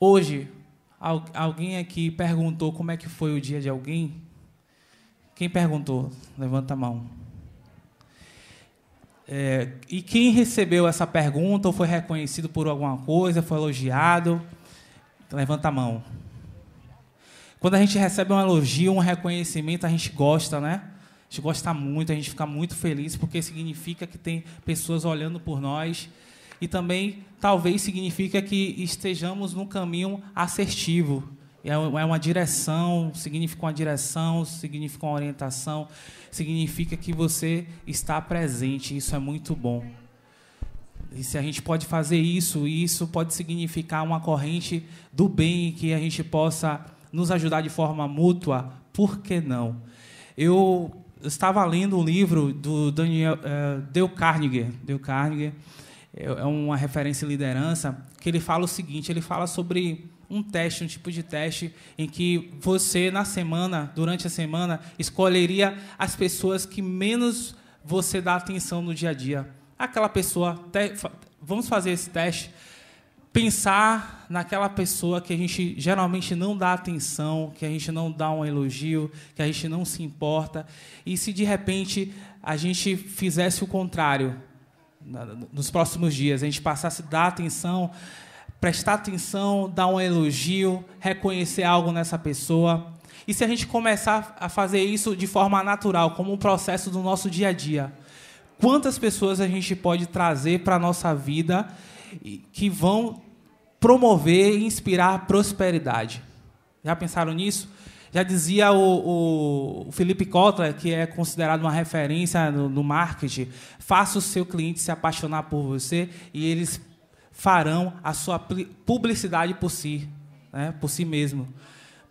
Hoje, alguém aqui perguntou como é que foi o dia de alguém? Quem perguntou? Levanta a mão. E quem recebeu essa pergunta ou foi reconhecido por alguma coisa, foi elogiado? Levanta a mão. Quando a gente recebe um elogio, um reconhecimento, a gente gosta, né? A gente gosta muito, a gente fica muito feliz, porque significa que tem pessoas olhando por nós. E também, talvez, significa que estejamos num caminho assertivo. É uma direção, significa uma orientação, significa que você está presente. Isso é muito bom. E se a gente pode fazer isso, isso pode significar uma corrente do bem, que a gente possa nos ajudar de forma mútua, por que não? Eu estava lendo um livro do Dale Carnegie. Dale Carnegie é uma referência em liderança, que ele fala o seguinte, ele fala sobre um teste, um tipo de teste em que você, durante a semana, escolheria as pessoas que menos você dá atenção no dia a dia. Aquela pessoa, vamos fazer esse teste, pensar naquela pessoa que a gente geralmente não dá atenção, que a gente não dá um elogio, que a gente não se importa, e se de repente a gente fizesse o contrário, nos próximos dias, a gente passasse a dar atenção, prestar atenção, dar um elogio, reconhecer algo nessa pessoa. E se a gente começar a fazer isso de forma natural, como um processo do nosso dia a dia, quantas pessoas a gente pode trazer para a nossa vida que vão promover e inspirar prosperidade? Já pensaram nisso? Já dizia o Philip Kotler, que é considerado uma referência no marketing, faça o seu cliente se apaixonar por você e eles farão a sua publicidade por si, né, por si mesmo.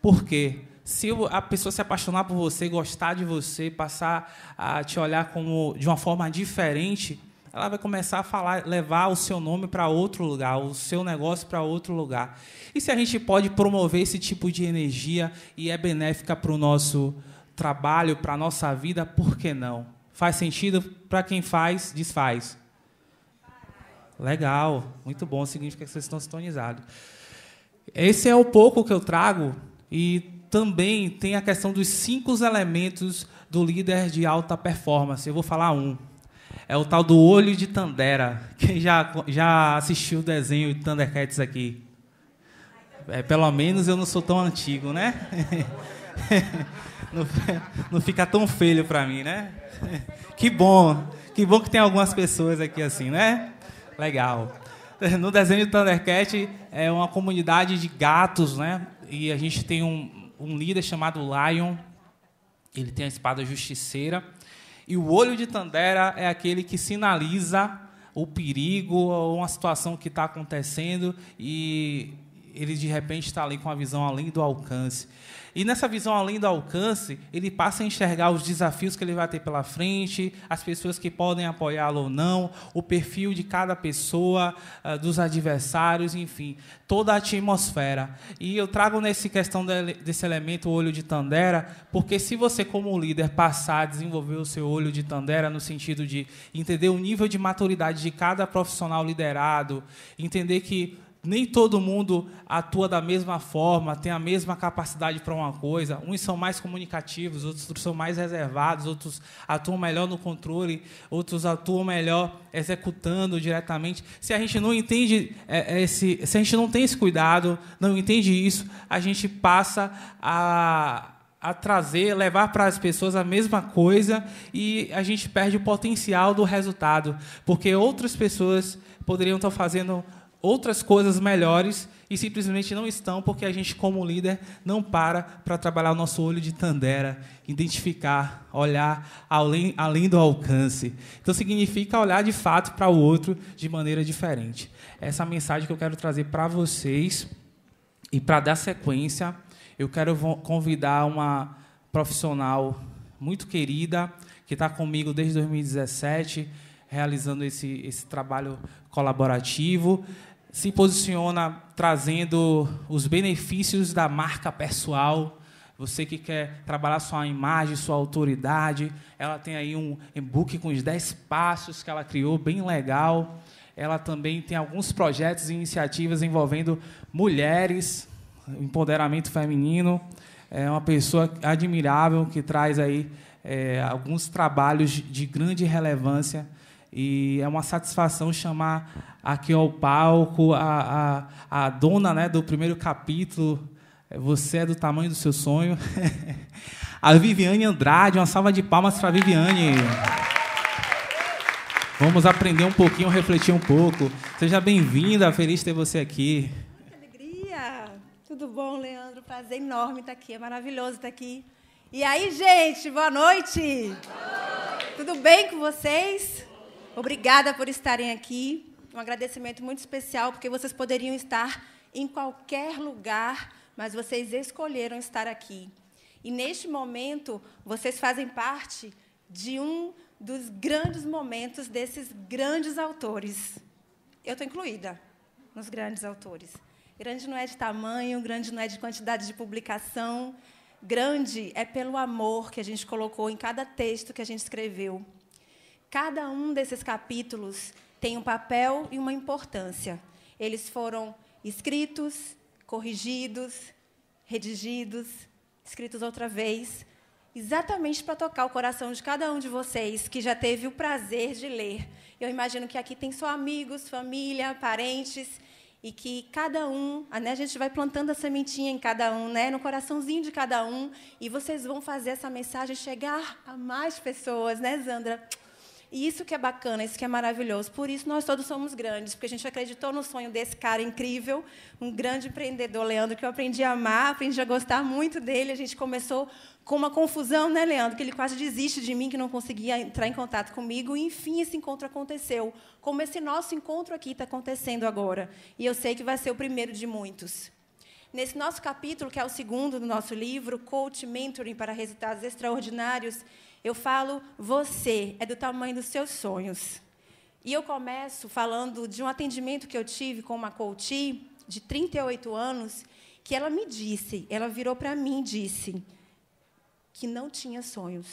Por quê? Se a pessoa se apaixonar por você, gostar de você, passar a te olhar de uma forma diferente, ela vai começar a levar o seu nome para outro lugar, o seu negócio para outro lugar. E se a gente pode promover esse tipo de energia e é benéfica para o nosso trabalho, para a nossa vida, por que não? Faz sentido? Para quem faz, desfaz. Legal, muito bom, significa que vocês estão sintonizados. Esse é o pouco que eu trago, e também tem a questão dos 5 elementos do líder de alta performance. Eu vou falar um. É o tal do olho de Tandera. Quem já assistiu o desenho de Thundercats aqui? Pelo menos eu não sou tão antigo, né? Não fica tão feio para mim, né? Que bom que tem algumas pessoas aqui assim, né? Legal. No desenho de Thundercat é uma comunidade de gatos, né? E a gente tem um líder chamado Lion. Ele tem a espada justiceira. E o olho de Tandera é aquele que sinaliza o perigo ou uma situação que está acontecendo e ele, de repente, está ali com a visão além do alcance. E nessa visão além do alcance, ele passa a enxergar os desafios que ele vai ter pela frente, as pessoas que podem apoiá-lo ou não, o perfil de cada pessoa, dos adversários, enfim, toda a atmosfera. E eu trago nessa questão desse elemento, o olho de Tandera, porque se você, como líder, passar a desenvolver o seu olho de Tandera no sentido de entender o nível de maturidade de cada profissional liderado, entender que nem todo mundo atua da mesma forma, tem a mesma capacidade para uma coisa. Uns são mais comunicativos, outros são mais reservados, outros atuam melhor no controle, outros atuam melhor executando diretamente. Se a gente não entende se a gente não tem esse cuidado, não entende isso, a gente passa a levar para as pessoas a mesma coisa e a gente perde o potencial do resultado, porque outras pessoas poderiam estar fazendo outras coisas melhores e simplesmente não estão, porque a gente, como líder, não para trabalhar o nosso olho de Tandera, identificar, olhar além do alcance. Então, significa olhar, de fato, para o outro de maneira diferente. Essa é a mensagem que eu quero trazer para vocês. E, para dar sequência, eu quero convidar uma profissional muito querida, que está comigo desde 2017, realizando esse trabalho colaborativo, se posiciona trazendo os benefícios da marca pessoal. Você que quer trabalhar sua imagem, sua autoridade, ela tem aí um e-book com os 10 passos que ela criou, bem legal. ela também tem alguns projetos e iniciativas envolvendo mulheres, empoderamento feminino. É uma pessoa admirável que traz aí alguns trabalhos de grande relevância. E é uma satisfação chamar aqui ao palco a dona, né, do primeiro capítulo, Você é do Tamanho do Seu Sonho, a Viviane Andrade. Uma salva de palmas para a Viviane. Vamos aprender um pouquinho, refletir um pouco. Seja bem-vinda, feliz de ter você aqui. Que alegria! Tudo bom, Leandro? Prazer enorme estar aqui, é maravilhoso estar aqui. E aí, gente, boa noite! Tudo bem com vocês? Obrigada por estarem aqui. Um agradecimento muito especial, porque vocês poderiam estar em qualquer lugar, mas vocês escolheram estar aqui. E, neste momento, vocês fazem parte de um dos grandes momentos desses grandes autores. Eu estou incluída nos grandes autores. Grande não é de tamanho, grande não é de quantidade de publicação. Grande é pelo amor que a gente colocou em cada texto que a gente escreveu. Cada um desses capítulos tem um papel e uma importância. Eles foram escritos, corrigidos, redigidos, escritos outra vez, exatamente para tocar o coração de cada um de vocês que já teve o prazer de ler. Eu imagino que aqui tem só amigos, família, parentes, e que cada um, né, a gente vai plantando a sementinha em cada um, né, no coraçãozinho de cada um, e vocês vão fazer essa mensagem chegar a mais pessoas, né, Zandra? E isso que é bacana, isso que é maravilhoso. Por isso, nós todos somos grandes, porque a gente acreditou no sonho desse cara incrível, um grande empreendedor, Leandro, que eu aprendi a amar, aprendi a gostar muito dele. A gente começou com uma confusão, né, Leandro? Que ele quase desiste de mim, que não conseguia entrar em contato comigo. E, enfim, esse encontro aconteceu, como esse nosso encontro aqui está acontecendo agora. E eu sei que vai ser o primeiro de muitos. Nesse nosso capítulo, que é o segundo do nosso livro, Coach Mentoring para Resultados Extraordinários, eu falo, você é do tamanho dos seus sonhos. E eu começo falando de um atendimento que eu tive com uma coach de 38 anos, que ela me disse, ela virou para mim e disse que não tinha sonhos.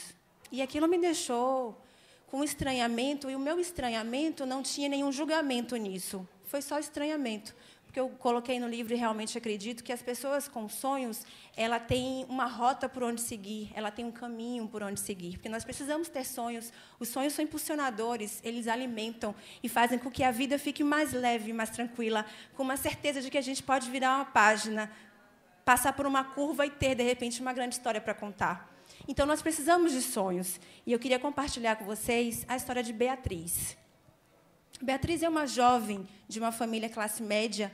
E aquilo me deixou com estranhamento, e o meu estranhamento não tinha nenhum julgamento nisso. Foi só estranhamento. Porque eu coloquei no livro e realmente acredito que as pessoas com sonhos, ela tem uma rota por onde seguir, ela tem um caminho por onde seguir. Porque nós precisamos ter sonhos. Os sonhos são impulsionadores, eles alimentam e fazem com que a vida fique mais leve, mais tranquila, com uma certeza de que a gente pode virar uma página, passar por uma curva e ter, de repente, uma grande história para contar. Então, nós precisamos de sonhos. E eu queria compartilhar com vocês a história de Beatriz. Beatriz é uma jovem de uma família classe média,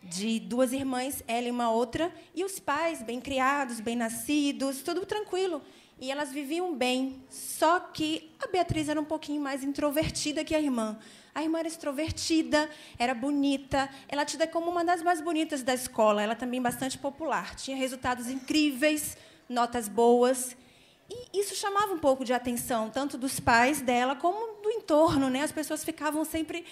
de duas irmãs, ela e uma outra, e os pais, bem criados, bem nascidos, tudo tranquilo. E elas viviam bem, só que a Beatriz era um pouquinho mais introvertida que a irmã. A irmã era extrovertida, era bonita, ela tida como uma das mais bonitas da escola, ela também bastante popular, tinha resultados incríveis, notas boas. E isso chamava um pouco de atenção, tanto dos pais dela como do entorno, né? As pessoas ficavam sempre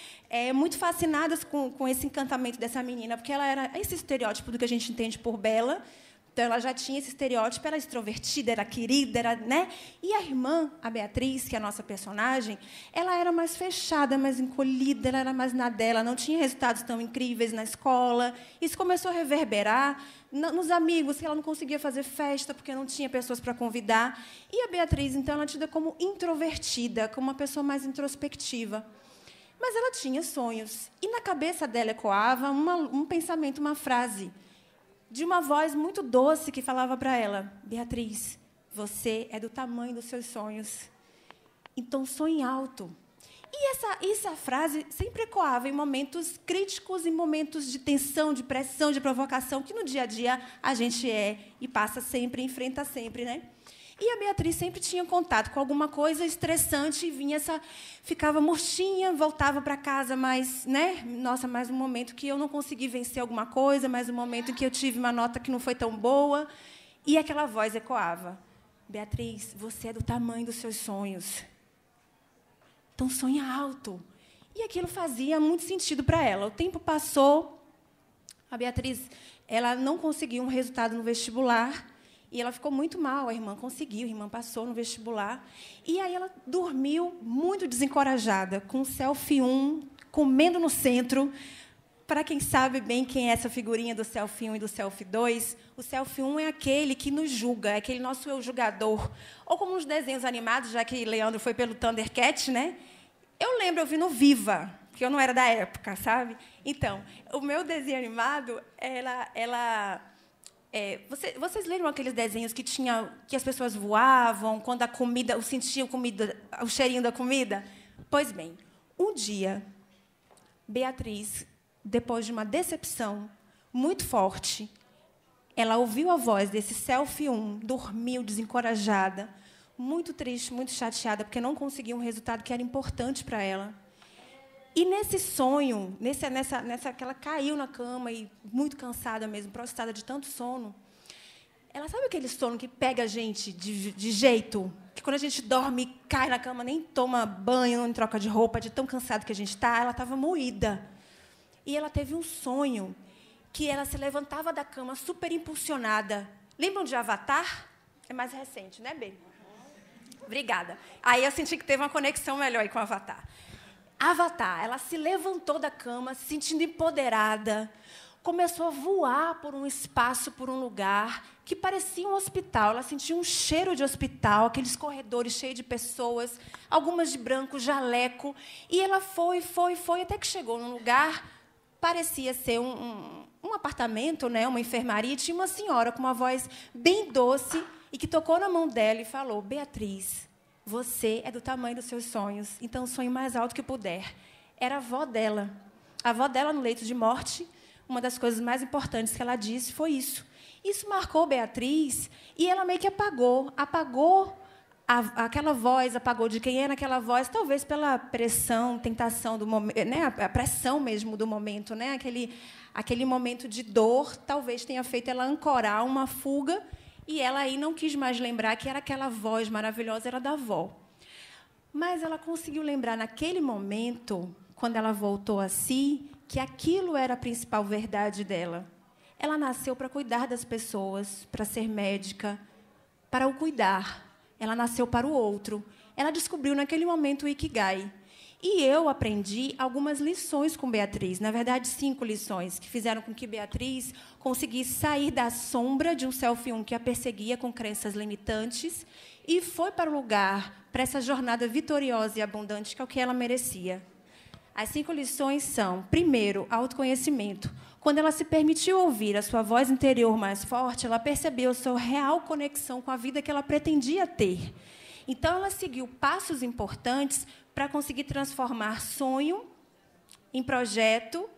muito fascinadas com esse encantamento dessa menina, porque ela era esse estereótipo do que a gente entende por bela. Então, ela já tinha esse estereótipo, era extrovertida, era querida, era, né? E a irmã, a Beatriz, que é a nossa personagem, ela era mais fechada, mais encolhida, ela era mais na dela, não tinha resultados tão incríveis na escola. Isso começou a reverberar nos amigos, que ela não conseguia fazer festa porque não tinha pessoas para convidar. E a Beatriz, então, ela é tida como introvertida, como uma pessoa mais introspectiva. Mas ela tinha sonhos. E na cabeça dela ecoava um pensamento, uma frase, de uma voz muito doce que falava para ela: Beatriz, você é do tamanho dos seus sonhos. Então, sonhe alto. E essa frase sempre ecoava em momentos críticos, em momentos de tensão, de pressão, de provocação, que no dia a dia a gente e passa sempre, enfrenta sempre, né? E a Beatriz sempre tinha contato com alguma coisa estressante e ficava murchinha, voltava para casa mais, né? Nossa, mais um momento que eu não consegui vencer alguma coisa, mais um momento em que eu tive uma nota que não foi tão boa. E aquela voz ecoava: Beatriz, você é do tamanho dos seus sonhos. Então, sonha alto. E aquilo fazia muito sentido para ela. O tempo passou, a Beatriz ela não conseguiu um resultado no vestibular, e ela ficou muito mal. A irmã conseguiu, a irmã passou no vestibular. E aí ela dormiu muito desencorajada, com selfie 1, comendo no centro. Para quem sabe bem quem é essa figurinha do selfie 1 e do selfie 2, o selfie 1 é aquele que nos julga, é aquele nosso eu julgador. Ou como nos desenhos animados, já que Leandro foi pelo Thundercat, né? Eu lembro, eu vi no Viva, que eu não era da época, sabe? Então, o meu desenho animado, vocês lembram aqueles desenhos que as pessoas voavam, quando a comida, sentiam comida, o cheirinho da comida? Pois bem, um dia, Beatriz, depois de uma decepção muito forte, ela ouviu a voz desse selfie 1, dormiu desencorajada, muito triste, muito chateada, porque não conseguiu um resultado que era importante para ela. E nesse sonho, nessa que ela caiu na cama e muito cansada mesmo, prostrada de tanto sono, ela sabe aquele sono que pega a gente de jeito, que quando a gente dorme, cai na cama, nem toma banho, nem troca de roupa, de tão cansado que a gente está, ela estava moída. E ela teve um sonho que ela se levantava da cama super impulsionada. Lembram de Avatar? É mais recente, né, Bê? Obrigada. Aí eu senti que teve uma conexão melhor aí com Avatar. Avatar, ela se levantou da cama, se sentindo empoderada, começou a voar por um espaço, por um lugar que parecia um hospital. Ela sentia um cheiro de hospital, aqueles corredores cheios de pessoas, algumas de branco, jaleco. E ela foi, até que chegou num lugar, parecia ser um apartamento, né, uma enfermaria, e tinha uma senhora com uma voz bem doce e que tocou na mão dela e falou: Beatriz, você é do tamanho dos seus sonhos, então sonhe mais alto que puder. Era a avó dela. A avó dela, no leito de morte, uma das coisas mais importantes que ela disse foi isso. Isso marcou Beatriz e ela meio que apagou aquela voz, apagou de quem era aquela voz, talvez pela pressão, tentação do momento, né? A pressão mesmo do momento, né? Aquele momento de dor, talvez tenha feito ela ancorar uma fuga, e ela aí não quis mais lembrar que era aquela voz maravilhosa, era da avó. Mas ela conseguiu lembrar naquele momento, quando ela voltou a si, que aquilo era a principal verdade dela. Ela nasceu para cuidar das pessoas, para ser médica, para o cuidar. Ela nasceu para o outro. Ela descobriu, naquele momento, o Ikigai. E eu aprendi algumas lições com Beatriz, na verdade, 5 lições, que fizeram com que Beatriz conseguisse sair da sombra de um selfie 1 que a perseguia com crenças limitantes e foi para o lugar, para essa jornada vitoriosa e abundante, que é o que ela merecia. As 5 lições são, primeiro, autoconhecimento. Quando ela se permitiu ouvir a sua voz interior mais forte, ela percebeu a sua real conexão com a vida que ela pretendia ter. Então, ela seguiu passos importantes para conseguir transformar sonho em projeto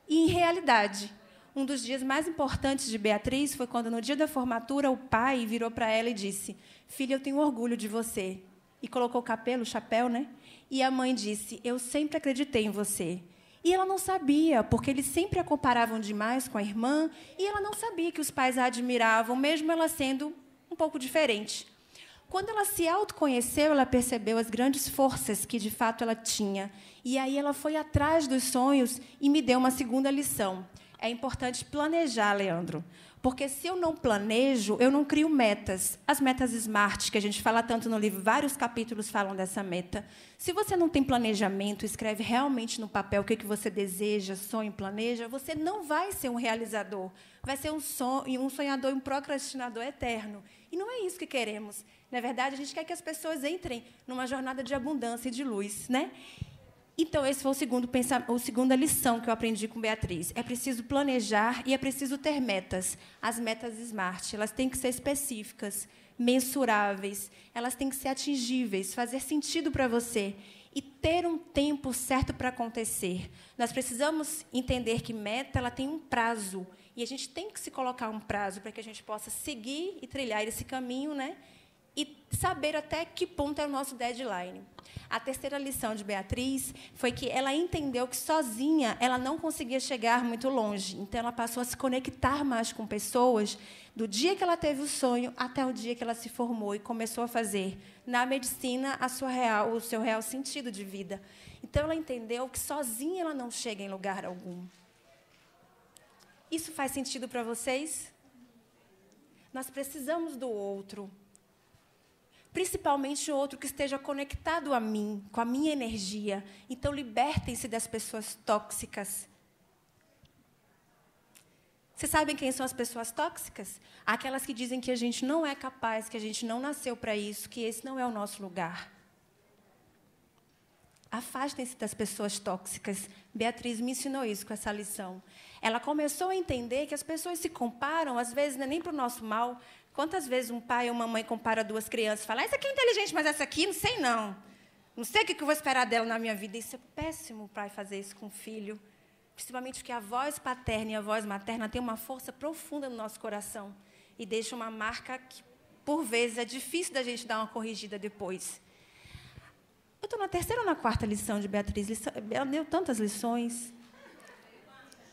e em realidade. Um dos dias mais importantes de Beatriz foi quando, no dia da formatura, o pai virou para ela e disse: filha, eu tenho orgulho de você. E colocou o chapéu, né? E a mãe disse: eu sempre acreditei em você. E ela não sabia, porque eles sempre a comparavam demais com a irmã, e ela não sabia que os pais a admiravam, mesmo ela sendo um pouco diferente. Quando ela se autoconheceu, ela percebeu as grandes forças que, de fato, ela tinha. E aí ela foi atrás dos sonhos e me deu uma segunda lição. É importante planejar, Leandro, porque se eu não planejo, eu não crio metas. As metas SMART, que a gente fala tanto no livro, vários capítulos falam dessa meta. Se você não tem planejamento, escreve realmente no papel o que você deseja, sonha e planeja, você não vai ser um realizador. Vai ser um sonhador e um procrastinador eterno. E não é isso que queremos. Na verdade, a gente quer que as pessoas entrem numa jornada de abundância e de luz, né? Então, esse foi a segunda lição que eu aprendi com Beatriz. É preciso planejar e é preciso ter metas. As metas SMART, elas têm que ser específicas, mensuráveis, elas têm que ser atingíveis, fazer sentido para você e ter um tempo certo para acontecer. Nós precisamos entender que meta ela tem um prazo, e a gente tem que se colocar um prazo para que a gente possa seguir e trilhar esse caminho, né? E saber até que ponto é o nosso deadline. A terceira lição de Beatriz foi que ela entendeu que, sozinha, ela não conseguia chegar muito longe. Então, ela passou a se conectar mais com pessoas do dia que ela teve o sonho até o dia que ela se formou e começou a fazer, na medicina, o seu real sentido de vida. Então, ela entendeu que, sozinha, ela não chega em lugar algum. Isso faz sentido para vocês? Nós precisamos do outro. principalmente outro que esteja conectado a mim, com a minha energia. Então, libertem-se das pessoas tóxicas. Vocês sabem quem são as pessoas tóxicas? Aquelas que dizem que a gente não é capaz, que a gente não nasceu para isso, que esse não é o nosso lugar. Afastem-se das pessoas tóxicas. Beatriz me ensinou isso com essa lição. Ela começou a entender que as pessoas se comparam, às vezes, não é nem para o nosso mal. Quantas vezes um pai ou uma mãe compara duas crianças e fala, essa aqui é inteligente, mas essa aqui não sei não. Não sei o que eu vou esperar dela na minha vida. Isso é péssimo, o pai fazer isso com o filho. Principalmente porque a voz paterna e a voz materna têm uma força profunda no nosso coração e deixa uma marca que, por vezes, é difícil da gente dar uma corrigida depois. Eu estou na 3ª ou na 4ª lição de Beatriz? Ela deu tantas lições.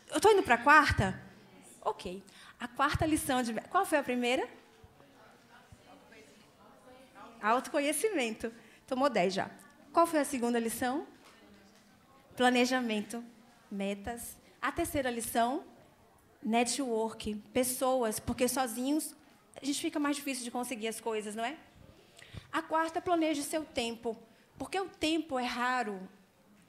Eu estou indo para a 4ª? Ok. A 4ª lição de... Qual foi a primeira? Autoconhecimento. Tomou 10 já. Qual foi a 2ª lição? Planejamento. Metas. A 3ª lição, network, pessoas, porque sozinhos a gente fica mais difícil de conseguir as coisas, não é? A 4ª, planeje seu tempo, porque o tempo é raro,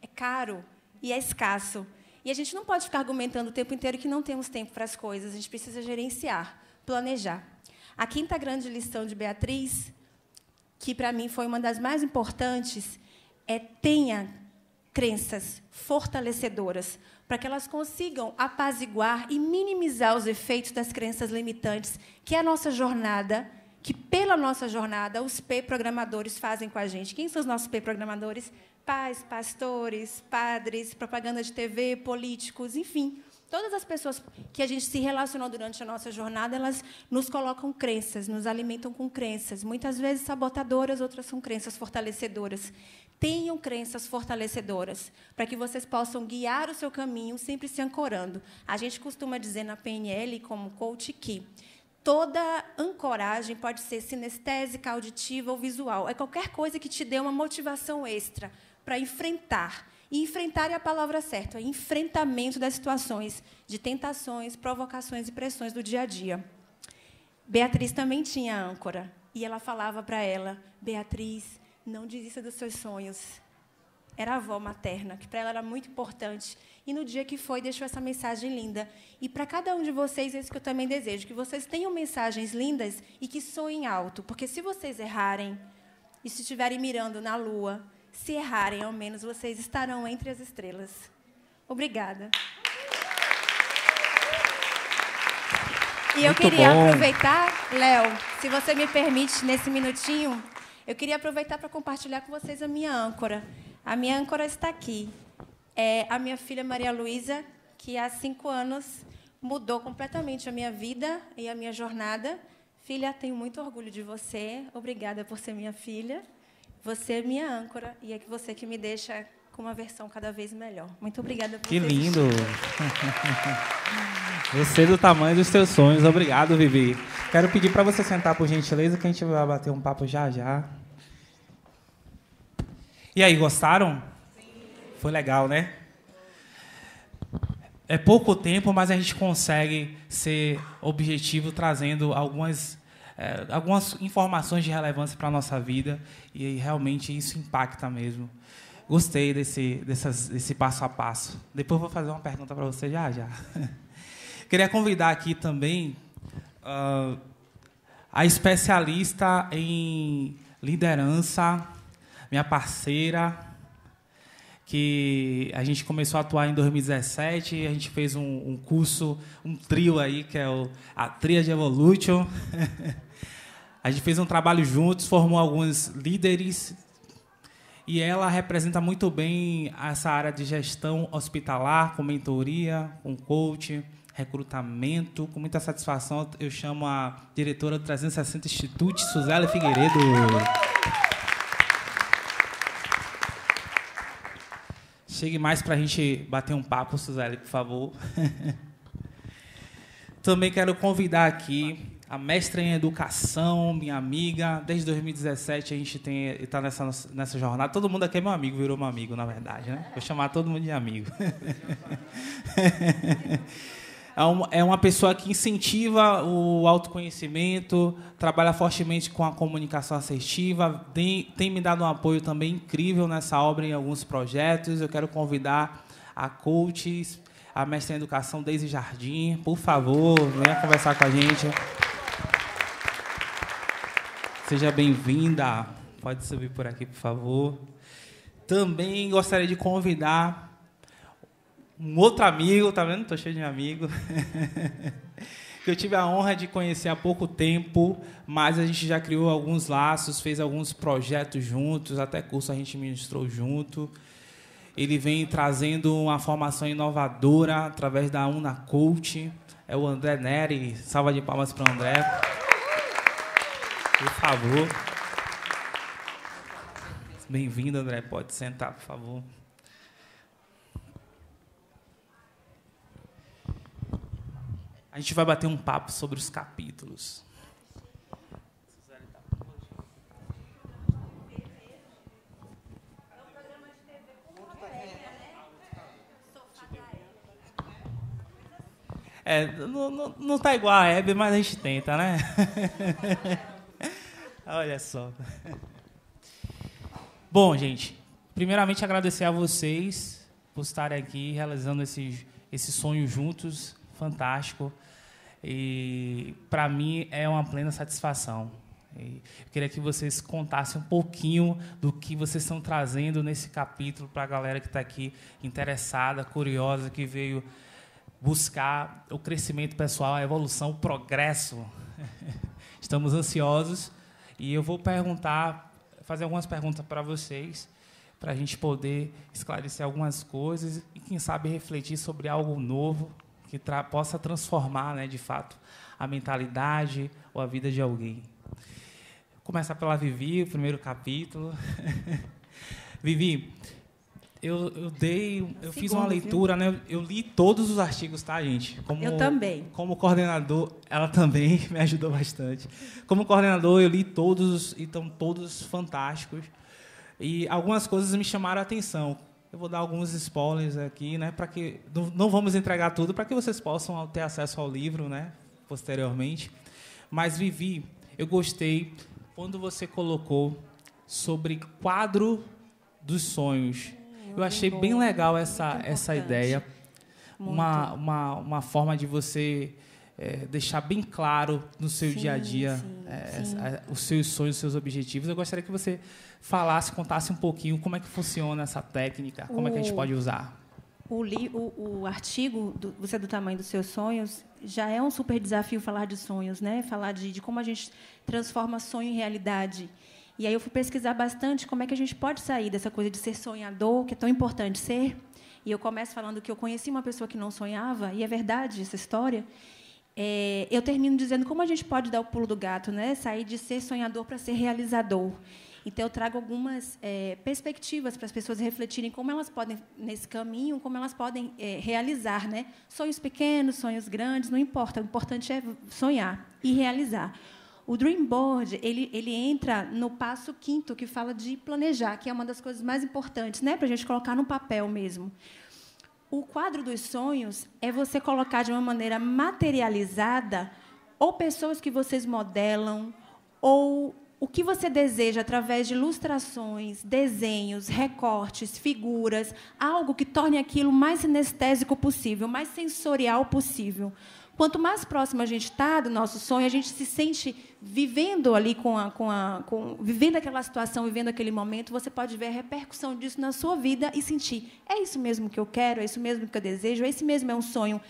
é caro e é escasso. E a gente não pode ficar argumentando o tempo inteiro que não temos tempo para as coisas, a gente precisa gerenciar, planejar. A 5ª grande lição de Beatriz, que para mim foi uma das mais importantes, é tenha crenças fortalecedoras, para que elas consigam apaziguar e minimizar os efeitos das crenças limitantes, que é a nossa jornada, que, pela nossa jornada, os P-programadores fazem com a gente. Quem são os nossos P-programadores? Pais, pastores, padres, propaganda de TV, políticos, enfim. Todas as pessoas que a gente se relacionou durante a nossa jornada, elas nos colocam crenças, nos alimentam com crenças, muitas vezes sabotadoras, outras são crenças fortalecedoras. Tenham crenças fortalecedoras, para que vocês possam guiar o seu caminho, sempre se ancorando. A gente costuma dizer na PNL, como coach, que toda ancoragem pode ser sinestésica, auditiva ou visual. É qualquer coisa que te dê uma motivação extra para enfrentar. E enfrentar é a palavra certa, é enfrentamento das situações, de tentações, provocações e pressões do dia a dia. Beatriz também tinha âncora, e ela falava para ela, Beatriz, não desista dos seus sonhos. Era a avó materna, que para ela era muito importante. E, no dia que foi, deixou essa mensagem linda. E, para cada um de vocês, é isso que eu também desejo, que vocês tenham mensagens lindas e que soem alto. Porque, se vocês errarem, e se estiverem mirando na lua, se errarem, ao menos, vocês estarão entre as estrelas. Obrigada. E eu queria aproveitar, Léo, se você me permite, nesse minutinho, eu queria aproveitar para compartilhar com vocês a minha âncora. A minha âncora está aqui. É a minha filha Maria Luísa, que há 5 anos mudou completamente a minha vida e a minha jornada. Filha, tenho muito orgulho de você. Obrigada por ser minha filha. Você é minha âncora e é você que me deixa com uma versão cada vez melhor. Muito obrigada por Que lindo! Você do tamanho dos seus sonhos. Obrigado, Vivi. Quero pedir para você sentar, por gentileza, que a gente vai bater um papo já, já. E aí, gostaram? Sim. Foi legal, né? É pouco tempo, mas a gente consegue ser objetivo trazendo algumas informações de relevância para a nossa vida e realmente isso impacta mesmo. Gostei desse passo a passo. Depois eu vou fazer uma pergunta para você já. Queria convidar aqui também a especialista em liderança, minha parceira, que a gente começou a atuar em 2017, a gente fez um curso, um trio aí, que é a Tríade Evolution. A gente fez um trabalho juntos, formou alguns líderes, e ela representa muito bem essa área de gestão hospitalar, com mentoria, com coaching, recrutamento. Com muita satisfação, eu chamo a diretora do 360 Instituto, Suzeli Figueiredo. Chegue mais para a gente bater um papo, Suzeli, por favor. Também quero convidar aqui a mestra em educação, minha amiga. Desde 2017 a gente está nessa jornada. Todo mundo aqui é meu amigo, virou meu amigo, na verdade, né? Vou chamar todo mundo de amigo. É uma pessoa que incentiva o autoconhecimento, trabalha fortemente com a comunicação assertiva, tem me dado um apoio também incrível nessa obra em alguns projetos. Eu quero convidar a coach, a mestre em educação Deise Jardim. Por favor, venha conversar com a gente. Seja bem-vinda. Pode subir por aqui, por favor. Também gostaria de convidar um outro amigo, tá vendo? Estou cheio de amigo. Que eu tive a honra de conhecer há pouco tempo, mas a gente já criou alguns laços, fez alguns projetos juntos, até curso a gente ministrou junto. Ele vem trazendo uma formação inovadora através da Una Coach. É o André Neri. Salva de palmas para o André. Por favor. Bem-vindo, André. Pode sentar, por favor. A gente vai bater um papo sobre os capítulos. Não tá igual a Hebe, mas a gente tenta, né? Olha só. Bom, gente, primeiramente agradecer a vocês por estarem aqui realizando esse sonho juntos, fantástico. E, para mim, é uma plena satisfação. E eu queria que vocês contassem um pouquinho do que vocês estão trazendo nesse capítulo para a galera que está aqui interessada, curiosa, que veio buscar o crescimento pessoal, a evolução, o progresso. Estamos ansiosos e eu vou fazer algumas perguntas para vocês, para a gente poder esclarecer algumas coisas e, quem sabe, refletir sobre algo novo que possa transformar, né, de fato, a mentalidade ou a vida de alguém. Vou começar pela Vivi, o primeiro capítulo. Vivi, eu fiz uma leitura, né? Eu li todos os artigos, tá, gente? Eu também. Como coordenador, ela também me ajudou bastante. Como coordenador, eu li todos, e estão todos fantásticos. E algumas coisas me chamaram a atenção. Eu vou dar alguns spoilers aqui, né? Para que não vamos entregar tudo, para que vocês possam ter acesso ao livro, né? Posteriormente. Mas, Vivi, eu gostei quando você colocou sobre quadro dos sonhos. Eu achei bem legal essa ideia. Uma forma de você deixar bem claro no seu dia a dia os seus sonhos, os seus objetivos. Eu gostaria que você contasse um pouquinho como é que funciona essa técnica, como é que a gente pode usar. O artigo, Você é do Tamanho dos Seus Sonhos, já é um super desafio falar de sonhos, né? Falar de como a gente transforma sonho em realidade. E aí eu fui pesquisar bastante como é que a gente pode sair dessa coisa de ser sonhador, que é tão importante ser. E eu começo falando que eu conheci uma pessoa que não sonhava, e é verdade essa história. Eu termino dizendo como a gente pode dar o pulo do gato, né? Sair de ser sonhador para ser realizador. Então, eu trago algumas perspectivas para as pessoas refletirem como elas podem, nesse caminho, como elas podem realizar, né? Sonhos pequenos, sonhos grandes, não importa. O importante é sonhar e realizar. O Dream Board, ele entra no passo 5º, que fala de planejar, que é uma das coisas mais importantes, né? Para a gente colocar no papel mesmo. O quadro dos sonhos é você colocar de uma maneira materializada ou pessoas que vocês modelam, ou o que você deseja através de ilustrações, desenhos, recortes, figuras, algo que torne aquilo mais sinestésico possível, mais sensorial possível. Quanto mais próximo a gente está do nosso sonho, a gente se sente vivendo ali vivendo aquela situação, vivendo aquele momento, você pode ver a repercussão disso na sua vida e sentir, é isso mesmo que eu quero, é isso mesmo que eu desejo, esse mesmo é um sonho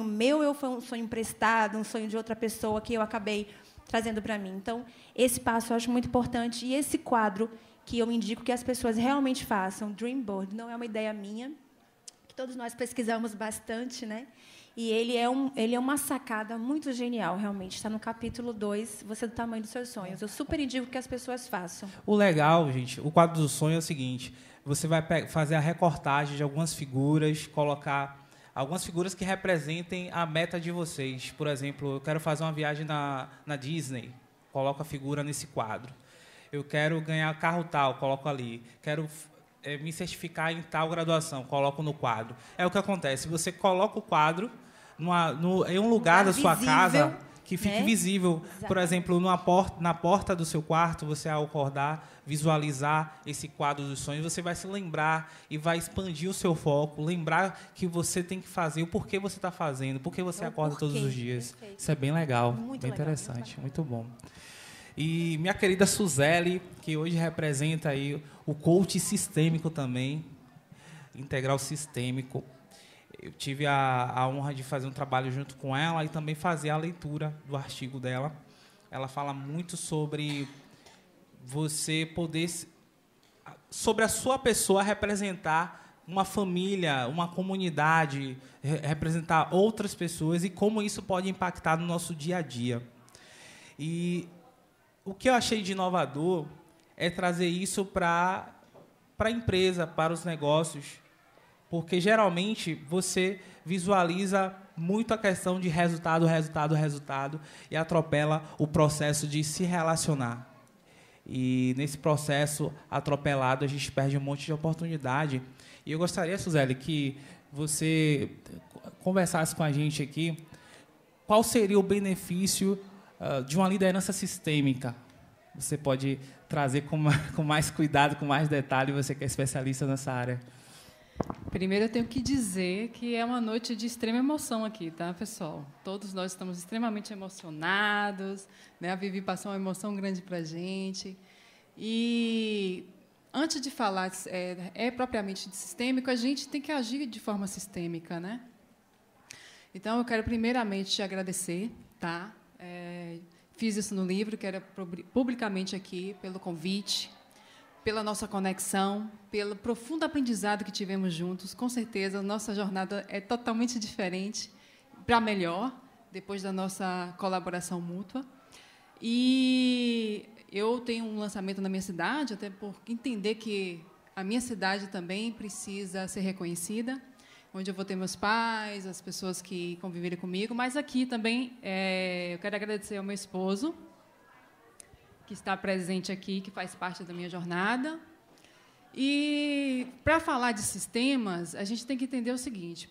meu, ou foi um sonho emprestado, um sonho de outra pessoa que eu acabei trazendo para mim. Então, esse passo eu acho muito importante, e esse quadro que eu indico que as pessoas realmente façam, Dream Board, não é uma ideia minha, que todos nós pesquisamos bastante, né? E ele é uma sacada muito genial, realmente. Está no capítulo 2, Você é do Tamanho dos Seus Sonhos. Eu super indico que as pessoas façam. O legal, gente, o quadro do sonho é o seguinte, você vai fazer a recortagem de algumas figuras, colocar algumas figuras que representem a meta de vocês. Por exemplo, eu quero fazer uma viagem na Disney, coloco a figura nesse quadro. Eu quero ganhar carro tal, coloco ali. Quero me certificar em tal graduação, coloco no quadro. É o que acontece, você coloca o quadro em um lugar da sua visível, casa que fique né? visível. Exatamente. Por exemplo, na porta do seu quarto, você, ao acordar, visualizar esse quadro dos sonhos, você vai se lembrar e vai expandir o seu foco, lembrar que você tem que fazer, o porquê você está fazendo, por que você acorda todos os dias. Perfeito. Isso é bem legal, Muito bem legal, interessante, muito muito bom. E minha querida Suzeli, que hoje representa aí o coach sistêmico também, integral sistêmico. Eu tive a honra de fazer um trabalho junto com ela e também fazer a leitura do artigo dela. Ela fala muito sobre você poder, sobre a sua pessoa representar uma família, uma comunidade, representar outras pessoas e como isso pode impactar no nosso dia a dia. E o que eu achei de inovador é trazer isso para a empresa, para os negócios, porque, geralmente, você visualiza muito a questão de resultado, resultado, resultado, e atropela o processo de se relacionar. E, nesse processo atropelado, a gente perde um monte de oportunidade. E eu gostaria, Suzeli, que você conversasse com a gente aqui qual seria o benefício de uma liderança sistêmica. Você pode trazer com mais cuidado, com mais detalhe, você que é especialista nessa área. Primeiro, eu tenho que dizer que é uma noite de extrema emoção aqui, tá, pessoal? Todos nós estamos extremamente emocionados, né? A Vivi passou uma emoção grande para a gente. E, antes de falar propriamente de sistêmico, a gente tem que agir de forma sistêmica, né? Então, eu quero primeiramente te agradecer, tá? Fiz isso no livro, quero publicamente aqui, pelo convite, pela nossa conexão, pelo profundo aprendizado que tivemos juntos. Com certeza, a nossa jornada é totalmente diferente, para melhor, depois da nossa colaboração mútua. E eu tenho um lançamento na minha cidade, até por entender que a minha cidade também precisa ser reconhecida, onde eu vou ter meus pais, as pessoas que conviverem comigo, mas aqui também eu quero agradecer ao meu esposo, que está presente aqui, que faz parte da minha jornada. E, para falar de sistemas, a gente tem que entender o seguinte,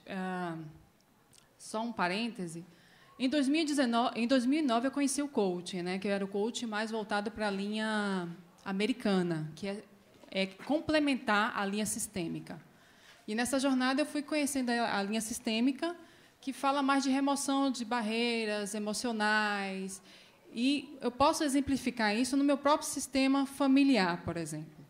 só um parêntese, em 2009 eu conheci o coaching, né, que era o coaching mais voltado para a linha americana, que é complementar a linha sistêmica. E, nessa jornada, eu fui conhecendo a linha sistêmica, que fala mais de remoção de barreiras emocionais. E eu posso exemplificar isso no meu próprio sistema familiar, por exemplo.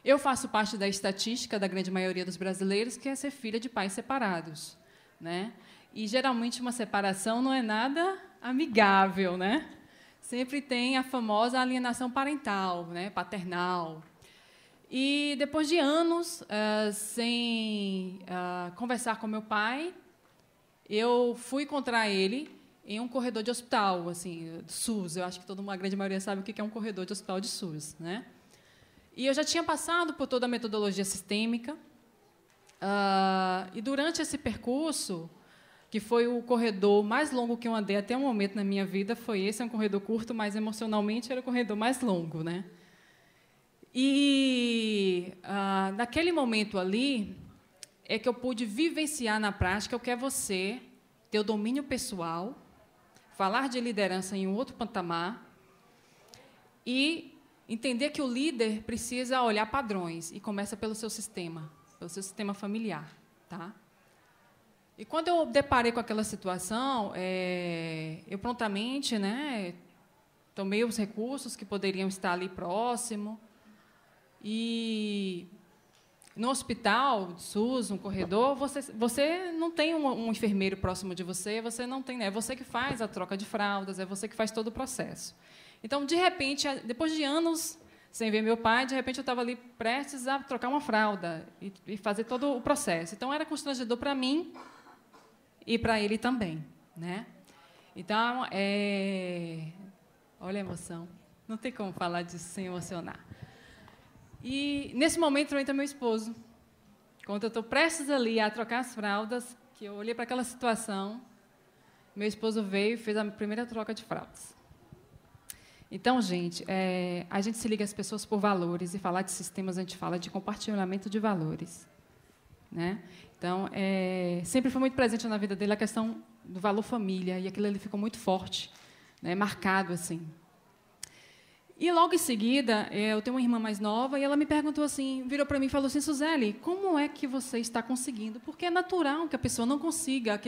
Eu faço parte da estatística da grande maioria dos brasileiros, que é ser filha de pais separados, né? E, geralmente, uma separação não é nada amigável, né? Sempre tem a famosa alienação parental, né? Paternal. E, depois de anos sem conversar com meu pai, eu fui encontrar ele em um corredor de hospital, assim, do SUS. Eu acho que a grande maioria sabe o que é um corredor de hospital de SUS, né? E eu já tinha passado por toda a metodologia sistêmica. E, durante esse percurso, que foi o corredor mais longo que eu andei até o momento na minha vida, foi esse, é um corredor curto, mas, emocionalmente, era o corredor mais longo, né? E, naquele momento ali, é que eu pude vivenciar na prática o que é você ter o domínio pessoal, falar de liderança em um outro patamar e entender que o líder precisa olhar padrões e começa pelo seu sistema familiar, tá? E, quando eu deparei com aquela situação, eu prontamente, né, tomei os recursos que poderiam estar ali próximo e, no hospital, SUS, um corredor, você não tem um enfermeiro próximo de você, você não tem, é você que faz a troca de fraldas, é você que faz todo o processo. Então, de repente, depois de anos sem ver meu pai, de repente eu estava ali prestes a trocar uma fralda e fazer todo o processo. Então, era constrangedor para mim e para ele também, né? Então, olha a emoção, não tem como falar disso sem emocionar. E, nesse momento, entra meu esposo. Quando eu estou prestes ali a trocar as fraldas, que eu olhei para aquela situação, meu esposo veio e fez a primeira troca de fraldas. Então, gente, a gente se liga às pessoas por valores, e falar de sistemas, a gente fala de compartilhamento de valores, né? Então, sempre foi muito presente na vida dele a questão do valor família, e aquilo ali ficou muito forte, né, marcado assim. E logo em seguida, eu tenho uma irmã mais nova, e ela me perguntou assim, virou para mim e falou assim: Suzeli, como é que você está conseguindo? Porque é natural que a pessoa não consiga,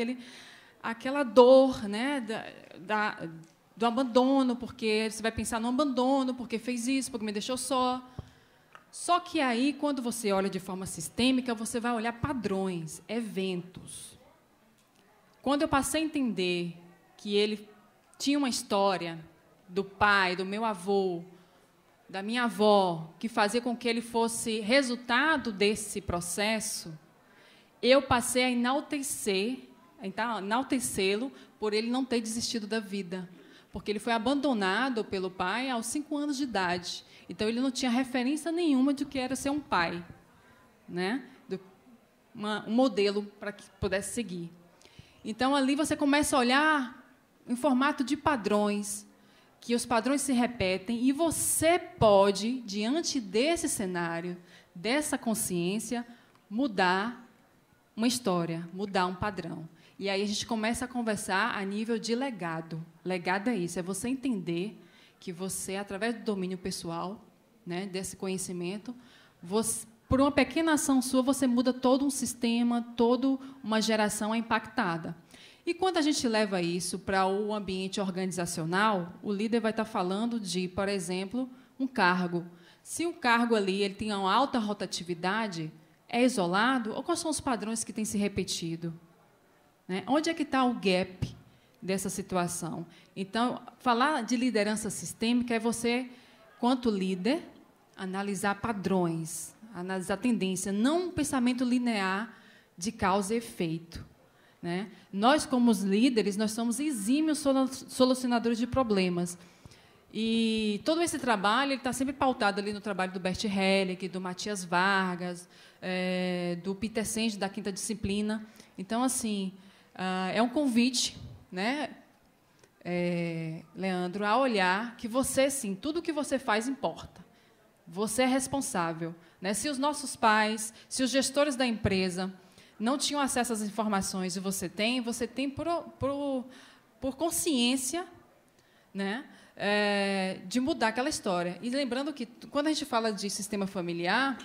aquela dor, né, do abandono, porque você vai pensar no abandono, porque fez isso, porque me deixou só. Só que aí, quando você olha de forma sistêmica, você vai olhar padrões, eventos. Quando eu passei a entender que ele tinha uma história do pai, do meu avô, da minha avó, que fazia com que ele fosse resultado desse processo, eu passei a enaltecê-lo por ele não ter desistido da vida, porque ele foi abandonado pelo pai aos 5 anos de idade. Então, ele não tinha referência nenhuma de que era ser um pai, né? Um modelo para que pudesse seguir. Então, ali você começa a olhar em formato de padrões, que os padrões se repetem, e você pode, diante desse cenário, dessa consciência, mudar uma história, mudar um padrão. E aí a gente começa a conversar a nível de legado. Legado é isso, é você entender que você, através do domínio pessoal, né, desse conhecimento, por uma pequena ação sua, você muda todo um sistema, toda uma geração é impactada. E quando a gente leva isso para o ambiente organizacional, o líder vai estar falando de, por exemplo, um cargo. Se o cargo ali ele tem uma alta rotatividade, é isolado, ou quais são os padrões que têm se repetido? Né? Onde é que está o gap dessa situação? Então, falar de liderança sistêmica é você, quanto líder, analisar padrões, analisar tendência, não um pensamento linear de causa e efeito. Né? Nós, como os líderes, nós somos exímios solucionadores de problemas. E todo esse trabalho está sempre pautado ali no trabalho do Bert Hellick, do Matias Vargas, do Peter Senge, da Quinta Disciplina. Então, assim, é um convite, né, Leandro, a olhar que você, sim, tudo o que você faz importa. Você é responsável. Né? Se os nossos pais, se os gestores da empresa não tinham acesso às informações e você tem por consciência, né, de mudar aquela história. E lembrando que, quando a gente fala de sistema familiar,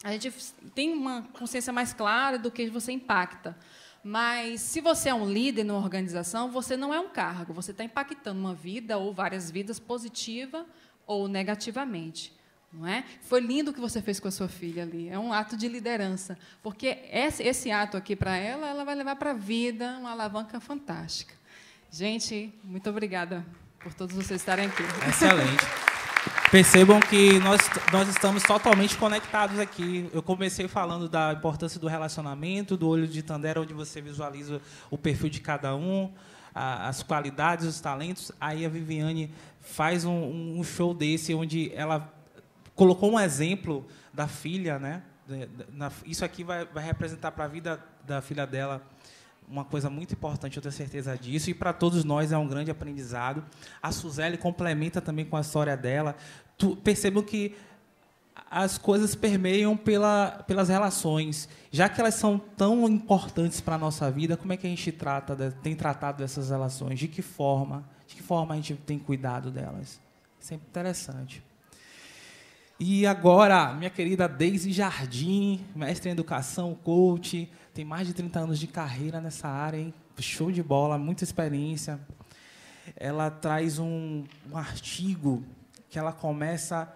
a gente tem uma consciência mais clara do que você impacta. Mas, se você é um líder numa organização, você não é um cargo, você está impactando uma vida ou várias vidas, positiva ou negativamente. Não é? Foi lindo o que você fez com a sua filha ali. É um ato de liderança. Porque esse ato aqui, para ela vai levar para a vida uma alavanca fantástica. Gente, muito obrigada por todos vocês estarem aqui. Excelente. Percebam que nós estamos totalmente conectados aqui. Eu comecei falando da importância do relacionamento, do olho de Tandera, onde você visualiza o perfil de cada um, as qualidades, os talentos. Aí a Viviane faz um show desse, onde ela colocou um exemplo da filha, né? Isso aqui vai representar para a vida da filha dela uma coisa muito importante, eu tenho certeza disso, e para todos nós é um grande aprendizado. A Suzeli complementa também com a história dela. Percebam que as coisas permeiam pelas relações. Já que elas são tão importantes para a nossa vida, como é que a gente tem tratado dessas relações? De que forma a gente tem cuidado delas? Sempre interessante. E agora, minha querida Deise Jardim, mestre em educação, coach, tem mais de 30 anos de carreira nessa área, hein? Show de bola, muita experiência. Ela traz um artigo que ela começa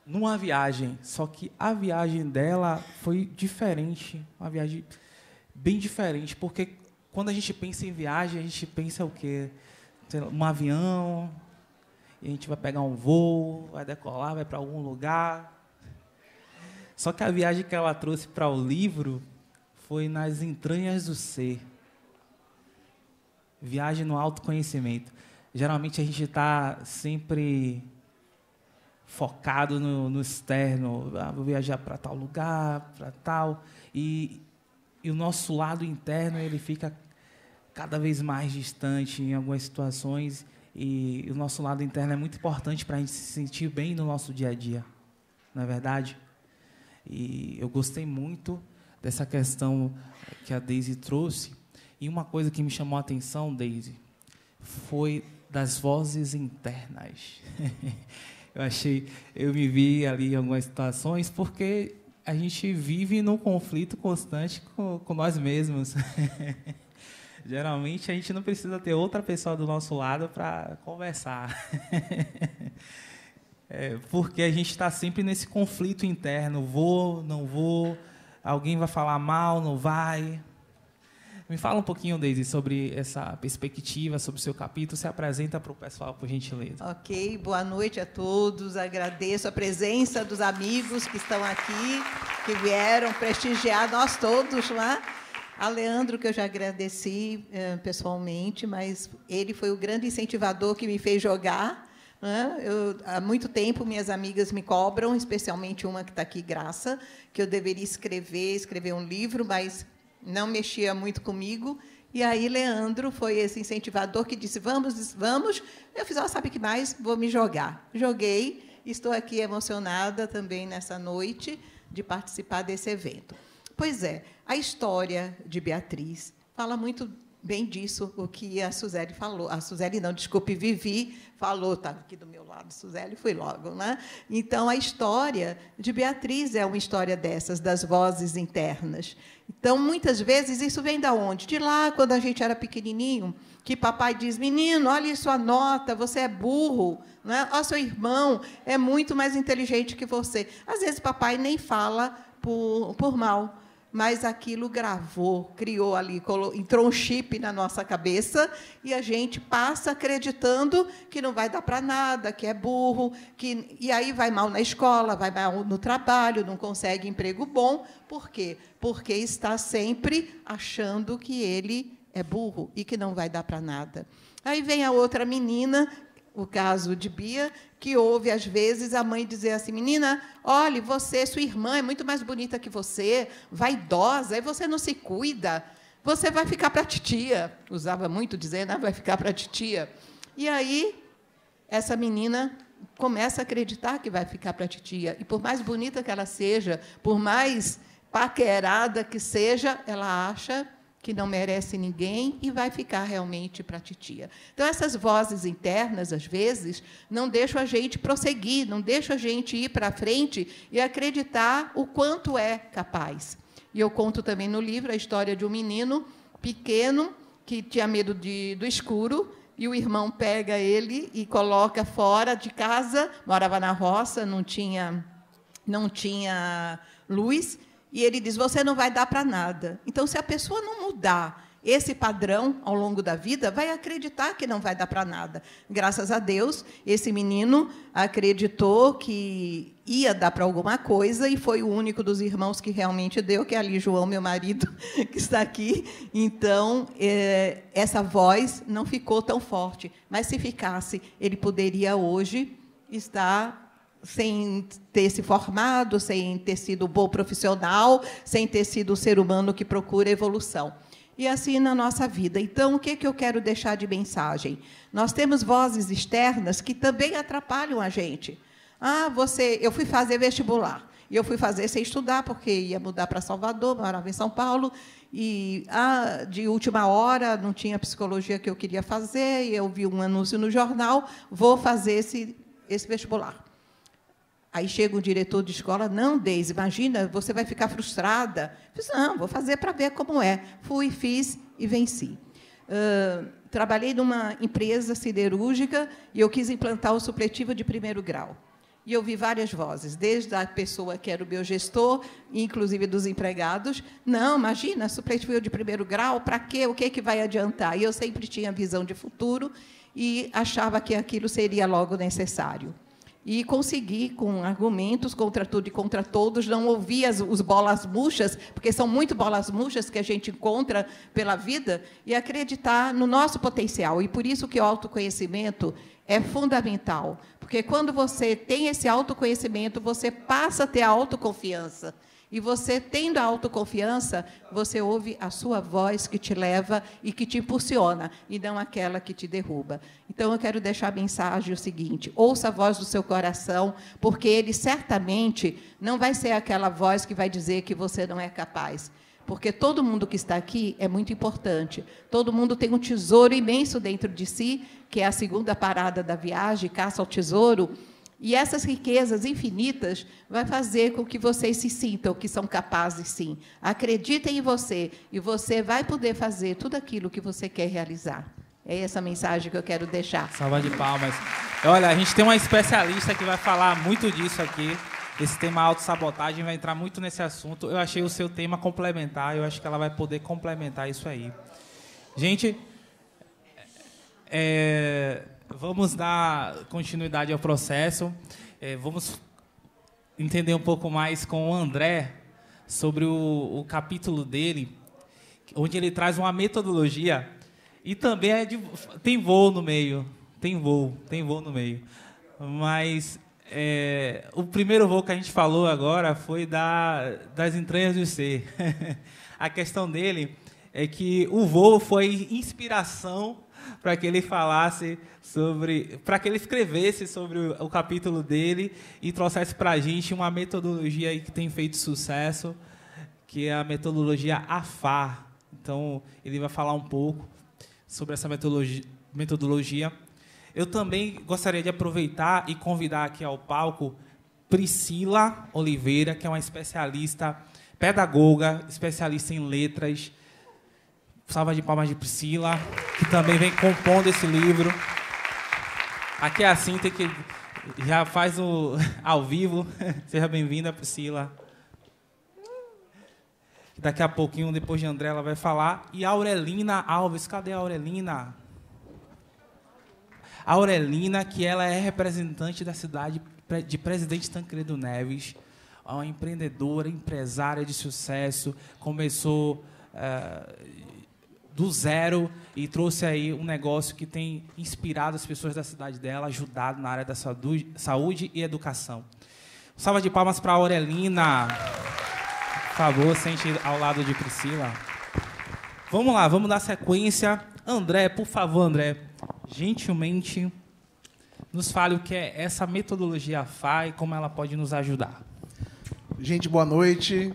numa viagem, só que a viagem dela foi diferente, uma viagem bem diferente, porque quando a gente pensa em viagem, a gente pensa o quê? Um avião, e a gente vai pegar um voo, vai decolar, vai para algum lugar. Só que a viagem que ela trouxe para o livro foi nas entranhas do ser. Viagem no autoconhecimento. Geralmente a gente está sempre focado no externo. Vou viajar para tal lugar, para tal. E o nosso lado interno ele fica cada vez mais distante em algumas situações. E o nosso lado interno é muito importante para a gente se sentir bem no nosso dia a dia, não é verdade? E eu gostei muito dessa questão que a Deise trouxe. E uma coisa que me chamou a atenção, Deise, foi das vozes internas. Eu me vi ali em algumas situações, porque a gente vive num conflito constante com nós mesmos. Geralmente, a gente não precisa ter outra pessoa do nosso lado para conversar. Porque a gente está sempre nesse conflito interno. Vou, não vou, alguém vai falar mal, não vai. Me fala um pouquinho, Deise, sobre essa perspectiva, sobre o seu capítulo. Se apresenta para o pessoal, por gentileza. Ok, boa noite a todos. Agradeço a presença dos amigos que estão aqui, que vieram prestigiar nós todos lá. A Leandro, que eu já agradeci pessoalmente, mas ele foi o grande incentivador que me fez jogar. Há muito tempo, minhas amigas me cobram, especialmente uma que está aqui, Graça, que eu deveria escrever um livro, mas não mexia muito comigo. E aí, Leandro foi esse incentivador que disse, vamos, vamos. Eu fiz, sabe o que mais? Vou me jogar. Joguei, estou aqui emocionada também nessa noite de participar desse evento. Pois é, a história de Beatriz fala muito bem disso, o que a Suzeli falou. A Suzeli, não, desculpe, Vivi falou, está aqui do meu lado, Suzeli foi logo, né? Então, a história de Beatriz é uma história dessas, das vozes internas. Então, muitas vezes, isso vem de onde? De lá, quando a gente era pequenininho, que papai diz, menino, olha sua nota, você é burro, né? Ó, seu irmão é muito mais inteligente que você. Às vezes, papai nem fala por mal, mas aquilo gravou, criou ali, entrou um chip na nossa cabeça e a gente passa acreditando que não vai dar para nada, que é burro, e aí vai mal na escola, vai mal no trabalho, não consegue emprego bom. Por quê? Porque está sempre achando que ele é burro e que não vai dar para nada. Aí vem a outra menina, o caso de Bia, que ouve, às vezes, a mãe dizer assim, menina, olhe, sua irmã é muito mais bonita que você, vaidosa, e você não se cuida, você vai ficar para a titia. Usava muito dizendo, vai ficar para a titia. E aí, essa menina começa a acreditar que vai ficar para a titia. E, por mais bonita que ela seja, por mais paquerada que seja, ela acha que não merece ninguém e vai ficar realmente para a titia. Então, essas vozes internas, às vezes, não deixam a gente prosseguir, não deixam a gente ir para frente e acreditar o quanto é capaz. E eu conto também no livro a história de um menino pequeno que tinha medo do escuro, e o irmão pega ele e coloca fora de casa, morava na roça, não tinha luz, e ele diz, você não vai dar para nada. Então, se a pessoa não mudar esse padrão ao longo da vida, vai acreditar que não vai dar para nada. Graças a Deus, esse menino acreditou que ia dar para alguma coisa e foi o único dos irmãos que realmente deu, que é ali João, meu marido, que está aqui. Então, essa voz não ficou tão forte. Mas, se ficasse, ele poderia hoje estar sem ter se formado, sem ter sido bom profissional, sem ter sido um ser humano que procura evolução. E assim na nossa vida. Então, o que eu quero deixar de mensagem? Nós temos vozes externas que também atrapalham a gente. Eu fui fazer vestibular, e eu fui fazer sem estudar, porque ia mudar para Salvador, morava em São Paulo, e de última hora não tinha psicologia que eu queria fazer, e eu vi um anúncio no jornal, vou fazer esse vestibular. Aí chega o diretor de escola, não, Deise, imagina, você vai ficar frustrada. Eu disse, não, vou fazer para ver como é. Fui, fiz e venci. Trabalhei numa empresa siderúrgica e eu quis implantar o supletivo de primeiro grau. E eu vi várias vozes, desde a pessoa que era o meu gestor, inclusive dos empregados. Não, imagina, supletivo de primeiro grau, para quê? O que vai adiantar? E eu sempre tinha visão de futuro e achava que aquilo seria logo necessário. E consegui, com argumentos contra tudo e contra todos, não ouvir os bolas murchas, porque são muito bolas murchas que a gente encontra pela vida, e acreditar no nosso potencial. E por isso que o autoconhecimento é fundamental, porque quando você tem esse autoconhecimento, você passa a ter a autoconfiança. E você, tendo a autoconfiança, você ouve a sua voz que te leva e que te impulsiona, e não aquela que te derruba. Então, eu quero deixar a mensagem o seguinte: ouça a voz do seu coração, porque ele certamente não vai ser aquela voz que vai dizer que você não é capaz. Porque todo mundo que está aqui é muito importante. Todo mundo tem um tesouro imenso dentro de si, que é a segunda parada da viagem, caça ao tesouro. E essas riquezas infinitas vai fazer com que vocês se sintam que são capazes, sim. Acreditem em você, e você vai poder fazer tudo aquilo que você quer realizar. É essa a mensagem que eu quero deixar. Salva de palmas. Olha, a gente tem uma especialista que vai falar muito disso aqui. Esse tema autossabotagem vai entrar muito nesse assunto. Eu achei o seu tema complementar, eu acho que ela vai poder complementar isso aí. Gente, vamos dar continuidade ao processo. Vamos entender um pouco mais com o André sobre o capítulo dele, onde ele traz uma metodologia e também tem voo no meio. Tem voo no meio. Mas o primeiro voo que a gente falou agora foi das entranhas do ser. A questão dele é que o voo foi inspiração para que ele falasse para que ele escrevesse sobre o capítulo dele e trouxesse para a gente uma metodologia aí que tem feito sucesso, que é a metodologia AFAR. Então, ele vai falar um pouco sobre essa metodologia. Eu também gostaria de aproveitar e convidar aqui ao palco Priscila Oliveira, que é uma especialista, pedagoga, especialista em letras. Salva de palmas de Priscila, que também vem compondo esse livro. Aqui é assim, tem que já faz ao vivo. Seja bem-vinda, Priscila. Daqui a pouquinho, depois de André, ela vai falar. E a Aurelina Alves, cadê a Aurelina? A Aurelina, que ela é representante da cidade de Presidente Tancredo Neves, uma empreendedora, empresária de sucesso, começou do zero e trouxe aí um negócio que tem inspirado as pessoas da cidade dela, ajudado na área da saúde e educação. Salva de palmas para a Aurelina. Por favor, sente ao lado de Priscila. Vamos lá, vamos dar sequência. André, por favor, André, gentilmente, nos fale o que é essa metodologia AFAR e como ela pode nos ajudar. Gente, boa noite.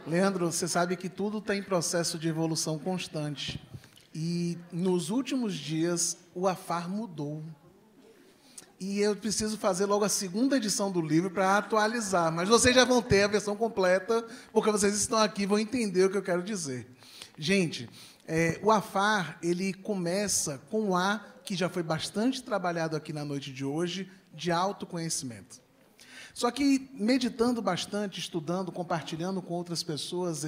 Leandro, você sabe que tudo está em processo de evolução constante. E, nos últimos dias, o AFAR mudou. E eu preciso fazer logo a segunda edição do livro para atualizar. Mas vocês já vão ter a versão completa, porque vocês estão aqui e vão entender o que eu quero dizer. Gente, o AFAR, ele começa com o A, que já foi bastante trabalhado aqui na noite de hoje, de autoconhecimento. Só que, meditando bastante, estudando, compartilhando com outras pessoas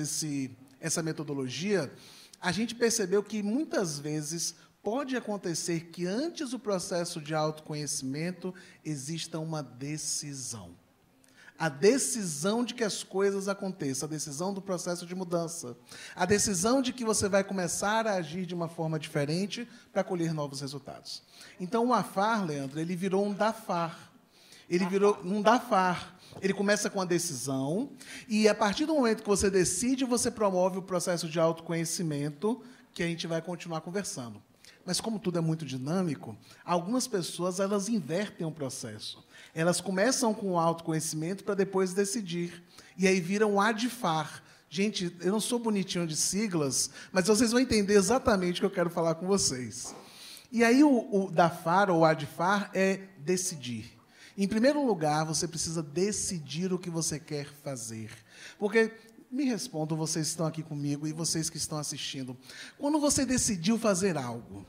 essa metodologia, a gente percebeu que, muitas vezes, pode acontecer que, antes do processo de autoconhecimento, exista uma decisão. A decisão de que as coisas aconteçam, a decisão do processo de mudança, a decisão de que você vai começar a agir de uma forma diferente para colher novos resultados. Então, o AFAR, Leandro, ele virou um DAFAR. Ele virou um DAFAR. Ele começa com a decisão, e, a partir do momento que você decide, você promove o processo de autoconhecimento, que a gente vai continuar conversando. Mas, como tudo é muito dinâmico, algumas pessoas elas invertem o processo. Elas começam com o autoconhecimento para depois decidir. E aí viram o ADFAR. Gente, eu não sou bonitinho de siglas, mas vocês vão entender exatamente o que eu quero falar com vocês. E aí o DAFAR, ou ADFAR, é decidir. Em primeiro lugar, você precisa decidir o que você quer fazer. Porque, me respondam, vocês que estão aqui comigo e vocês que estão assistindo, quando você decidiu fazer algo,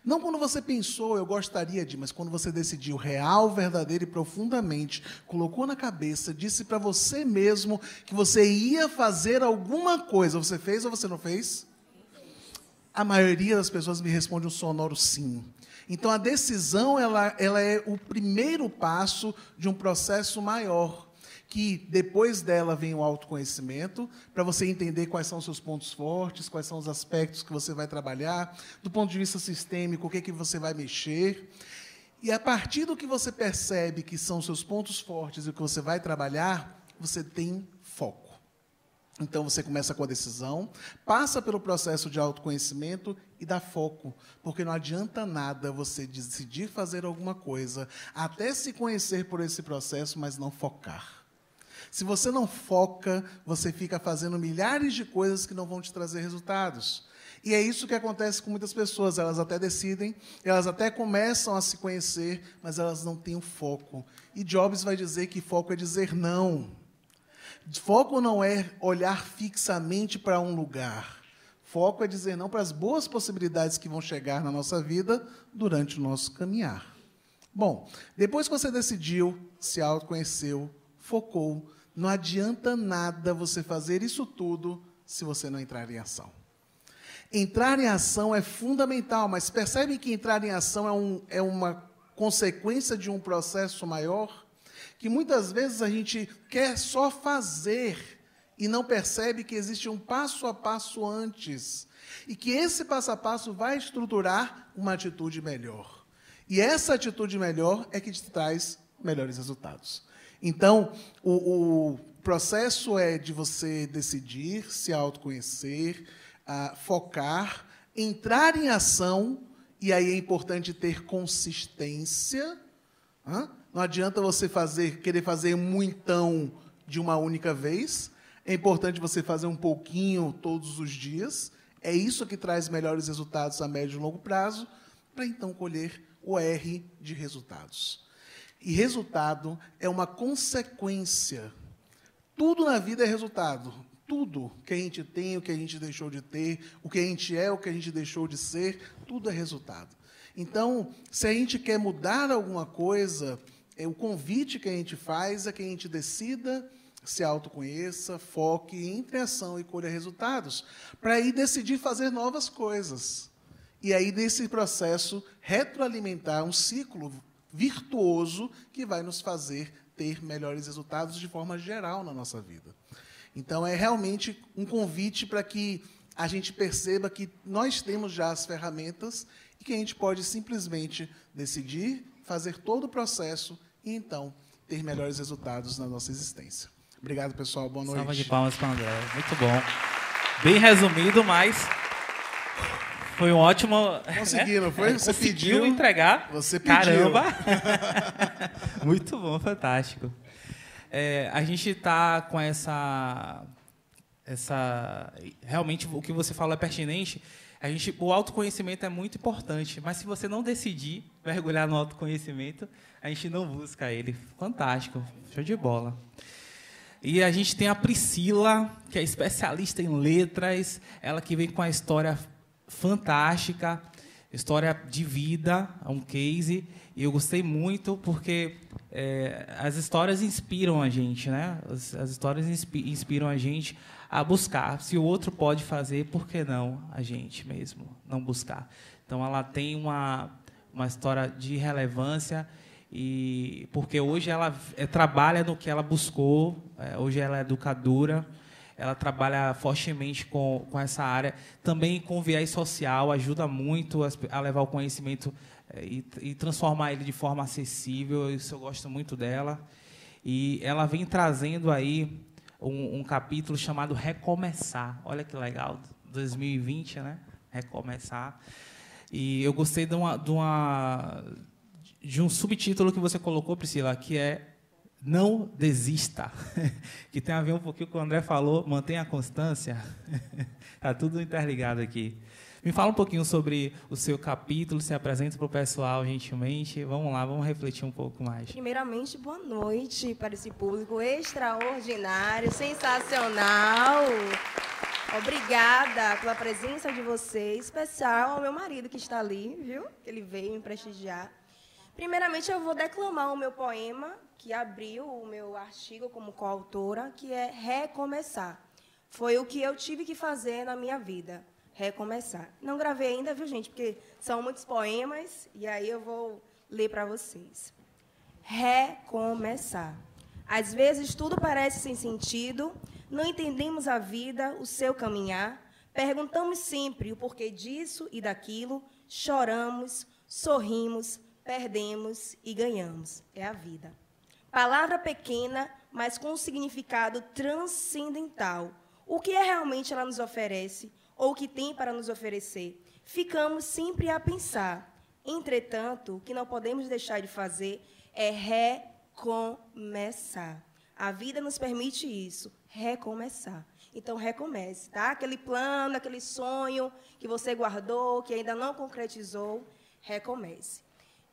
não quando você pensou, eu gostaria de, mas quando você decidiu real, verdadeiro e profundamente, colocou na cabeça, disse para você mesmo que você ia fazer alguma coisa, você fez ou você não fez? A maioria das pessoas me responde um sonoro sim. Então, a decisão ela é o primeiro passo de um processo maior, que depois dela vem o autoconhecimento, para você entender quais são os seus pontos fortes, quais são os aspectos que você vai trabalhar, do ponto de vista sistêmico, o que você vai mexer. E, a partir do que você percebe que são os seus pontos fortes e o que você vai trabalhar, você tem foco. Então, você começa com a decisão, passa pelo processo de autoconhecimento e dá foco, porque não adianta nada você decidir fazer alguma coisa, até se conhecer por esse processo, mas não focar. Se você não foca, você fica fazendo milhares de coisas que não vão te trazer resultados. E é isso que acontece com muitas pessoas. Elas até decidem, elas até começam a se conhecer, mas elas não têm o foco. E Jobs vai dizer que foco é dizer não. Foco não é olhar fixamente para um lugar. Foco é dizer não para as boas possibilidades que vão chegar na nossa vida durante o nosso caminhar. Bom, depois que você decidiu, se autoconheceu, focou, não adianta nada você fazer isso tudo se você não entrar em ação. Entrar em ação é fundamental, mas percebe que entrar em ação é uma consequência de um processo maior? Que muitas vezes a gente quer só fazer e não percebe que existe um passo a passo antes. E que esse passo a passo vai estruturar uma atitude melhor. E essa atitude melhor é que te traz melhores resultados. Então, o processo é de você decidir, se autoconhecer, focar, entrar em ação, e aí é importante ter consistência. Não adianta você querer fazer muitão de uma única vez. É importante você fazer um pouquinho todos os dias. É isso que traz melhores resultados a médio e longo prazo, para então colher o R de resultados. E resultado é uma consequência. Tudo na vida é resultado. Tudo que a gente tem, o que a gente deixou de ter, o que a gente é, o que a gente deixou de ser, tudo é resultado. Então, se a gente quer mudar alguma coisa, o convite que a gente faz é que a gente decida, se autoconheça, foque, entre em ação e colha resultados, para aí decidir fazer novas coisas. E aí, nesse processo, retroalimentar um ciclo virtuoso que vai nos fazer ter melhores resultados de forma geral na nossa vida. Então, é realmente um convite para que a gente perceba que nós temos já as ferramentas e que a gente pode simplesmente decidir, fazer todo o processo e, então, ter melhores resultados na nossa existência. Obrigado, pessoal. Boa noite. Salva de palmas para o André. Muito bom. Bem resumido, mas foi um ótimo... Consegui, não foi? Você conseguiu pediu, entregar. Você pediu. Caramba! Muito bom, fantástico. A gente está com essa... Realmente, o que você falou é pertinente. O autoconhecimento é muito importante, mas se você não decidir mergulhar no autoconhecimento, a gente não busca ele. Fantástico, show de bola. E a gente tem a Priscila, que é especialista em letras, ela que vem com a história fantástica, história de vida, um case, e eu gostei muito porque as histórias inspiram a gente, né? As histórias inspiram a gente a buscar. Se o outro pode fazer, por que não a gente mesmo não buscar? Então, ela tem uma história de relevância, e porque hoje ela trabalha no que ela buscou, hoje ela é educadora, ela trabalha fortemente com essa área, também com viés social, ajuda muito a levar o conhecimento e transformar ele de forma acessível. Isso eu gosto muito dela. E ela vem trazendo aí um capítulo chamado Recomeçar. Olha que legal, 2020, né? Recomeçar. E eu gostei de um subtítulo que você colocou, Priscila, que é Não Desista, que tem a ver um pouquinho com o que o André falou, mantenha a constância. Está tudo interligado aqui. Me fala um pouquinho sobre o seu capítulo, se apresenta para o pessoal, gentilmente. Vamos lá, vamos refletir um pouco mais. Primeiramente, boa noite para esse público extraordinário, sensacional. Obrigada pela presença de vocês, especial ao meu marido que está ali, viu? Que ele veio me prestigiar. Primeiramente, eu vou declamar o meu poema, que abriu o meu artigo como coautora, que é Recomeçar. Foi o que eu tive que fazer na minha vida, recomeçar. Não gravei ainda, viu, gente? Porque são muitos poemas, e aí eu vou ler para vocês. Recomeçar. Às vezes, tudo parece sem sentido, não entendemos a vida, o seu caminhar, perguntamos sempre o porquê disso e daquilo, choramos, sorrimos, perdemos e ganhamos. É a vida. Palavra pequena, mas com um significado transcendental. o que realmente ela nos oferece ou o que tem para nos oferecer. Ficamos sempre a pensar. Entretanto, o que não podemos deixar de fazer é recomeçar. A vida nos permite isso, recomeçar. Então, recomece, tá? Aquele plano, aquele sonho que você guardou, que ainda não concretizou, recomece.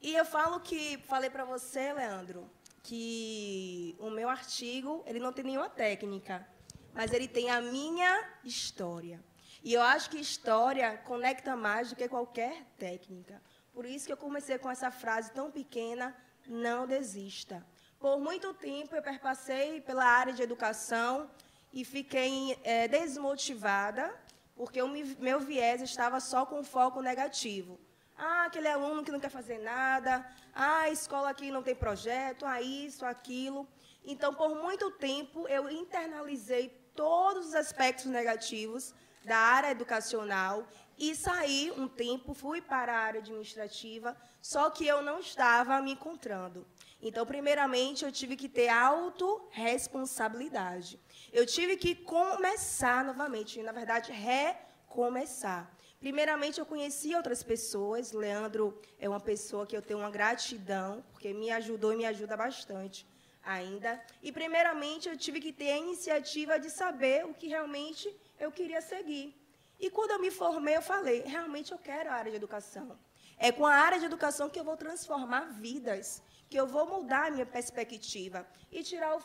E eu falei para você, Leandro, que o meu artigo, ele não tem nenhuma técnica, mas ele tem a minha história. E eu acho que história conecta mais do que qualquer técnica. Por isso que eu comecei com essa frase tão pequena, não desista. Por muito tempo eu perpassei pela área de educação e fiquei desmotivada, porque meu viés estava só com foco negativo. Ah, aquele aluno que não quer fazer nada, ah, a escola aqui não tem projeto, ah, isso, aquilo. Então, por muito tempo, eu internalizei todos os aspectos negativos da área educacional e saí um tempo, fui para a área administrativa, só que eu não estava me encontrando. Então, primeiramente, eu tive que ter autorresponsabilidade. Eu tive que começar novamente, na verdade, recomeçar. Primeiramente, eu conheci outras pessoas. Leandro é uma pessoa que eu tenho uma gratidão, porque me ajudou e me ajuda bastante ainda. E, primeiramente, eu tive que ter a iniciativa de saber o que realmente eu queria seguir. E, quando eu me formei, eu falei, realmente eu quero a área de educação. É com a área de educação que eu vou transformar vidas, que eu vou mudar a minha perspectiva e tirar o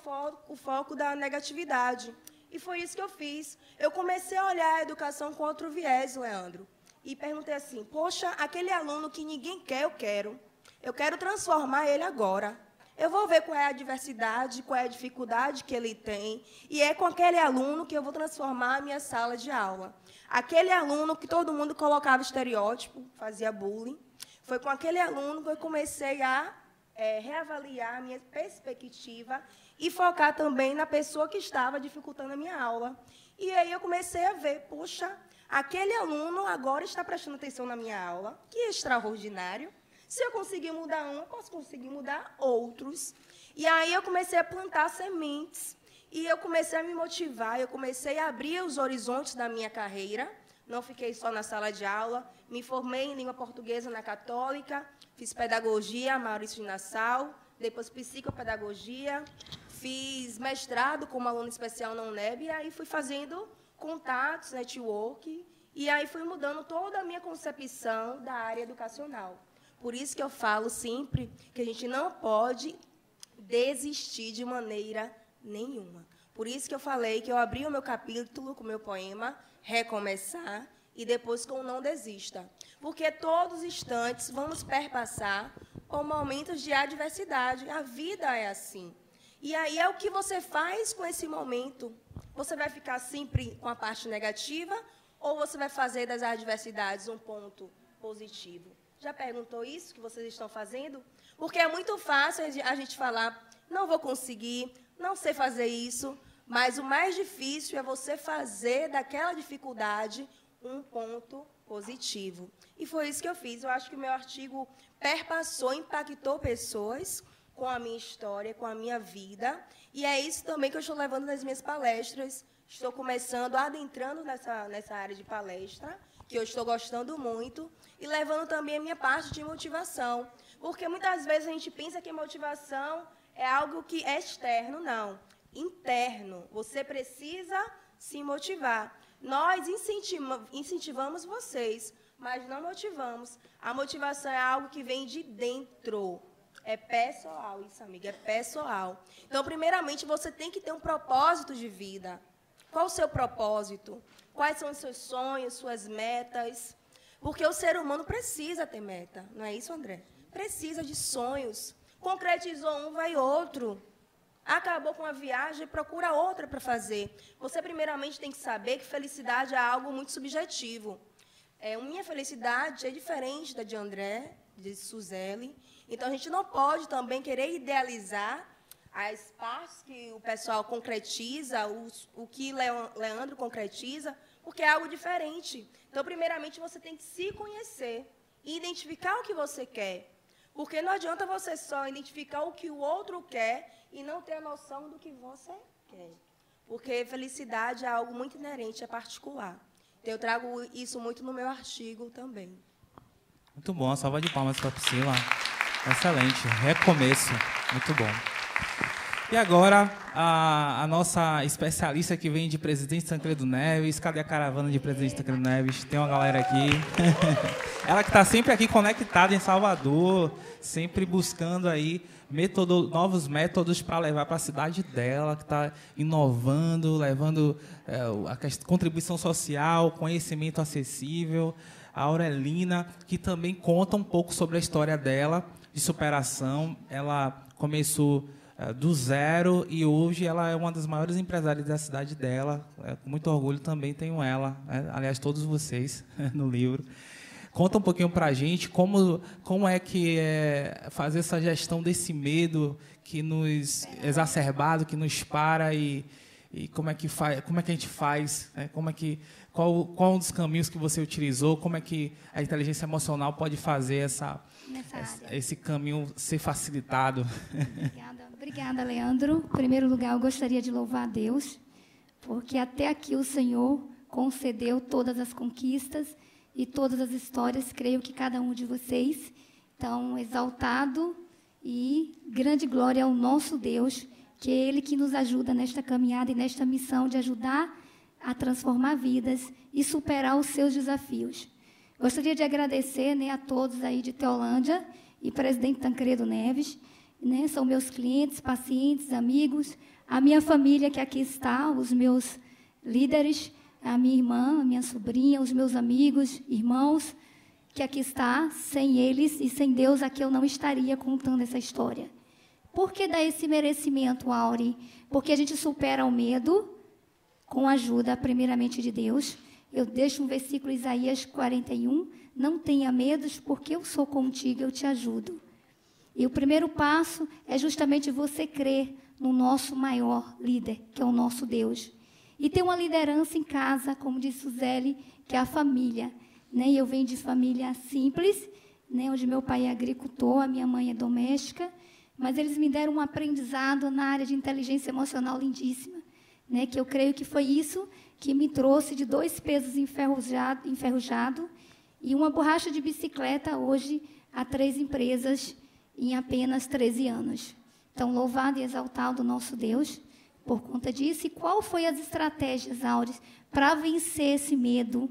foco da negatividade. E foi isso que eu fiz. Eu comecei a olhar a educação com outro viés, Leandro. E perguntei assim, poxa, aquele aluno que ninguém quer, eu quero. Eu quero transformar ele agora. Eu vou ver qual é a diversidade, qual é a dificuldade que ele tem. E é com aquele aluno que eu vou transformar a minha sala de aula. Aquele aluno que todo mundo colocava estereótipo, fazia bullying. Foi com aquele aluno que eu comecei a reavaliar a minha perspectiva e focar também na pessoa que estava dificultando a minha aula. E aí eu comecei a ver, poxa, aquele aluno agora está prestando atenção na minha aula, que extraordinário. Se eu conseguir mudar um, eu posso conseguir mudar outros. E aí eu comecei a plantar sementes, e eu comecei a me motivar, eu comecei a abrir os horizontes da minha carreira. Não fiquei só na sala de aula, me formei em língua portuguesa na Católica, fiz pedagogia, Maurício de Nassau, depois psicopedagogia, fiz mestrado como aluno especial na UNEB, e aí fui fazendo contatos, network, e aí fui mudando toda a minha concepção da área educacional. Por isso que eu falo sempre que a gente não pode desistir de maneira nenhuma. Por isso que eu falei que eu abri o meu capítulo com o meu poema, Recomeçar, e depois com Não Desista. Porque todos os instantes vamos perpassar por momentos de adversidade. A vida é assim. E aí é o que você faz com esse momento. Você vai ficar sempre com a parte negativa ou você vai fazer das adversidades um ponto positivo? Já perguntou isso que vocês estão fazendo? Porque é muito fácil a gente falar, não vou conseguir, não sei fazer isso, mas o mais difícil é você fazer daquela dificuldade um ponto positivo. E foi isso que eu fiz. Eu acho que o meu artigo perpassou, impactou pessoas com a minha história, com a minha vida. E é isso também que eu estou levando nas minhas palestras. Estou começando, adentrando nessa área de palestra, que eu estou gostando muito, e levando também a minha parte de motivação. Porque muitas vezes a gente pensa que motivação é algo que é externo, não. Interno. Você precisa se motivar. Nós incentivamos vocês, mas não motivamos. A motivação é algo que vem de dentro. É pessoal isso, amiga, é pessoal. Então, primeiramente, você tem que ter um propósito de vida. Qual o seu propósito? Quais são os seus sonhos, suas metas? Porque o ser humano precisa ter meta, não é isso, André? Precisa de sonhos. Concretizou um, vai outro. Acabou com a viagem, procura outra para fazer. Você, primeiramente, tem que saber que felicidade é algo muito subjetivo. Minha felicidade é diferente da de André, de Suzeli. Então, a gente não pode também querer idealizar as partes que o pessoal concretiza, o que Leandro concretiza, porque é algo diferente. Então, primeiramente, você tem que se conhecer e identificar o que você quer. Porque não adianta você só identificar o que o outro quer e não ter a noção do que você quer. porque felicidade é algo muito inerente, é particular. Então, eu trago isso muito no meu artigo também. Muito bom, salva de palmas para a Priscila. Excelente, recomeço, muito bom. E agora, a nossa especialista que vem de Presidente Tancredo Neves. Cadê a caravana de Presidente Tancredo Neves? Tem uma galera aqui. Ela que está sempre aqui conectada em Salvador, sempre buscando aí novos métodos para levar para a cidade dela, que está inovando, levando a contribuição social, conhecimento acessível. A Aurelina, que também conta um pouco sobre a história dela, de superação. Ela começou do zero e hoje ela é uma das maiores empresárias da cidade dela. Com muito orgulho também tenho ela, aliás, todos vocês no livro. Conta um pouquinho para a gente como é que é fazer essa gestão desse medo que nos exacerbado, que nos para e como é que a gente faz, né? Qual um dos caminhos que você utilizou, como é que a inteligência emocional pode fazer esse caminho ser facilitado. Obrigada, Leandro. Em primeiro lugar, eu gostaria de louvar a Deus, porque até aqui o Senhor concedeu todas as conquistas e todas as histórias, creio que cada um de vocês. Então, exaltado e grande glória ao nosso Deus, que é Ele que nos ajuda nesta caminhada e nesta missão de ajudar a transformar vidas e superar os seus desafios. Gostaria de agradecer, né, a todos aí de Teolândia e Presidente Tancredo Neves, né, são meus clientes, pacientes, amigos, a minha família que aqui está, os meus líderes, a minha irmã, a minha sobrinha, os meus amigos, irmãos, que aqui está. Sem eles e sem Deus, aqui eu não estaria contando essa história. Por que dar esse merecimento, Auri? Porque a gente supera o medo com a ajuda, primeiramente, de Deus. Eu deixo um versículo, Isaías 41, não tenha medos, porque eu sou contigo, eu te ajudo. E o primeiro passo é justamente você crer no nosso maior líder, que é o nosso Deus. E ter uma liderança em casa, como disse Suzeli, que é a família. Né? Eu venho de família simples, né, onde meu pai é agricultor, a minha mãe é doméstica, mas eles me deram um aprendizado na área de inteligência emocional lindíssima, né, que eu creio que foi isso que me trouxe de 2 pesos enferrujado e uma borracha de bicicleta, hoje, a 3 empresas em apenas 13 anos. Então, louvado e exaltado o nosso Deus por conta disso. E qual foi as estratégias, Auris, para vencer esse medo?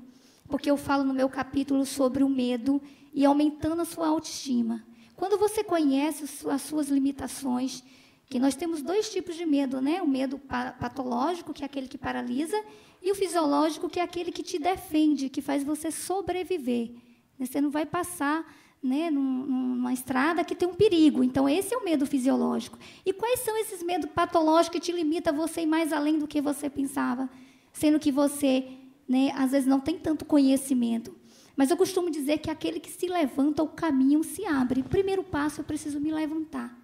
Porque eu falo no meu capítulo sobre o medo e aumentando a sua autoestima. Quando você conhece as suas limitações, que nós temos 2 tipos de medo, né? O medo patológico, que é aquele que paralisa, e o fisiológico, que é aquele que te defende, que faz você sobreviver. Você não vai passar, né, numa estrada que tem um perigo. Então, esse é o medo fisiológico. E quais são esses medos patológicos que te limitam a você ir mais além do que você pensava? Sendo que você, né, às vezes, não tem tanto conhecimento. Mas eu costumo dizer que aquele que se levanta, o caminho se abre. O primeiro passo, eu preciso me levantar.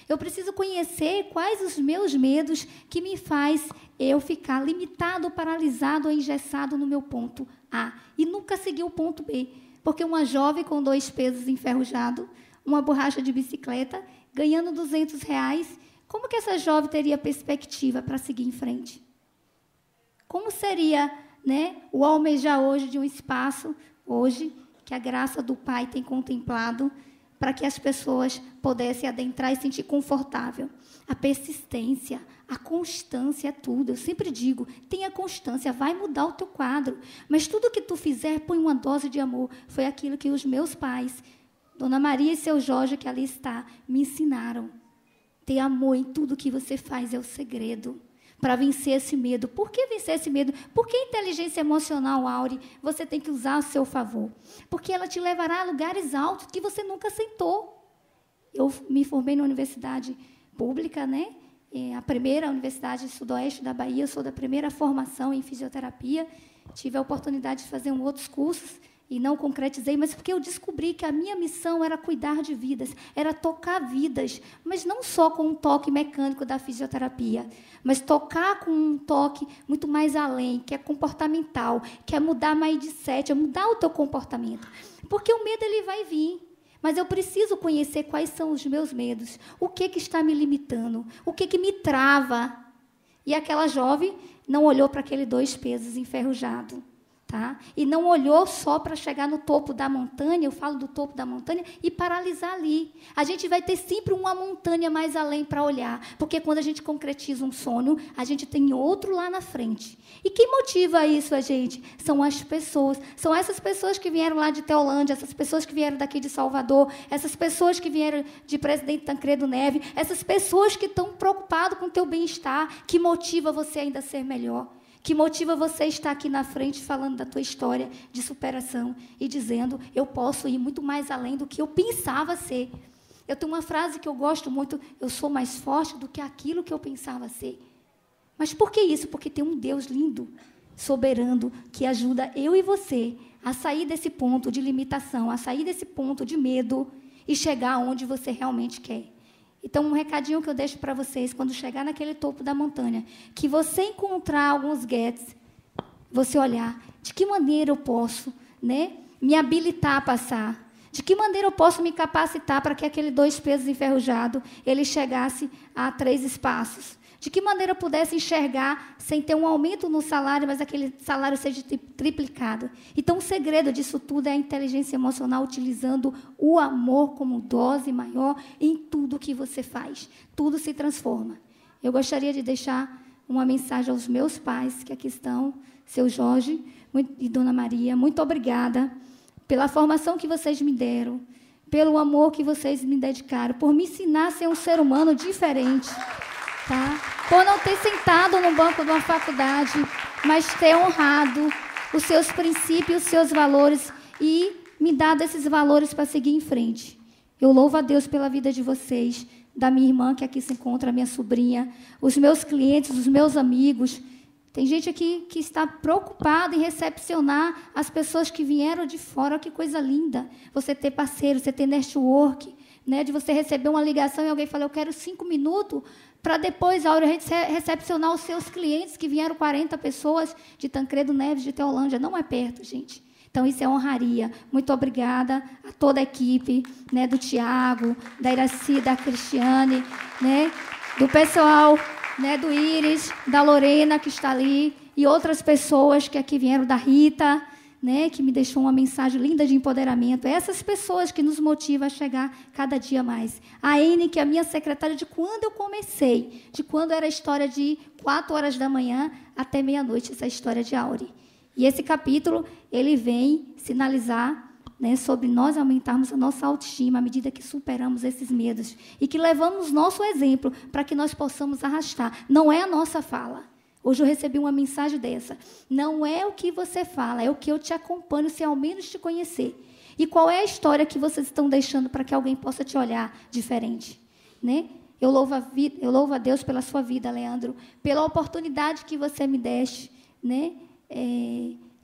Eu preciso conhecer quais os meus medos que me faz eu ficar limitado, paralisado ou engessado no meu ponto A e nunca seguir o ponto B. Porque uma jovem com 2 pesos enferrujados, uma borracha de bicicleta, ganhando R$200, como que essa jovem teria perspectiva para seguir em frente? Como seria, né, o almejar hoje de um espaço, hoje, que a graça do Pai tem contemplado, para que as pessoas pudessem adentrar e sentir confortável? A persistência, a constância é tudo. Eu sempre digo, tenha constância, vai mudar o teu quadro. Mas tudo que tu fizer, põe uma dose de amor. Foi aquilo que os meus pais, Dona Maria e seu Jorge, que ali está, me ensinaram. Ter amor em tudo que você faz é o segredo para vencer esse medo. Por que vencer esse medo? Porque a inteligência emocional, Auri, você tem que usar a seu favor. Porque ela te levará a lugares altos que você nunca sentou. Eu me formei na universidade pública, né? A primeira universidade sudoeste da Bahia. Eu sou da primeira formação em fisioterapia. Tive a oportunidade de fazer outros cursos e não concretizei, mas porque eu descobri que a minha missão era cuidar de vidas, era tocar vidas, mas não só com um toque mecânico da fisioterapia, mas tocar com um toque muito mais além, que é comportamental, que é mudar mindset, é mudar o teu comportamento. Porque o medo ele vai vir, mas eu preciso conhecer quais são os meus medos, o que está me limitando, o que me trava. E aquela jovem não olhou para aqueles 2 pesos enferrujados. Tá? E não olhou só para chegar no topo da montanha, eu falo do topo da montanha, e paralisar ali. A gente vai ter sempre uma montanha mais além para olhar, porque quando a gente concretiza um sonho, a gente tem outro lá na frente. E quem motiva isso a gente? São as pessoas. São essas pessoas que vieram lá de Teolândia, essas pessoas que vieram daqui de Salvador, essas pessoas que vieram de Presidente Tancredo Neves, essas pessoas que estão preocupadas com o teu bem-estar, que motiva você ainda a ser melhor. Que motiva você estar aqui na frente falando da tua história de superação e dizendo, eu posso ir muito mais além do que eu pensava ser. Eu tenho uma frase que eu gosto muito, eu sou mais forte do que aquilo que eu pensava ser. Mas por que isso? Porque tem um Deus lindo, soberano, que ajuda eu e você a sair desse ponto de limitação, a sair desse ponto de medo e chegar onde você realmente quer. Então, um recadinho que eu deixo para vocês, quando chegar naquele topo da montanha, que você encontrar alguns gets, você olhar, de que maneira eu posso, né, me habilitar a passar? De que maneira eu posso me capacitar para que aquele 2 pesos enferrujados, ele chegasse a 3 espaços? De que maneira eu pudesse enxergar sem ter um aumento no salário, mas aquele salário seja triplicado? Então, o segredo disso tudo é a inteligência emocional, utilizando o amor como dose maior em tudo que você faz. Tudo se transforma. Eu gostaria de deixar uma mensagem aos meus pais, que aqui estão, seu Jorge e Dona Maria. Muito obrigada pela formação que vocês me deram, pelo amor que vocês me dedicaram, por me ensinar a ser um ser humano diferente. Tá? Por não ter sentado no banco de uma faculdade, mas ter honrado os seus princípios, os seus valores e me dado esses valores para seguir em frente. Eu louvo a Deus pela vida de vocês, da minha irmã que aqui se encontra, a minha sobrinha, os meus clientes, os meus amigos. Tem gente aqui que está preocupada em recepcionar as pessoas que vieram de fora. Que coisa linda. Você ter parceiro, você ter network, né? De você receber uma ligação e alguém falar, eu quero 5 minutos para depois, a hora de recepcionar os seus clientes, que vieram 40 pessoas de Tancredo Neves, de Teolândia. Não é perto, gente. Então, isso é honraria. Muito obrigada a toda a equipe, né, do Tiago, da Iraci, da Cristiane, né, do pessoal, né, do Íris, da Lorena, que está ali, e outras pessoas que aqui vieram, da Rita, né, que me deixou uma mensagem linda de empoderamento. Essas pessoas que nos motivam a chegar cada dia mais. A Ene, que é a minha secretária de quando eu comecei, de quando era a história de 4 horas da manhã até meia-noite, essa história de Auri. E esse capítulo, ele vem sinalizar, né, sobre nós aumentarmos a nossa autoestima à medida que superamos esses medos e que levamos nosso exemplo para que nós possamos arrastar. Não é a nossa fala. Hoje eu recebi uma mensagem dessa. Não é o que você fala, é o que eu te acompanho, se ao menos te conhecer. E qual é a história que vocês estão deixando para que alguém possa te olhar diferente? Né? Eu louvo a Deus pela sua vida, Leandro, pela oportunidade que você me deste. Né?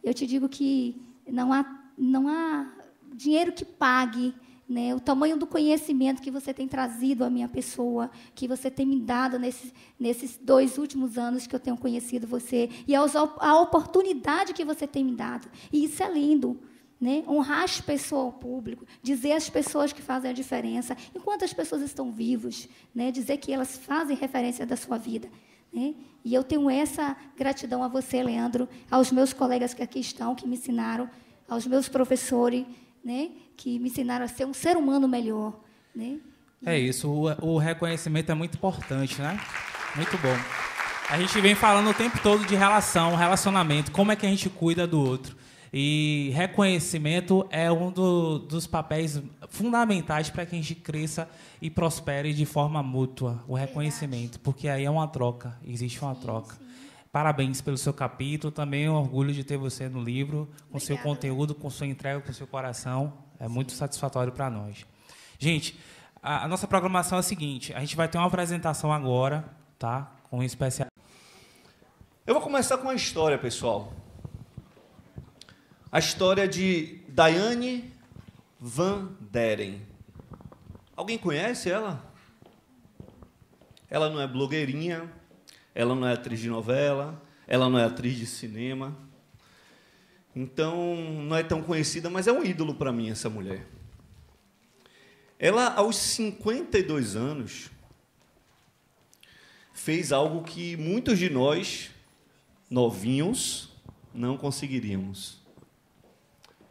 Eu te digo que não há dinheiro que pague, né, o tamanho do conhecimento que você tem trazido à minha pessoa, que você tem me dado nesses 2 últimos anos que eu tenho conhecido você, e a oportunidade que você tem me dado. E isso é lindo. Né? Honrar as pessoas ao público, dizer às pessoas que fazem a diferença, enquanto as pessoas estão vivas, né? Dizer que elas fazem referência da sua vida. Né? E eu tenho essa gratidão a você, Leandro, aos meus colegas que aqui estão, que me ensinaram, aos meus professores, né, que me ensinaram a ser um ser humano melhor. Né? É isso, o reconhecimento é muito importante, né? Muito bom. A gente vem falando o tempo todo de relacionamento, como é que a gente cuida do outro. E reconhecimento é um dos papéis fundamentais para que a gente cresça e prospere de forma mútua, o reconhecimento, porque aí é uma troca, existe uma troca. Sim. Parabéns pelo seu capítulo, também é um orgulho de ter você no livro, com seu conteúdo, com sua entrega, com seu coração. É muito satisfatório para nós. Gente, a nossa programação é a seguinte, a gente vai ter uma apresentação agora, tá? Com um especial. Eu vou começar com uma história, pessoal. A história de Diane Van Deren. Alguém conhece ela? Ela não é blogueirinha, ela não é atriz de novela, ela não é atriz de cinema. Então, não é tão conhecida, mas é um ídolo para mim, essa mulher. Ela, aos 52 anos, fez algo que muitos de nós, novinhos, não conseguiríamos.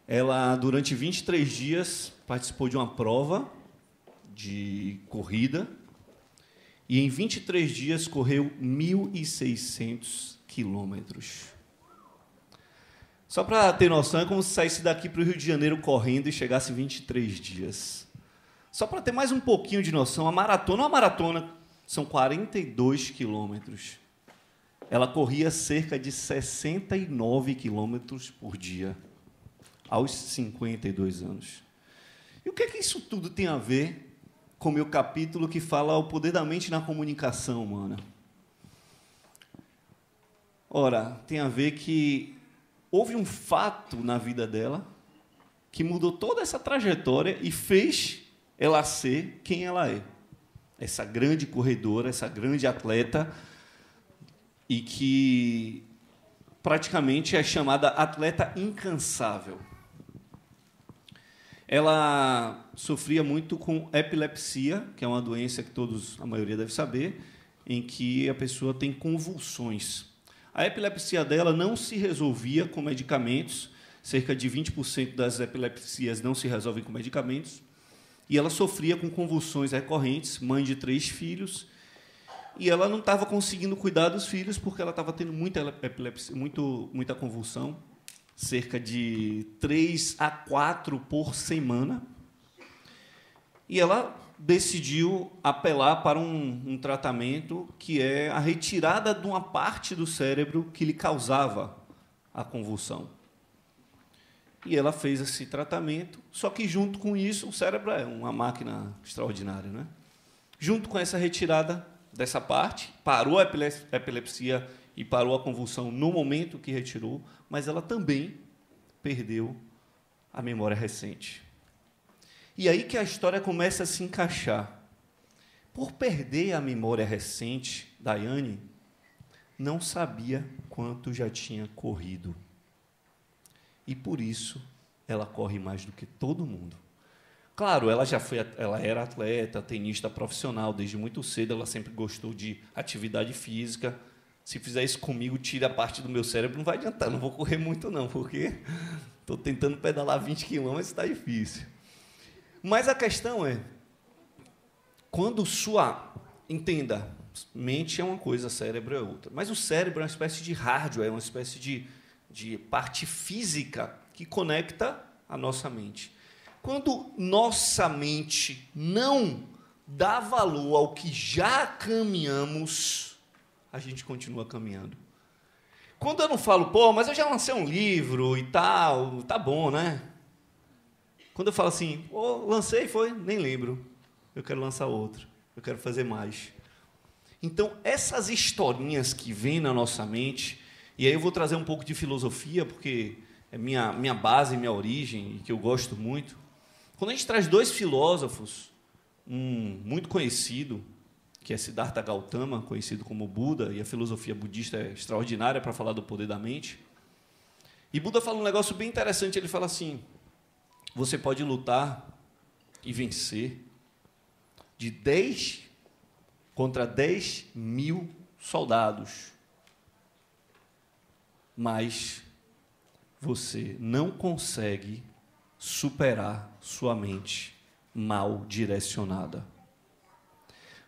Ela, durante 23 dias, participou de uma prova de corrida e, em 23 dias, correu 1.600 quilômetros. Só para ter noção, é como se saísse daqui para o Rio de Janeiro correndo e chegasse 23 dias. Só para ter mais um pouquinho de noção, uma maratona são 42 quilômetros. Ela corria cerca de 69 quilômetros por dia, aos 52 anos. E o que é que isso tudo tem a ver com o meu capítulo que fala o poder da mente na comunicação humana? Ora, tem a ver que houve um fato na vida dela que mudou toda essa trajetória e fez ela ser quem ela é. Essa grande corredora, essa grande atleta, e que praticamente é chamada atleta incansável. Ela sofria muito com epilepsia, que é uma doença que a maioria deve saber, em que a pessoa tem convulsões. A epilepsia dela não se resolvia com medicamentos, cerca de 20% das epilepsias não se resolvem com medicamentos, e ela sofria com convulsões recorrentes, mãe de 3 filhos, e ela não estava conseguindo cuidar dos filhos porque ela estava tendo muita epilepsia, muita convulsão, cerca de 3 a 4 por semana. E ela decidiu apelar para um tratamento que é a retirada de uma parte do cérebro que lhe causava a convulsão. E ela fez esse tratamento, só que, junto com isso, o cérebro é uma máquina extraordinária, né? Junto com essa retirada dessa parte, parou a epilepsia e parou a convulsão no momento que retirou, mas ela também perdeu a memória recente. E aí que a história começa a se encaixar. Por perder a memória recente, Daiane não sabia quanto já tinha corrido. E, por isso, ela corre mais do que todo mundo. Claro, ela era atleta, tenista profissional, desde muito cedo, ela sempre gostou de atividade física. Se fizer isso comigo, tira a parte do meu cérebro, não vai adiantar, não vou correr muito não, porque estou tentando pedalar 20 quilômetros, está difícil. Mas a questão é, quando entenda, mente é uma coisa, cérebro é outra, mas o cérebro é uma espécie de hardware, é uma espécie de parte física que conecta a nossa mente. Quando nossa mente não dá valor ao que já caminhamos, a gente continua caminhando. Quando eu não falo, mas eu já lancei um livro e tal, tá bom, né? Quando eu falo assim, lancei, foi? Nem lembro. Eu quero lançar outro, eu quero fazer mais. Então, essas historinhas que vêm na nossa mente, e aí eu vou trazer um pouco de filosofia, porque é minha base, minha origem, e que eu gosto muito. Quando a gente traz 2 filósofos, um muito conhecido, que é Siddhartha Gautama, conhecido como Buda, e a filosofia budista é extraordinária para falar do poder da mente. E Buda fala um negócio bem interessante, ele fala assim, você pode lutar e vencer de 10 contra 10 mil soldados, mas você não consegue superar sua mente mal direcionada.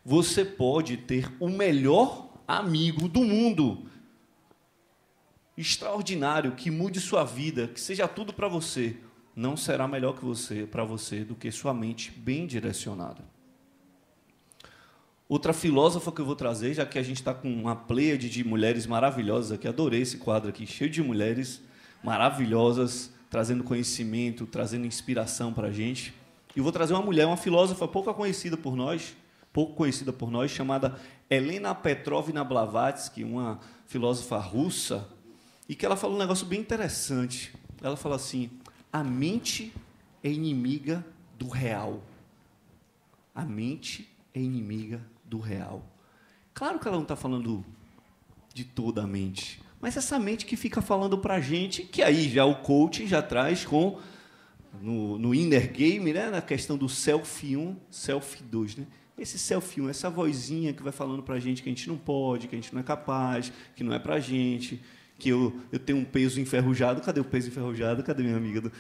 Você pode ter o melhor amigo do mundo, extraordinário, que mude sua vida, que seja tudo para você, não será melhor que você, para você, do que sua mente bem direcionada. Outra filósofa que eu vou trazer, já que a gente está com uma pleiade de mulheres maravilhosas aqui, adorei esse quadro aqui, cheio de mulheres maravilhosas, trazendo conhecimento, trazendo inspiração para a gente. E eu vou trazer uma mulher, uma filósofa pouco conhecida por nós, chamada Helena Petrovna Blavatsky, uma filósofa russa, e que ela fala um negócio bem interessante. Ela fala assim, a mente é inimiga do real. A mente é inimiga do real. Claro que ela não está falando de toda a mente, mas essa mente que fica falando para a gente, que aí já o coaching já traz no Inner Game, né, na questão do Self 1, Self 2. Né? esse selfie, essa vozinha que vai falando para a gente que a gente não pode, que a gente não é capaz, que não é para a gente, que eu tenho um peso enferrujado. Cadê o peso enferrujado? Cadê minha amiga?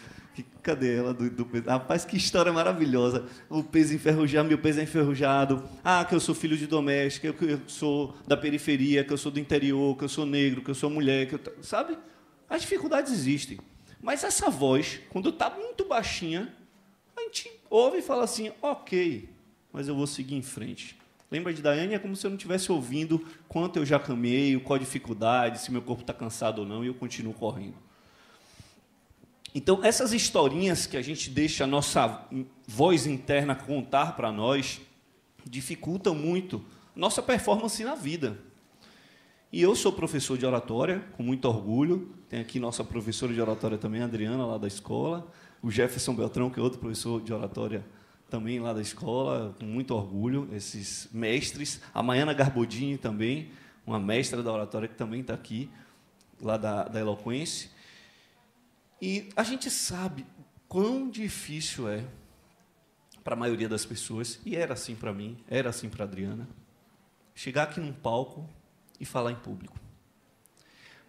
Cadê ela do peso? Rapaz, que história maravilhosa. O peso enferrujado, meu peso é enferrujado. Ah, que eu sou filho de doméstica, que eu sou da periferia, que eu sou do interior, que eu sou negro, que eu sou mulher, sabe? As dificuldades existem. Mas essa voz, quando está muito baixinha, a gente ouve e fala assim, ok, mas eu vou seguir em frente. Lembra de Daiane? É como se eu não estivesse ouvindo quanto eu já caminhei, qual a dificuldade, se meu corpo está cansado ou não, e eu continuo correndo. Então, essas historinhas que a gente deixa a nossa voz interna contar para nós, dificultam muito nossa performance na vida. E eu sou professor de oratória, com muito orgulho. Tem aqui nossa professora de oratória também, a Adriana, lá da escola. O Jefferson Beltrão, que é outro professor de oratória também lá da escola, com muito orgulho, esses mestres. A Maiana Garbodini também, uma mestra da oratória que também está aqui, lá da Eloquência. E a gente sabe quão difícil é para a maioria das pessoas, e era assim para mim, era assim para a Adriana, chegar aqui num palco e falar em público.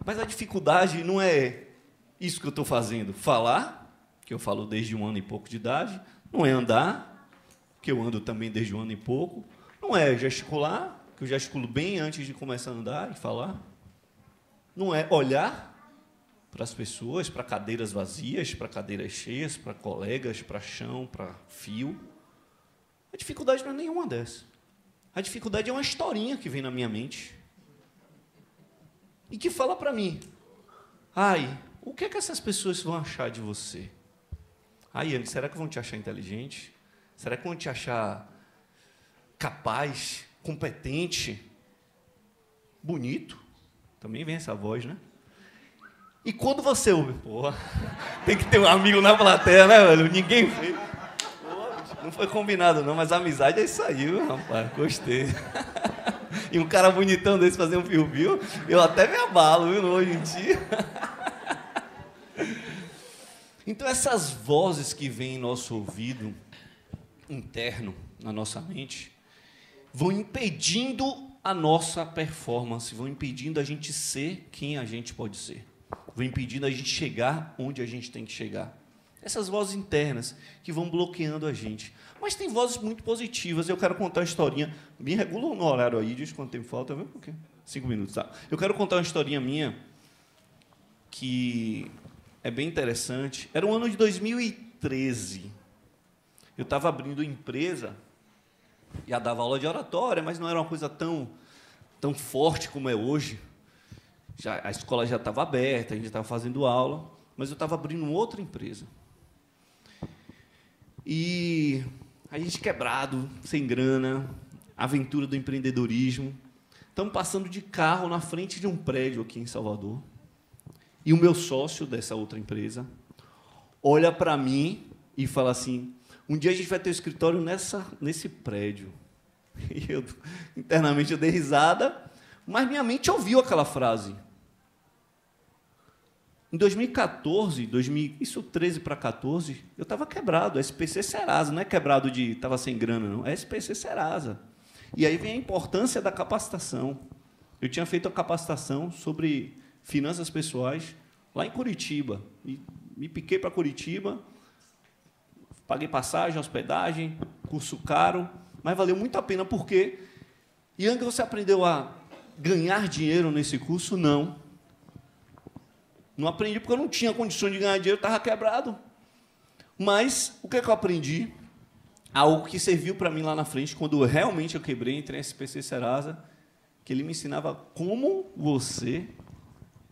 Mas a dificuldade não é isso que eu estou fazendo, falar, que eu falo desde 1 ano e pouco de idade, não é andar, que eu ando também desde 1 ano e pouco, não é gesticular, que eu gesticulo bem antes de começar a andar e falar, não é olhar para as pessoas, para cadeiras vazias, para cadeiras cheias, para colegas, para chão, para fio. A dificuldade não é nenhuma dessas. A dificuldade é uma historinha que vem na minha mente e que fala para mim, ai, o que é que essas pessoas vão achar de você? Ai, Anne, será que vão te achar inteligente? Será que vão te achar capaz, competente, bonito? Também vem essa voz, né? E quando você ouve, porra, tem que ter um amigo na plateia, né, velho? Ninguém fez. Não foi combinado, não, mas a amizade é isso aí, viu, rapaz? Gostei. E um cara bonitão desse fazer um fio-fio, eu até me abalo, viu, hoje em dia. Então, essas vozes que vêm em nosso ouvido interno, na nossa mente, vão impedindo a nossa performance, vão impedindo a gente ser quem a gente pode ser. Vão impedindo a gente chegar onde a gente tem que chegar. Essas vozes internas que vão bloqueando a gente. Mas tem vozes muito positivas. Eu quero contar uma historinha. Me regula no horário aí, diz quanto tempo falta, viu? 5 minutos, tá? Eu quero contar uma historinha minha que é bem interessante. Era o ano de 2013. Eu estava abrindo empresa, já dava aula de oratória, mas não era uma coisa tão forte como é hoje. A escola já estava aberta, a gente estava fazendo aula, mas eu estava abrindo outra empresa. E a gente quebrado, sem grana, aventura do empreendedorismo. Estamos passando de carro na frente de um prédio aqui em Salvador. E o meu sócio dessa outra empresa olha para mim e fala assim, um dia a gente vai ter um escritório nesse prédio. E eu, internamente, eu dei risada, mas minha mente ouviu aquela frase. Em 2014, isso 13 para 14, eu estava quebrado, SPC Serasa, não é quebrado de estava sem grana, não, é SPC Serasa. E aí vem a importância da capacitação. Eu tinha feito a capacitação sobre finanças pessoais lá em Curitiba. E me piquei para Curitiba, paguei passagem, hospedagem, curso caro, mas valeu muito a pena, porque Yang, você aprendeu a ganhar dinheiro nesse curso? Não. Não aprendi porque eu não tinha condições de ganhar dinheiro, estava quebrado. Mas o que é que eu aprendi? Algo que serviu para mim lá na frente, quando realmente eu quebrei, entrei em SPC Serasa, que ele me ensinava como você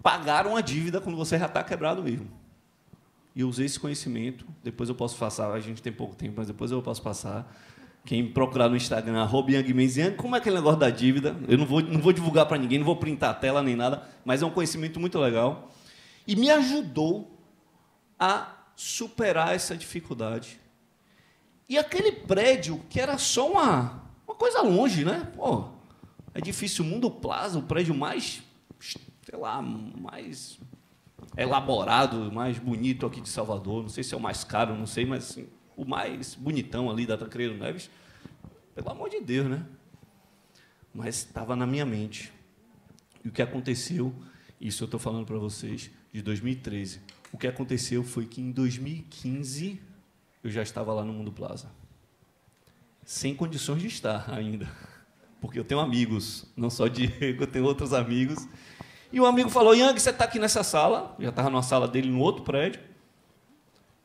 pagar uma dívida quando você já está quebrado mesmo. E eu usei esse conhecimento, depois eu posso passar, a gente tem pouco tempo, mas depois eu posso passar. Quem me procurar no Instagram, @YangMenzian, como é aquele negócio da dívida? Eu não vou divulgar para ninguém, não vou printar a tela nem nada, mas é um conhecimento muito legal. E me ajudou a superar essa dificuldade. E aquele prédio, que era só uma coisa longe, né? Pô, é difícil, o Mundo Plaza, o prédio mais, sei lá, mais elaborado, mais bonito aqui de Salvador, não sei se é o mais caro, não sei, mas assim, o mais bonitão ali da Tancredo Neves, Pelo amor de Deus, né? Mas estava na minha mente. E o que aconteceu, isso eu estou falando para vocês, de 2013. O que aconteceu foi que, em 2015, eu já estava lá no Mundo Plaza. Sem condições de estar ainda. Porque eu tenho amigos, não só Diego, eu tenho outros amigos. E um amigo falou, Yang, você está aqui nessa sala. Eu já estava numa sala dele, no outro prédio.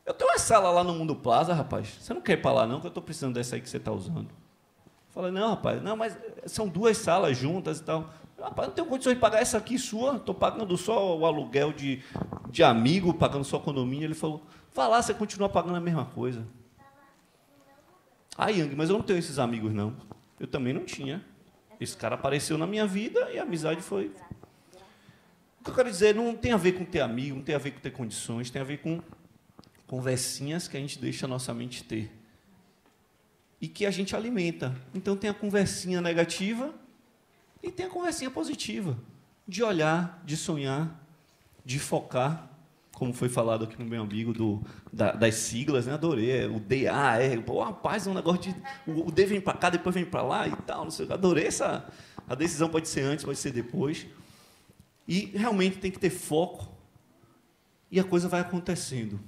Eu tenho uma sala lá no Mundo Plaza, rapaz. Você não quer ir para lá, não, que eu estou precisando dessa aí que você está usando. Eu falei, não, rapaz, não, mas são 2 salas juntas e tal. Rapaz, não tenho condições de pagar essa aqui sua, estou pagando só o aluguel de amigo, pagando só condomínio. Ele falou, vá lá, você continua pagando a mesma coisa. Ah, Yang, mas eu não tenho esses amigos, não. Eu também não tinha. Esse cara apareceu na minha vida e a amizade foi... O que eu quero dizer, não tem a ver com ter amigo, não tem a ver com ter condições, tem a ver com conversinhas que a gente deixa a nossa mente ter. E que a gente alimenta. Então, tem a conversinha negativa e tem a conversinha positiva. De olhar, de sonhar, de focar, como foi falado aqui no meu amigo, das siglas, né? Adorei, o DA, pô, rapaz, é um negócio de... O D vem para cá, depois vem para lá e tal, não sei, adorei essa... A decisão pode ser antes, pode ser depois. E, realmente, tem que ter foco e a coisa vai acontecendo.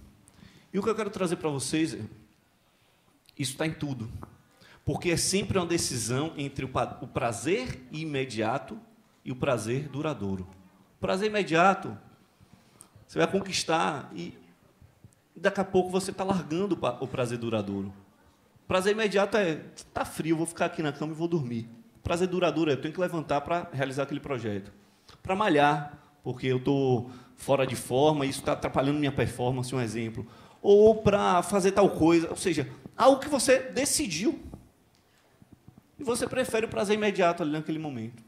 E o que eu quero trazer para vocês é... Isso está em tudo. Porque é sempre uma decisão entre o prazer imediato e o prazer duradouro. O prazer imediato, você vai conquistar e daqui a pouco você está largando o prazer duradouro. O prazer imediato é, está frio, vou ficar aqui na cama e vou dormir. O prazer duradouro é, eu tenho que levantar para realizar aquele projeto. Para malhar, porque eu estou fora de forma, isso está atrapalhando minha performance, um exemplo. Ou para fazer tal coisa, ou seja, algo que você decidiu. E você prefere o prazer imediato ali naquele momento.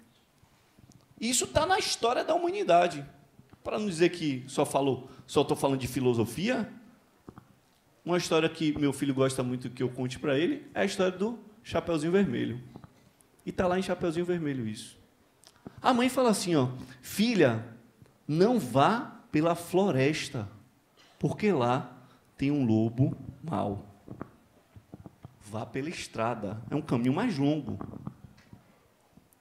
Isso está na história da humanidade. Para não dizer que só estou falando de filosofia, uma história que meu filho gosta muito que eu conte para ele é a história do Chapeuzinho Vermelho. E está lá em Chapeuzinho Vermelho isso. A mãe fala assim, ó, filha, não vá pela floresta, porque lá tem um lobo mau. Vá pela estrada, é um caminho mais longo.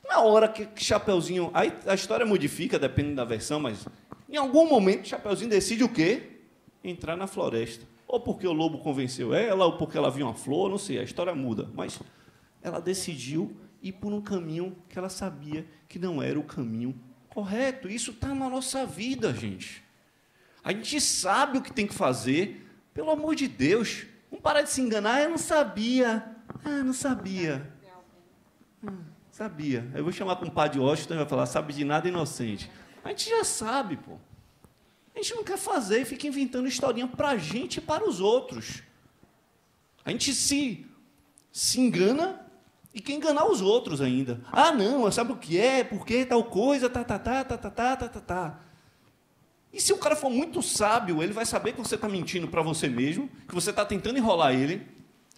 Na hora que Chapeuzinho... Aí a história modifica, dependendo da versão, mas em algum momento Chapeuzinho decide o quê? Entrar na floresta. Ou porque o lobo convenceu ela, ou porque ela viu uma flor, não sei, a história muda. Mas ela decidiu ir por um caminho que ela sabia que não era o caminho correto. Isso está na nossa vida, gente. A gente sabe o que tem que fazer. Pelo amor de Deus, vamos parar de se enganar. Eu não sabia. Ah, não sabia. Sabia. Eu vou chamar com o padre Washington e vai falar, sabe de nada, inocente. A gente já sabe, pô. A gente não quer fazer e fica inventando historinha para a gente e para os outros. A gente se engana e quer enganar os outros ainda. Ah, não, sabe o que é? Por que tal coisa? Tá. E se o cara for muito sábio, ele vai saber que você está mentindo para você mesmo, que você está tentando enrolar ele,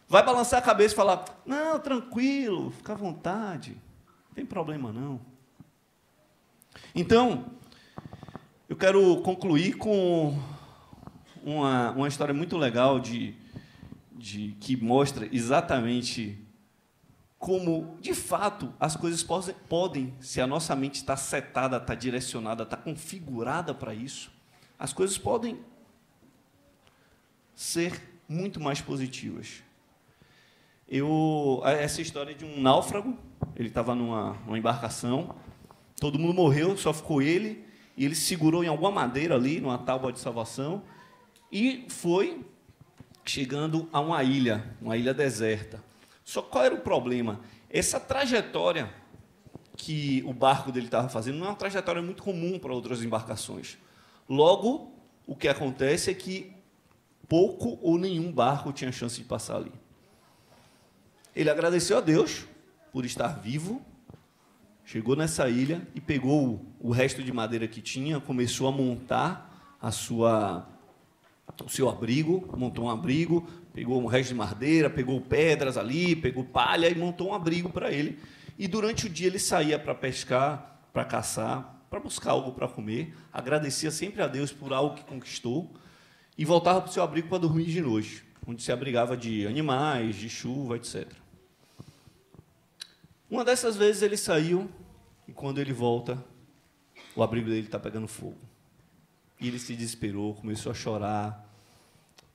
vai balançar a cabeça e falar, não, tranquilo, fica à vontade, não tem problema não. Então, eu quero concluir com uma história muito legal que mostra exatamente como, de fato, as coisas podem, se a nossa mente está setada, está direcionada, está configurada para isso, as coisas podem ser muito mais positivas. Essa história de um náufrago, ele estava numa embarcação, todo mundo morreu, só ficou ele, e ele se segurou em alguma madeira ali, numa tábua de salvação, e foi chegando a uma ilha deserta. Só qual era o problema? Essa trajetória que o barco dele estava fazendo não é uma trajetória muito comum para outras embarcações. Logo, o que acontece é que pouco ou nenhum barco tinha chance de passar ali. Ele agradeceu a Deus por estar vivo, chegou nessa ilha e pegou o resto de madeira que tinha, começou a montar o seu abrigo, montou um abrigo, pegou um resto de madeira, pegou pedras ali, pegou palha e montou um abrigo para ele. E durante o dia ele saía para pescar, para caçar, para buscar algo para comer, agradecia sempre a Deus por algo que conquistou e voltava para o seu abrigo para dormir de noite, onde se abrigava de animais, de chuva, etc. Uma dessas vezes ele saiu e quando ele volta, o abrigo dele está pegando fogo. E ele se desesperou, começou a chorar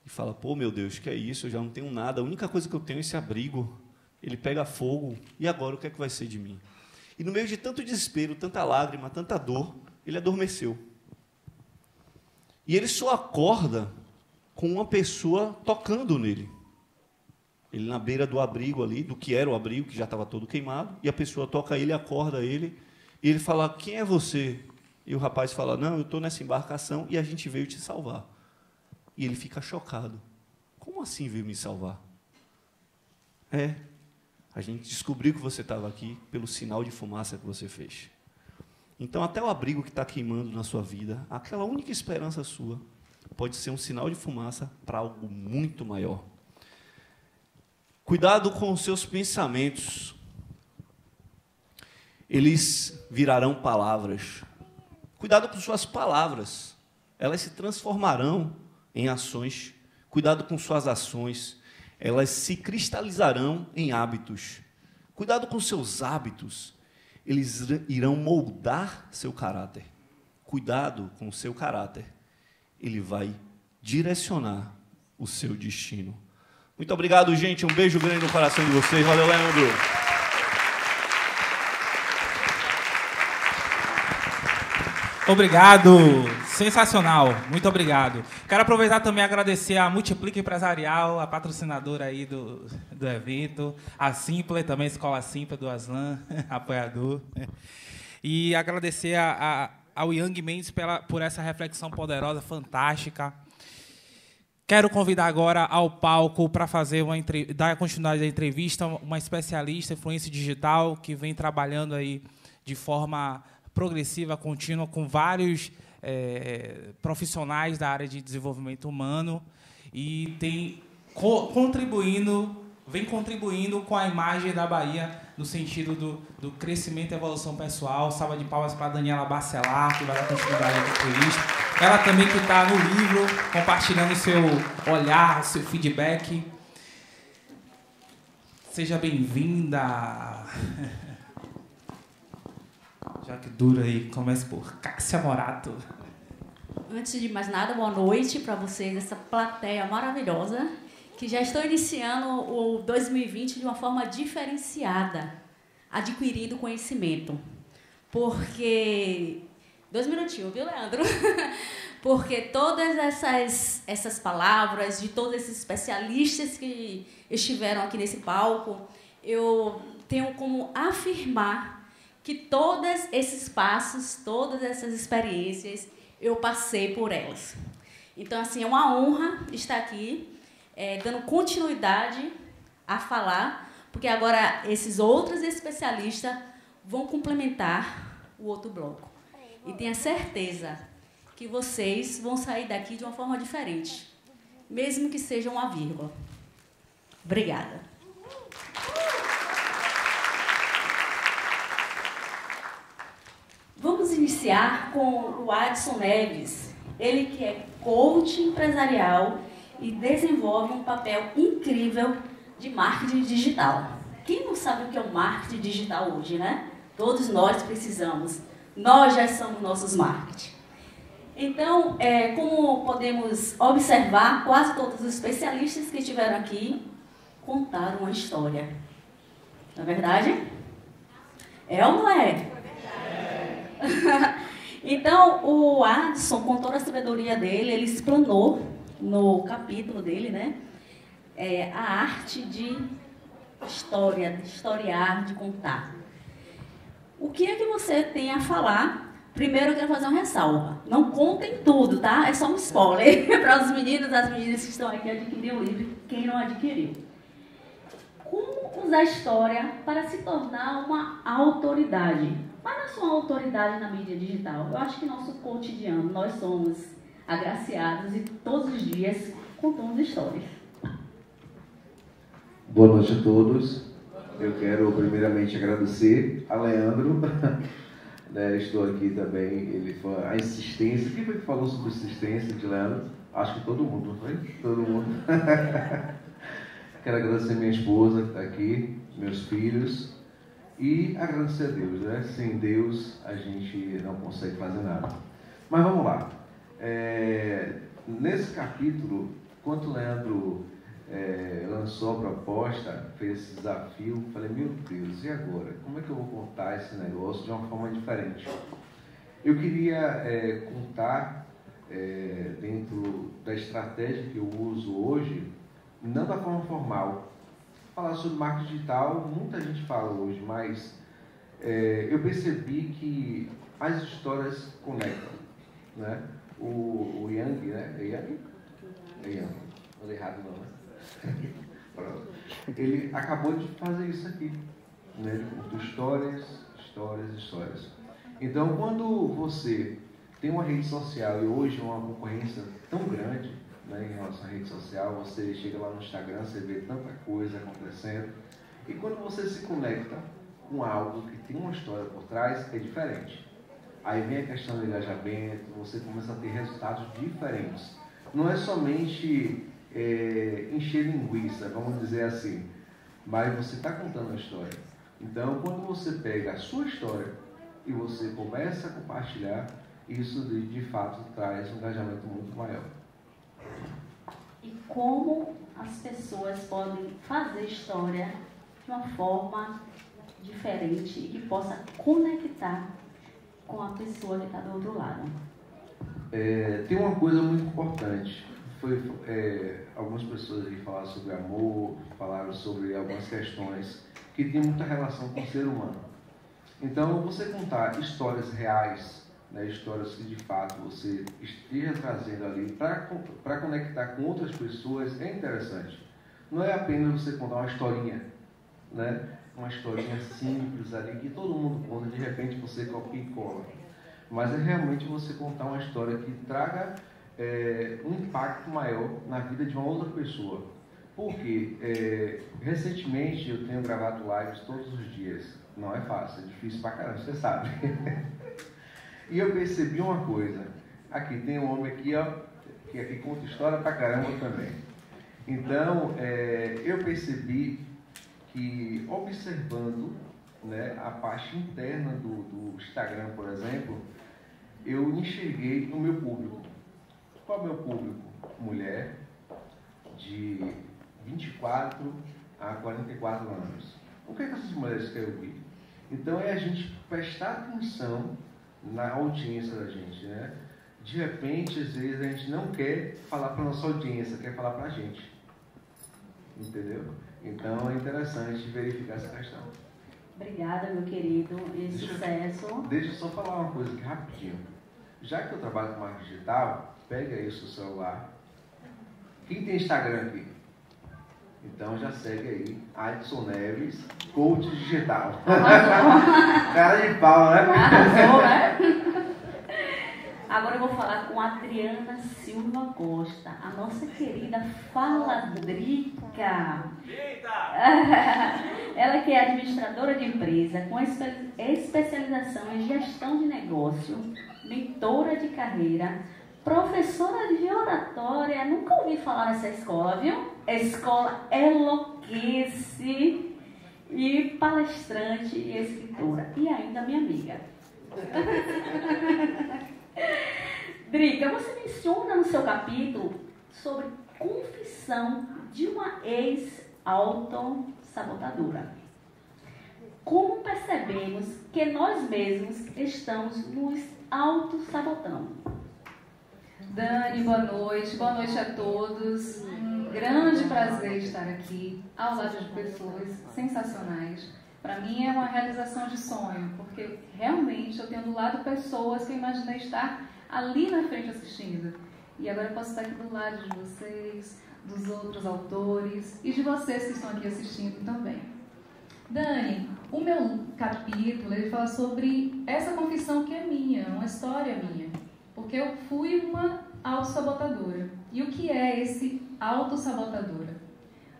e fala, pô, meu Deus, que é isso? Eu já não tenho nada, a única coisa que eu tenho é esse abrigo. Ele pega fogo, e agora o que é que vai ser de mim? E no meio de tanto desespero, tanta lágrima, tanta dor, ele adormeceu. E ele só acorda com uma pessoa tocando nele. Ele na beira do abrigo ali, do que era o abrigo, que já estava todo queimado, e a pessoa toca ele, acorda ele, e ele fala, quem é você? E o rapaz fala, não, eu estou nessa embarcação e a gente veio te salvar. E ele fica chocado. Como assim veio me salvar? A gente descobriu que você estava aqui pelo sinal de fumaça que você fez. Então, até o abrigo que está queimando na sua vida, aquela única esperança sua, pode ser um sinal de fumaça para algo muito maior. Cuidado com os seus pensamentos. Eles virarão palavras. Cuidado com suas palavras. Elas se transformarão em ações. Cuidado com suas ações. Elas se cristalizarão em hábitos. Cuidado com seus hábitos. Eles irão moldar seu caráter. Cuidado com o seu caráter. Ele vai direcionar o seu destino. Muito obrigado, gente. Um beijo grande no coração de vocês. Valeu, Leandro. Obrigado. Sensacional. Muito obrigado. Quero aproveitar também e agradecer a Multiplica Empresarial, a patrocinadora aí do evento, a Simple, também a Escola Simple do Aslan, apoiador. E agradecer ao Young Mendes por essa reflexão poderosa, fantástica. Quero convidar agora ao palco para dar continuidade à entrevista uma especialista em influência digital que vem trabalhando aí de forma progressiva, contínua, com vários profissionais da área de desenvolvimento humano e vem contribuindo com a imagem da Bahia no sentido do crescimento e evolução pessoal. Salva de palmas para a Daniela Bacelar, que vai dar continuidade à entrevista. Ela também que está no livro, compartilhando o seu olhar, o seu feedback. Seja bem-vinda. Já que dura aí, comece por Cássia Morato. Antes de mais nada, boa noite para vocês, essa plateia maravilhosa, que já estou iniciando o 2020 de uma forma diferenciada, adquirindo conhecimento. Porque... 2 minutinhos, viu, Leandro? Porque todas essas palavras de todos esses especialistas que estiveram aqui nesse palco, eu tenho como afirmar que todos esses passos, todas essas experiências, eu passei por elas. Então, assim, é uma honra estar aqui, dando continuidade a falar, porque agora esses outros especialistas vão complementar o outro bloco. E tenha certeza que vocês vão sair daqui de uma forma diferente, mesmo que seja uma vírgula. Obrigada. Vamos iniciar com o Adson Neves, ele que é coach empresarial e desenvolve um papel incrível de marketing digital. Quem não sabe o que é o marketing digital hoje, né? Todos nós precisamos. Nós já somos nossos marketing. Então, como podemos observar, quase todos os especialistas que estiveram aqui contaram uma história. Não é verdade? É ou não é? Então, o Adson, com toda a sabedoria dele, ele explanou no capítulo dele, né? A arte de historiar, de contar. O que é que você tem a falar? Primeiro, eu quero fazer uma ressalva. Não contem tudo, tá? É só um spoiler para os meninos e as meninas que estão aqui adquirir o livro, quem não adquiriu. Como usar a história para se tornar uma autoridade? Mas não é só uma autoridade na mídia digital. Eu acho que nosso cotidiano, nós somos agraciados e todos os dias contamos histórias. Boa noite a todos. Eu quero primeiramente agradecer a Leandro. Estou aqui também, ele foi a insistência. Quem foi que falou sobre insistência de Leandro? Acho que todo mundo, não foi? Todo mundo. Quero agradecer minha esposa que está aqui, meus filhos, e agradecer a Deus, né? Sem Deus a gente não consegue fazer nada. Mas vamos lá. Nesse capítulo, quando o Leandro lançou a proposta, fez esse desafio, falei, meu Deus, e agora? Como é que eu vou contar esse negócio de uma forma diferente? Eu queria contar, dentro da estratégia que eu uso hoje, não da forma formal. Falar sobre marketing digital, muita gente fala hoje, mas eu percebi que as histórias conectam, né? O Yang, né? É Yang? É Yang. Não falei errado não, né? Ele acabou de fazer isso aqui, né? Ele contou histórias. Então, quando você tem uma rede social e hoje uma concorrência tão grande, né, em relação à rede social, você chega lá no Instagram, você vê tanta coisa acontecendo, e quando você se conecta com algo que tem uma história por trás, é diferente. Aí vem a questão do engajamento, você começa a ter resultados diferentes. Não é somente encher linguiça, vamos dizer assim, mas você está contando a história. Então, quando você pega a sua história e você começa a compartilhar, isso de fato traz um engajamento muito maior. E como as pessoas podem fazer história de uma forma diferente e que possa conectar com a pessoa que está do outro lado? Tem uma coisa muito importante. Algumas pessoas ali falaram sobre amor, falaram sobre algumas questões que têm muita relação com o ser humano. Então, você contar histórias reais, né, histórias que de fato você esteja trazendo ali para conectar com outras pessoas é interessante. Não é apenas você contar uma historinha, né, uma historinha simples ali que todo mundo conta, de repente você copia e cola. Mas é realmente você contar uma história que traga um impacto maior na vida de uma outra pessoa. Porque recentemente eu tenho gravado lives todos os dias. Não é fácil, é difícil pra caramba, você sabe. E eu percebi uma coisa. Aqui tem um homem aqui, ó, que aqui conta história pra caramba também. Então, eu percebi que observando, né, a parte interna do Instagram, por exemplo, eu enxerguei o meu público. Qual é o meu público? Mulher de 24 a 44 anos. O que é que essas mulheres querem ouvir? Então é a gente prestar atenção na audiência da gente, né? De repente, às vezes, a gente não quer falar para a nossa audiência, quer falar para a gente. Entendeu? Então é interessante verificar essa questão. Obrigada, meu querido, e sucesso. Deixa eu só falar uma coisa aqui rapidinho. Já que eu trabalho com marketing digital, pega aí o seu celular. Quem tem Instagram aqui? Então já segue aí, Adson Neves, coach digital. Cara de pau, né? Arrasou, né? Agora eu vou falar com a Adriana Silva Costa, a nossa querida faladrica. Ela que é administradora de empresa, com especialização em gestão de negócio, mentora de carreira, professora de oratória, nunca ouvi falar nessa escola, viu? Escola Eloquice, e palestrante e escritora, e ainda minha amiga. Drica, você menciona no seu capítulo sobre confissão de uma ex-autossabotadora. Como percebemos que nós mesmos estamos nos autossabotando? Dani, boa noite a todos. Um grande prazer estar aqui ao lado de pessoas sensacionais. Para mim é uma realização de sonho, porque realmente eu tenho do lado pessoas que eu imaginei estar ali na frente assistindo. E agora eu posso estar aqui do lado de vocês, dos outros autores e de vocês que estão aqui assistindo também. Dani, o meu capítulo ele fala sobre essa confissão que é minha, uma história minha. Porque eu fui uma autossabotadora. E o que é esse autossabotadora?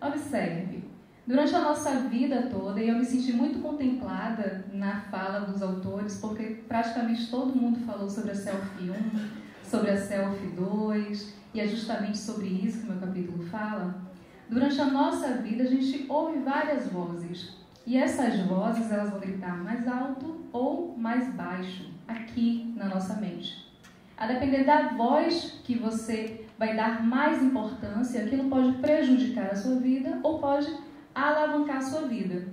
Observe, durante a nossa vida toda, e eu me senti muito contemplada na fala dos autores, porque praticamente todo mundo falou sobre a Selfie 1, sobre a Selfie 2, e é justamente sobre isso que o meu capítulo fala. Durante a nossa vida, a gente ouve várias vozes. E essas vozes, elas vão gritar mais alto ou mais baixo, aqui na nossa mente. A depender da voz que você vai dar mais importância, aquilo pode prejudicar a sua vida ou pode alavancar a sua vida.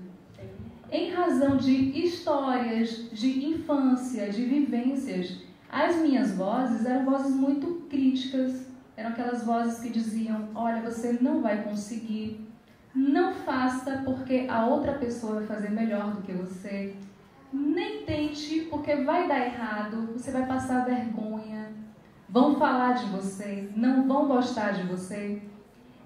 Em razão de histórias, de infância, de vivências, as minhas vozes eram vozes muito críticas, eram aquelas vozes que diziam: olha, você não vai conseguir, não faça porque a outra pessoa vai fazer melhor do que você, nem tente porque vai dar errado, você vai passar vergonha, vão falar de você, não vão gostar de você.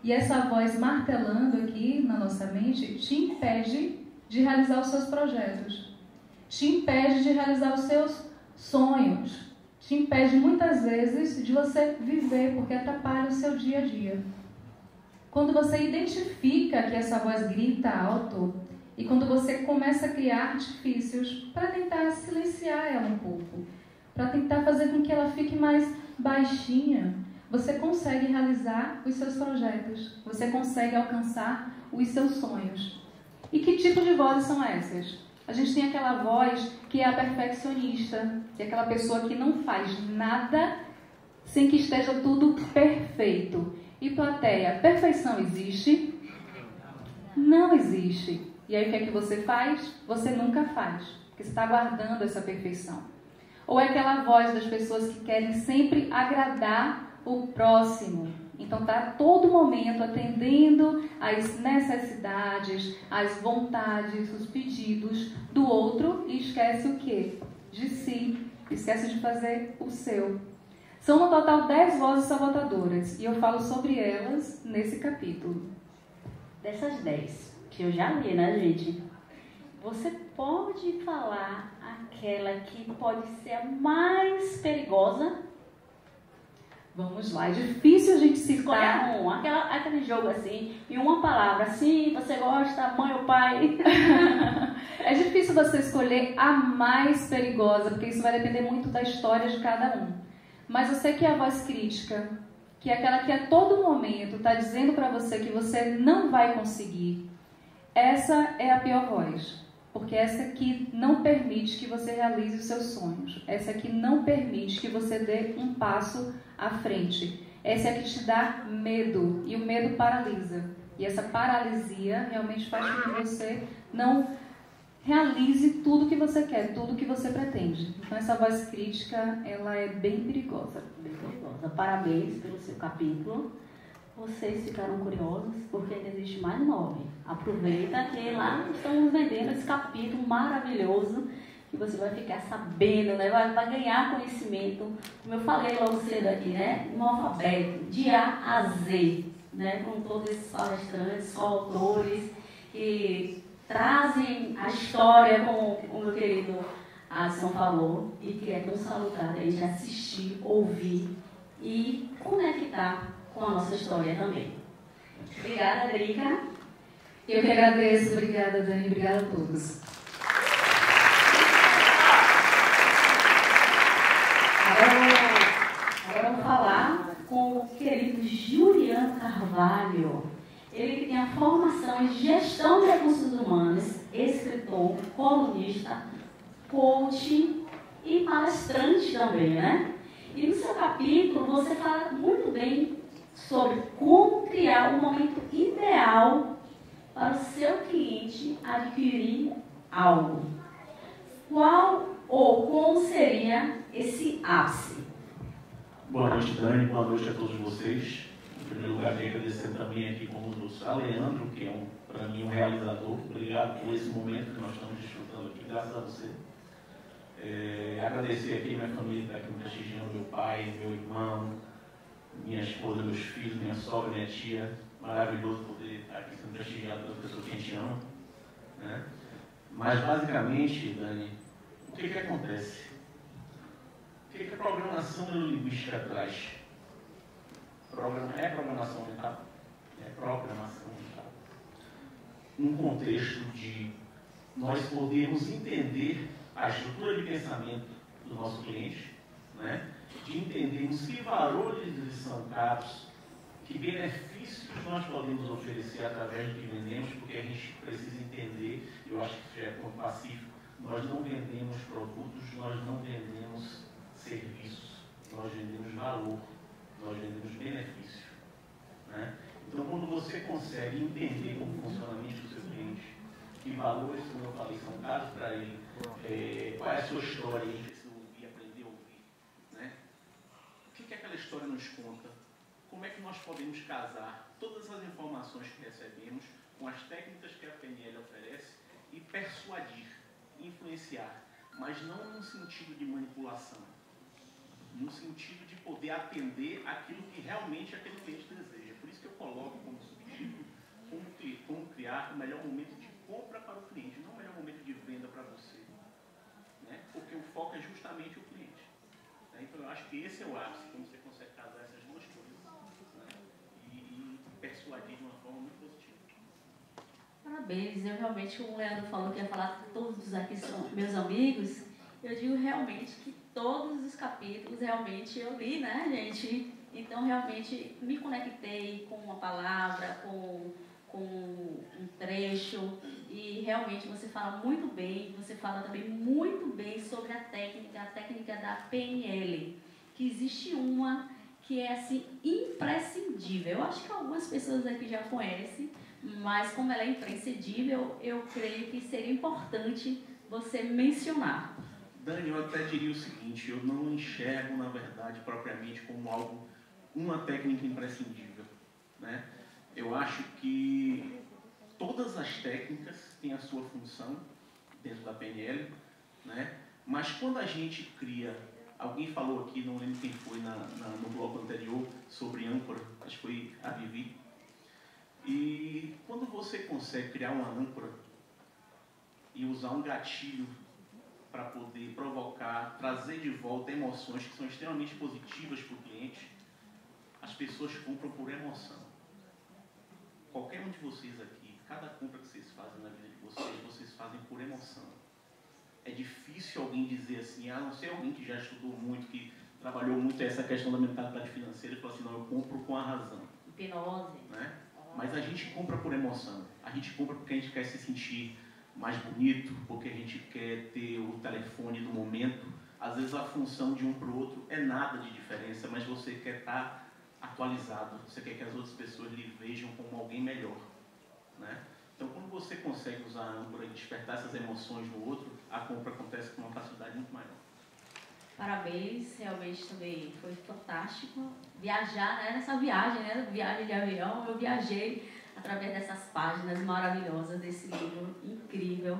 E essa voz martelando aqui na nossa mente te impede de realizar os seus projetos, te impede de realizar os seus sonhos, te impede muitas vezes de você viver, porque atrapalha o seu dia a dia. Quando você identifica que essa voz grita alto e quando você começa a criar artifícios para tentar silenciar ela um pouco, para tentar fazer com que ela fique mais baixinha, você consegue realizar os seus projetos, você consegue alcançar os seus sonhos. E que tipo de vozes são essas? A gente tem aquela voz que é a perfeccionista, que é aquela pessoa que não faz nada sem que esteja tudo perfeito. E plateia, perfeição existe? Não existe. E aí o que é que você faz? Você nunca faz, porque você está guardando essa perfeição. Ou é aquela voz das pessoas que querem sempre agradar o próximo. Então está a todo momento atendendo às necessidades, às vontades, os pedidos do outro e esquece o quê? De si. Esquece de fazer o seu. São no total 10 vozes sabotadoras e eu falo sobre elas nesse capítulo. Dessas 10 que eu já li, né, gente? Você pode falar aquela que pode ser a mais perigosa? Vamos lá, é difícil a gente citar. Escolher aquele jogo assim, em uma palavra, assim, você gosta, mãe ou pai. É difícil você escolher a mais perigosa, porque isso vai depender muito da história de cada um. Mas eu sei que a voz crítica, que é aquela que a todo momento está dizendo para você que você não vai conseguir, essa é a pior voz. Porque essa que não permite que você realize os seus sonhos. Essa que não permite que você dê um passo à frente. Essa é a que te dá medo. E o medo paralisa. E essa paralisia realmente faz com que você não realize tudo que você quer, tudo que você pretende. Então essa voz crítica, ela é bem perigosa. Bem perigosa. Parabéns pelo seu capítulo. Vocês ficaram curiosos porque ainda existe mais 9. Aproveita que lá estamos vendendo esse capítulo maravilhoso que você vai ficar sabendo, né? Vai ganhar conhecimento, como eu falei logo cedo aqui, né? No alfabeto, de A a Z, né? Com todos esses palestrantes, coautores que trazem a história, como o meu querido Adson falou, e que é tão salutar a gente assistir, ouvir e conectar com a nossa história também. Obrigada, Drica. Eu que agradeço. Obrigada, Dani. Obrigada a todos. Agora vamos falar com o querido Juliano Carvalho. Ele que tem a formação em gestão de recursos humanos, escritor, colunista, coach e palestrante também, né? E no seu capítulo você fala muito bem sobre como criar o momento ideal para o seu cliente adquirir algo. Qual ou como seria esse ápice? Boa noite, Dani. Boa noite a todos vocês. Em primeiro lugar, queria agradecer também aqui conosco a Leandro, que é, para mim, um realizador. Obrigado por esse momento que nós estamos desfrutando aqui, graças a você. Agradecer aqui a minha família que está aqui me prestigiando, meu pai, meu irmão, minha esposa, meus filhos, minha sogra, minha tia. Maravilhoso poder estar aqui sendo prestigiado pelas pessoas que a gente ama, né? Mas, basicamente, Dani, o que acontece? O que a programação neurolinguística traz? É programação mental? É programação mental. Num contexto de nós podermos entender a estrutura de pensamento do nosso cliente, né? De entendermos que valores lhes são caros, Que benefícios nós podemos oferecer através do que vendemos, porque a gente precisa entender, eu acho que isso é ponto pacífico, nós não vendemos produtos, nós não vendemos serviços, nós vendemos valor, nós vendemos benefício. Né? Então, quando você consegue entender como funciona a mente do seu cliente, que valores, como eu falei, são caros para ele, qual é a sua história, ele precisa ouvir, aprender a ouvir. Né? O que aquela história nos conta? Como é que nós podemos casar todas as informações que recebemos com as técnicas que a PNL oferece e persuadir, influenciar, mas não num sentido de manipulação, no sentido de poder atender aquilo que realmente aquele cliente deseja. Por isso que eu coloco como subtítulo como criar o melhor momento de compra para o cliente, não o melhor momento de venda para você. Né? Porque o foco é justamente o cliente. Né? Então eu acho que esse é o ápice, como você consegue casar essas duas coisas, né? e persuadir de uma forma muito positiva. Parabéns, eu realmente, como o Leandro falou que ia falar que todos aqui são meus amigos, eu digo realmente que todos os capítulos realmente eu li, né, gente? Então, realmente, me conectei com uma palavra, com um trecho, e realmente você fala muito bem, você fala também muito bem sobre a técnica da PNL, que existe uma que é, assim, imprescindível. Eu acho que algumas pessoas aqui já conhecem, mas como ela é imprescindível, eu creio que seria importante você mencionar. Dani, eu até diria o seguinte, eu não enxergo, na verdade, propriamente como algo, uma técnica imprescindível. Né? Eu acho que todas as técnicas têm a sua função dentro da PNL, né? Mas quando a gente cria, alguém falou aqui, não lembro quem foi no bloco anterior, sobre âncora, acho que foi a Vivi. E quando você consegue criar uma âncora e usar um gatilho para poder provocar, trazer de volta emoções que são extremamente positivas para o cliente, as pessoas compram por emoção. Qualquer um de vocês aqui, cada compra que vocês fazem na vida de vocês fazem por emoção. É difícil alguém dizer assim, a não ser alguém que já estudou muito, que trabalhou muito essa questão da mentalidade financeira e falou assim, não, eu compro com a razão. Hipnose. Né? Mas a gente compra por emoção. A gente compra porque a gente quer se sentir mais bonito, porque a gente quer ter o telefone do momento. Às vezes a função de um para o outro é nada de diferença, mas você quer estar atualizado, você quer que as outras pessoas lhe vejam como alguém melhor. Né? Então, quando você consegue usar a âncora e despertar essas emoções no outro, a compra acontece com uma facilidade muito maior. Parabéns, realmente também foi fantástico. Viajar, né? Nessa viagem, né? Viagem de avião, eu viajei através dessas páginas maravilhosas desse livro incrível,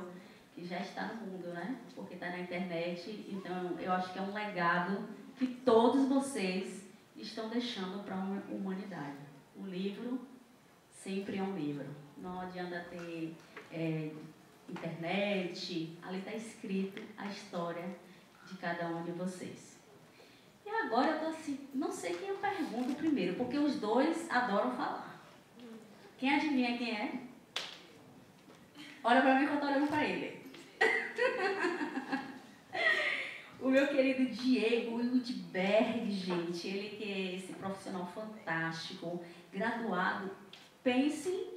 que já está no mundo, né? Porque está na internet. Então, eu acho que é um legado que todos vocês estão deixando para a humanidade. O livro sempre é um livro. Não adianta ter internet. Ali está escrito a história de cada um de vocês. E agora eu tô assim, não sei quem eu pergunto primeiro, porque os dois adoram falar. Quem adivinha quem é? Olha para mim que eu tô olhando para ele. O meu querido Diego Wildberg, gente, ele que é esse profissional fantástico, graduado, pense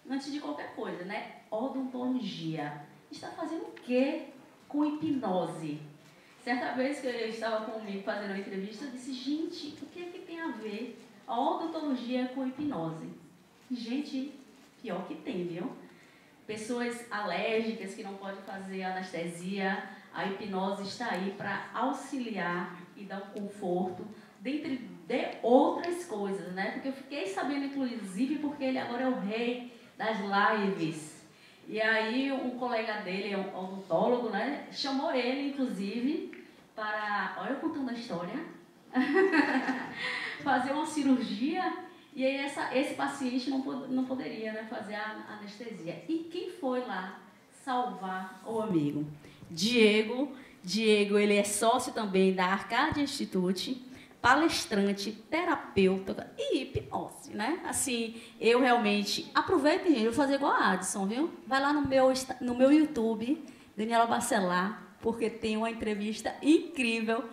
antes de qualquer coisa, né? Odontologia. Está fazendo o quê com hipnose? Certa vez que eu estava comigo fazendo uma entrevista, eu disse, gente, o que é que tem a ver a odontologia com hipnose? Gente, pior que tem, viu? Pessoas alérgicas que não podem fazer anestesia, a hipnose está aí para auxiliar e dar um conforto, dentre de outras coisas, né? Porque eu fiquei sabendo, inclusive, porque ele agora é o rei das lives. E aí um colega dele, é um odontólogo, né? Chamou ele, inclusive, para, olha eu contando a história, fazer uma cirurgia, e aí esse paciente não poderia, né, fazer a anestesia. E quem foi lá salvar o amigo? Diego, ele é sócio também da Arcadia Institute, palestrante, terapeuta e hipnose, né? Assim, eu realmente... Aproveitem, gente, eu vou fazer igual a Adson, viu? Vai lá no meu YouTube, Daniela Bacelar, porque tem uma entrevista incrível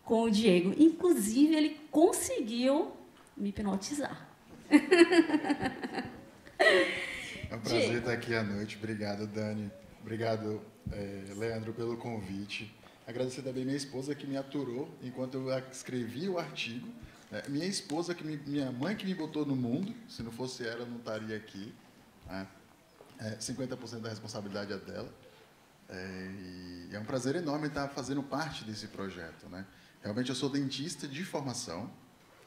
com o Diego. Inclusive, ele conseguiu me hipnotizar. É um prazer estar aqui à noite. Obrigado, Dani. Obrigado, Leandro, pelo convite. Agradecer também minha esposa que me aturou enquanto eu escrevi o artigo. Minha esposa, minha mãe que me botou no mundo. Se não fosse ela, eu não estaria aqui. 50% da responsabilidade é dela. E é um prazer enorme estar fazendo parte desse projeto, né? Realmente eu sou dentista de formação,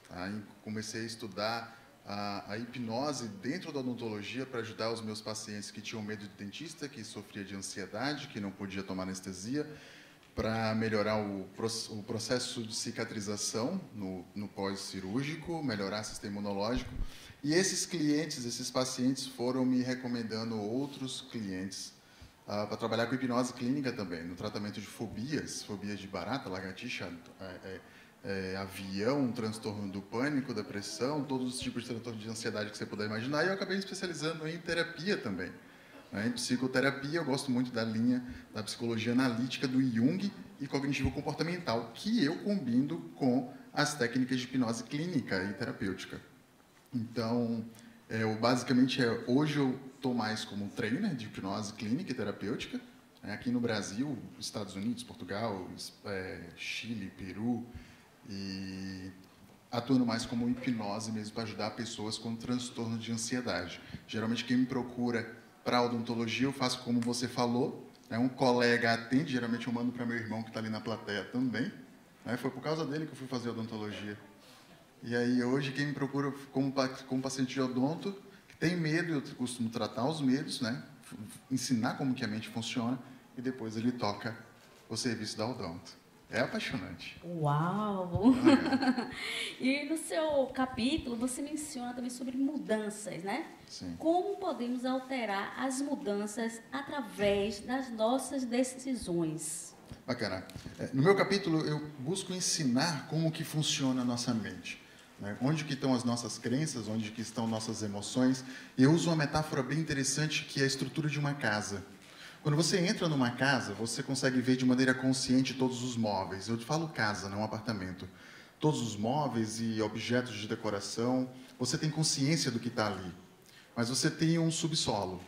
tá? E comecei a estudar a hipnose dentro da odontologia para ajudar os meus pacientes que tinham medo de dentista, que sofria de ansiedade, que não podia tomar anestesia, para melhorar o processo de cicatrização no pós-cirúrgico, melhorar o sistema imunológico. E esses clientes, esses pacientes foram me recomendando outros clientes para trabalhar com hipnose clínica também, no tratamento de fobias de barata, lagartixa, avião, transtorno do pânico, depressão, todos os tipos de transtorno de ansiedade que você puder imaginar. E eu acabei me especializando em terapia também. Em psicoterapia, eu gosto muito da linha da psicologia analítica do Jung e cognitivo-comportamental, que eu combino com as técnicas de hipnose clínica e terapêutica. Então, basicamente, hoje eu estou mais como trainer de hipnose clínica e terapêutica, aqui no Brasil, Estados Unidos, Portugal, Chile, Peru, e atuando mais como hipnose mesmo para ajudar pessoas com transtorno de ansiedade. Geralmente, quem me procura para odontologia, eu faço como você falou, um colega atende, geralmente eu mando para meu irmão que está ali na plateia também. Foi por causa dele que eu fui fazer odontologia. E aí, hoje, quem me procura como paciente de odonto, que tem medo, eu costumo tratar os medos, né? Ensinar como que a mente funciona, e depois ele toca o serviço da odonto. É apaixonante. Uau! E no seu capítulo, você menciona também sobre mudanças, né? Sim. Como podemos alterar as mudanças através das nossas decisões? Bacana. No meu capítulo, eu busco ensinar como que funciona a nossa mente. Onde que estão as nossas crenças, onde que estão nossas emoções. Eu uso uma metáfora bem interessante, que é a estrutura de uma casa. Quando você entra numa casa, você consegue ver de maneira consciente todos os móveis. Eu falo casa, não apartamento. Todos os móveis e objetos de decoração, você tem consciência do que está ali. Mas você tem um subsolo.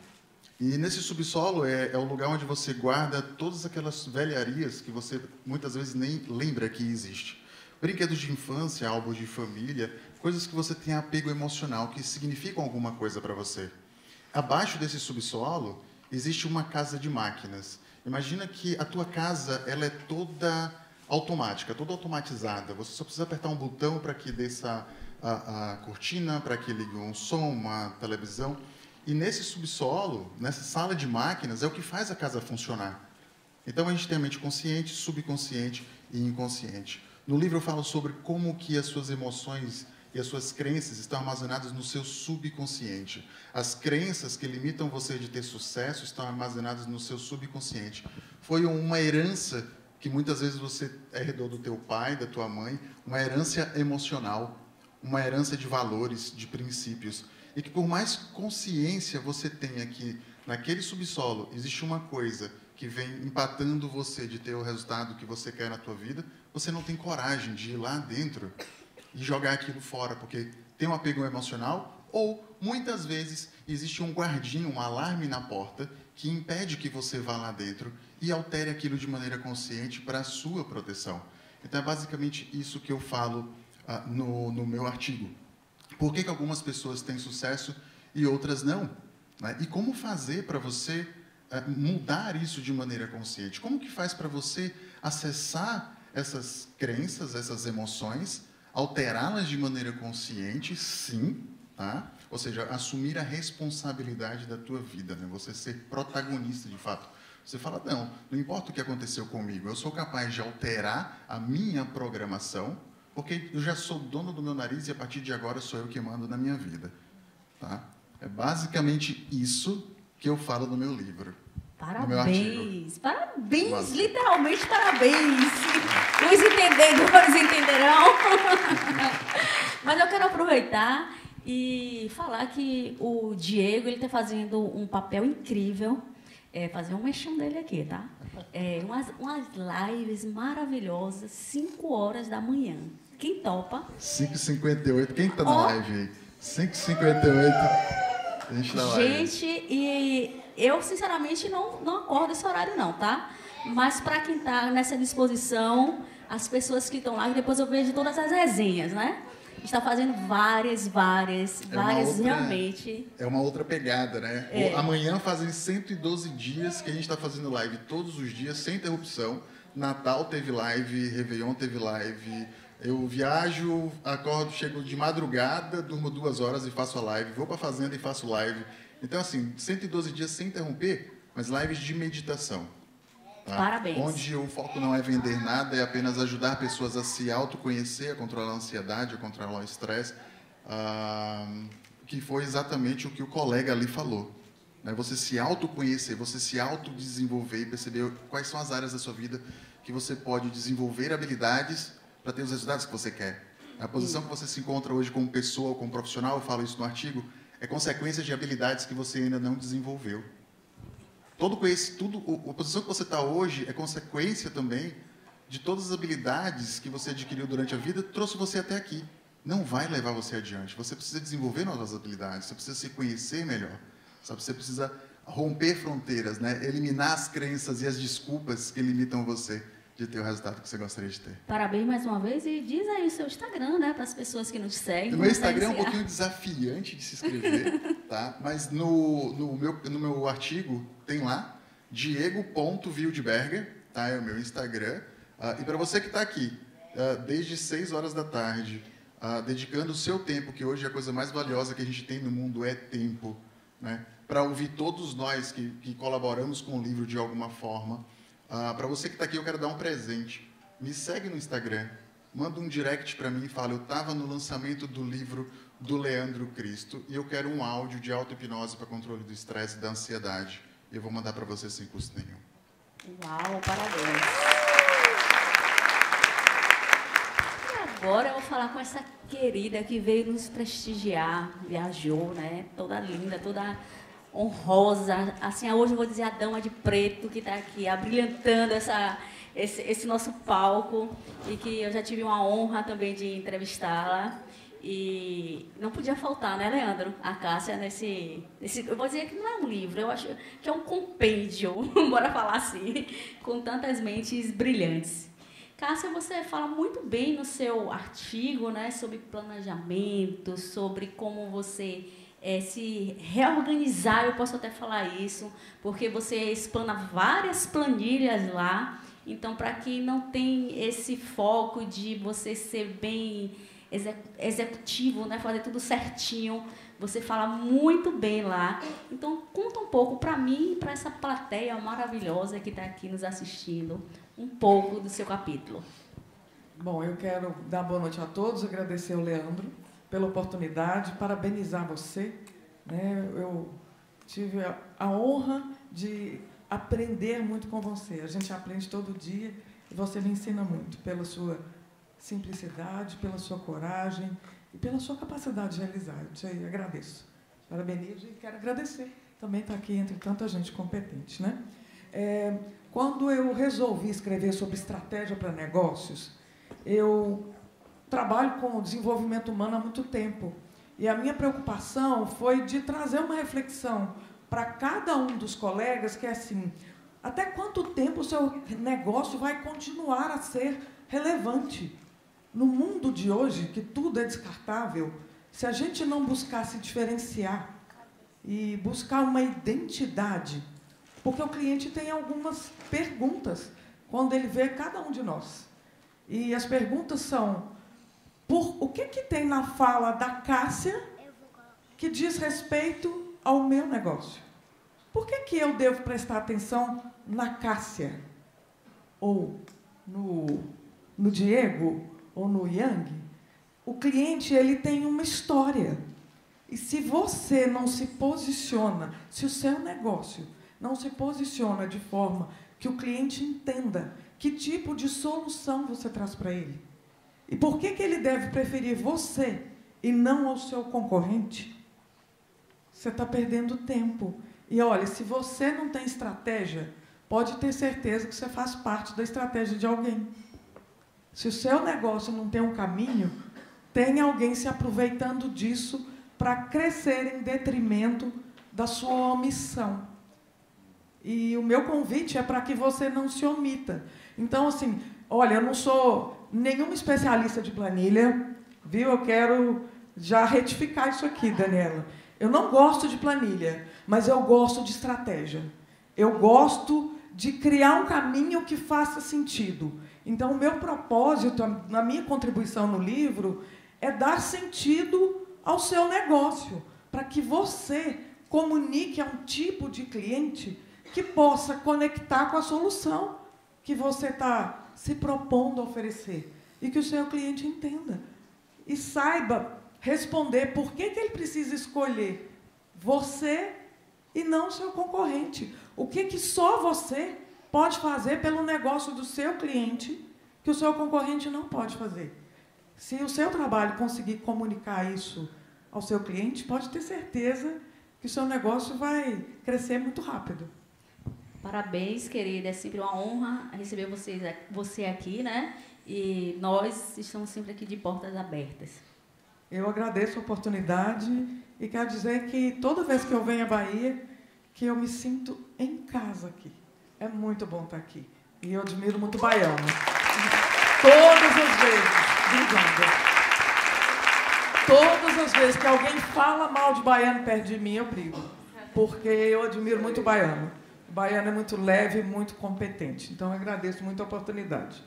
E nesse subsolo é o lugar onde você guarda todas aquelas velharias que você muitas vezes nem lembra que existe. Brinquedos de infância, álbuns de família, coisas que você tem apego emocional, que significam alguma coisa para você. Abaixo desse subsolo existe uma casa de máquinas. Imagina que a tua casa ela é toda automática, toda automatizada. Você só precisa apertar um botão para que desça a cortina, para que ligue um som, uma televisão. E nesse subsolo, nessa sala de máquinas, é o que faz a casa funcionar. Então, a gente tem a mente consciente, subconsciente e inconsciente. No livro eu falo sobre como que as suas emoções e as suas crenças estão armazenadas no seu subconsciente. As crenças que limitam você de ter sucesso estão armazenadas no seu subconsciente. Foi uma herança que muitas vezes você herdou do teu pai, da tua mãe, uma herança emocional, uma herança de valores, de princípios. E que por mais consciência você tenha que naquele subsolo existe uma coisa que vem empatando você de ter o resultado que você quer na tua vida, você não tem coragem de ir lá dentro e jogar aquilo fora, porque tem um apego emocional, ou muitas vezes existe um guardinho, um alarme na porta que impede que você vá lá dentro e altere aquilo de maneira consciente para a sua proteção. Então é basicamente isso que eu falo no meu artigo. Por que algumas pessoas têm sucesso e outras não? Né? E como fazer para você mudar isso de maneira consciente? Como que faz para você acessar essas crenças, essas emoções, alterá-las de maneira consciente, sim, tá? Ou seja, assumir a responsabilidade da tua vida, né? Você ser protagonista de fato. Você fala, não importa o que aconteceu comigo, eu sou capaz de alterar a minha programação, porque eu já sou dono do meu nariz e a partir de agora sou eu que mando na minha vida. Tá? É basicamente isso que eu falo no meu livro. Parabéns! Parabéns! Literalmente parabéns! Os entendedores entenderão. Mas eu quero aproveitar e falar que o Diego está fazendo um papel incrível. Fazer um mexão dele aqui, tá? Umas lives maravilhosas, 5 horas da manhã. Quem topa? 5h58. Quem está na live aí? 5h58. A gente tá lá. Gente, e eu, sinceramente, não acordo esse horário, não, tá? Mas para quem está nessa disposição, as pessoas que estão lá, e depois eu vejo todas as resenhas, né? A gente está fazendo várias, realmente. É uma outra pegada, né? Amanhã fazem 112 dias que a gente está fazendo live todos os dias, sem interrupção. Natal teve live, Réveillon teve live. Eu viajo, acordo, chego de madrugada, durmo 2 horas e faço a live. Vou para a fazenda e faço live. Então, assim, 112 dias sem interromper, mas lives de meditação. Tá? Parabéns. Onde o foco não é vender nada, é apenas ajudar pessoas a se autoconhecer, a controlar a ansiedade, a controlar o estresse, que foi exatamente o que o colega ali falou. Né? Você se autoconhecer, você se autodesenvolver e perceber quais são as áreas da sua vida que você pode desenvolver habilidades para ter os resultados que você quer. A posição que você se encontra hoje como pessoa ou como profissional, eu falo isso no artigo, é consequência de habilidades que você ainda não desenvolveu. A posição que você está hoje é consequência também de todas as habilidades que você adquiriu durante a vida, trouxe você até aqui. Não vai levar você adiante. Você precisa desenvolver novas habilidades, você precisa se conhecer melhor. Sabe? Você precisa romper fronteiras, né? Eliminar as crenças e as desculpas que limitam você de ter o resultado que você gostaria de ter. Parabéns mais uma vez e diz aí o seu Instagram, né, para as pessoas que não te seguem. O meu Instagram é um pouquinho desafiante de se inscrever, tá? Mas no meu artigo tem lá Diego.Wildberger, tá? É o meu Instagram. E para você que está aqui, desde 6 horas da tarde, dedicando o seu tempo, que hoje é a coisa mais valiosa que a gente tem no mundo é tempo, né? Para ouvir todos nós que colaboramos com o livro de alguma forma. Para você que está aqui, eu quero dar um presente. Me segue no Instagram, manda um direct para mim e fala, eu estava no lançamento do livro do Leandro Cristo e eu quero um áudio de auto-hipnose para controle do estresse e da ansiedade. E eu vou mandar para você sem custo nenhum. Uau, parabéns. E agora eu vou falar com essa querida que veio nos prestigiar, viajou, né? Toda linda, toda honrosa, assim, hoje eu vou dizer a dama de preto que está aqui abrilhantando esse nosso palco e que eu já tive uma honra também de entrevistá-la e não podia faltar, né, Leandro? A Cássia eu vou dizer que não é um livro, eu acho que é um compêndio, bora falar assim, com tantas mentes brilhantes. Cássia, você fala muito bem no seu artigo, né, sobre planejamento, sobre como você se reorganizar, eu posso até falar isso, porque você explana várias planilhas lá, então para quem não tem esse foco de você ser bem executivo, né, fazer tudo certinho, você fala muito bem lá. Então conta um pouco para mim e para essa plateia maravilhosa que está aqui nos assistindo, um pouco do seu capítulo. Bom, eu quero dar boa noite a todos, agradecer ao Leandro pela oportunidade, parabenizar você, né? Eu tive a honra de aprender muito com você. A gente aprende todo dia e você me ensina muito pela sua simplicidade, pela sua coragem e pela sua capacidade de realizar. Eu te agradeço. Parabenizo e quero agradecer também estar aqui entre tanta gente competente, né? Quando eu resolvi escrever sobre estratégia para negócios, eu trabalho com o desenvolvimento humano há muito tempo. E a minha preocupação foi de trazer uma reflexão para cada um dos colegas, que é assim, até quanto tempo o seu negócio vai continuar a ser relevante? No mundo de hoje, que tudo é descartável, se a gente não buscar se diferenciar e buscar uma identidade, porque o cliente tem algumas perguntas quando ele vê cada um de nós. E as perguntas são, o que tem na fala da Cássia que diz respeito ao meu negócio? Por que eu devo prestar atenção na Cássia? Ou no Diego? Ou no Yang? O cliente, ele tem uma história. E se você não se posiciona, se o seu negócio não se posiciona de forma que o cliente entenda que tipo de solução você traz para ele, e por que ele deve preferir você e não ao seu concorrente, você está perdendo tempo. E olha, se você não tem estratégia, pode ter certeza que você faz parte da estratégia de alguém. Se o seu negócio não tem um caminho, tem alguém se aproveitando disso para crescer em detrimento da sua omissão. E o meu convite é para que você não se omita. Então, assim, olha, eu não sou nenhuma especialista de planilha, viu? Eu quero já retificar isso aqui, Daniela. Eu não gosto de planilha, mas eu gosto de estratégia. Eu gosto de criar um caminho que faça sentido. Então, o meu propósito, na minha contribuição no livro, é dar sentido ao seu negócio, para que você comunique a um tipo de cliente que possa conectar com a solução que você está se propondo a oferecer e que o seu cliente entenda e saiba responder por que ele precisa escolher você e não o seu concorrente. O que só você pode fazer pelo negócio do seu cliente que o seu concorrente não pode fazer. Se o seu trabalho conseguir comunicar isso ao seu cliente, pode ter certeza que o seu negócio vai crescer muito rápido. Parabéns, querida. É sempre uma honra receber você aqui, né? E nós estamos sempre aqui de portas abertas. Eu agradeço a oportunidade e quero dizer que toda vez que eu venho à Bahia, que eu me sinto em casa aqui. É muito bom estar aqui. E eu admiro muito o baiano. Todas as vezes. Obrigada. Todas as vezes que alguém fala mal de baiano perto de mim, eu brigo. Porque eu admiro muito o baiano. O baiano é muito leve e muito competente. Então, eu agradeço muito a oportunidade.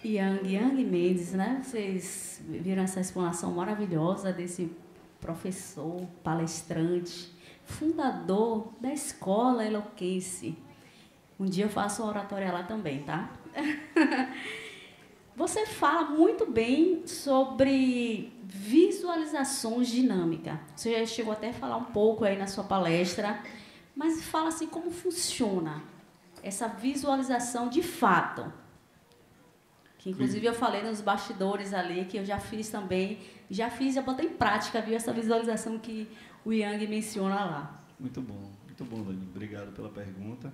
Yang Mendes, né? Vocês viram essa explanação maravilhosa desse professor, palestrante, fundador da Escola Eloquense. Um dia eu faço uma oratória lá também, tá? Você fala muito bem sobre visualizações dinâmicas. Você já chegou até a falar um pouco aí na sua palestra, mas fala assim como funciona essa visualização de fato. Que, inclusive, eu falei nos bastidores ali, que eu já fiz também, já botei em prática, viu, essa visualização que o Yang menciona lá. Muito bom, Dani. Obrigado pela pergunta.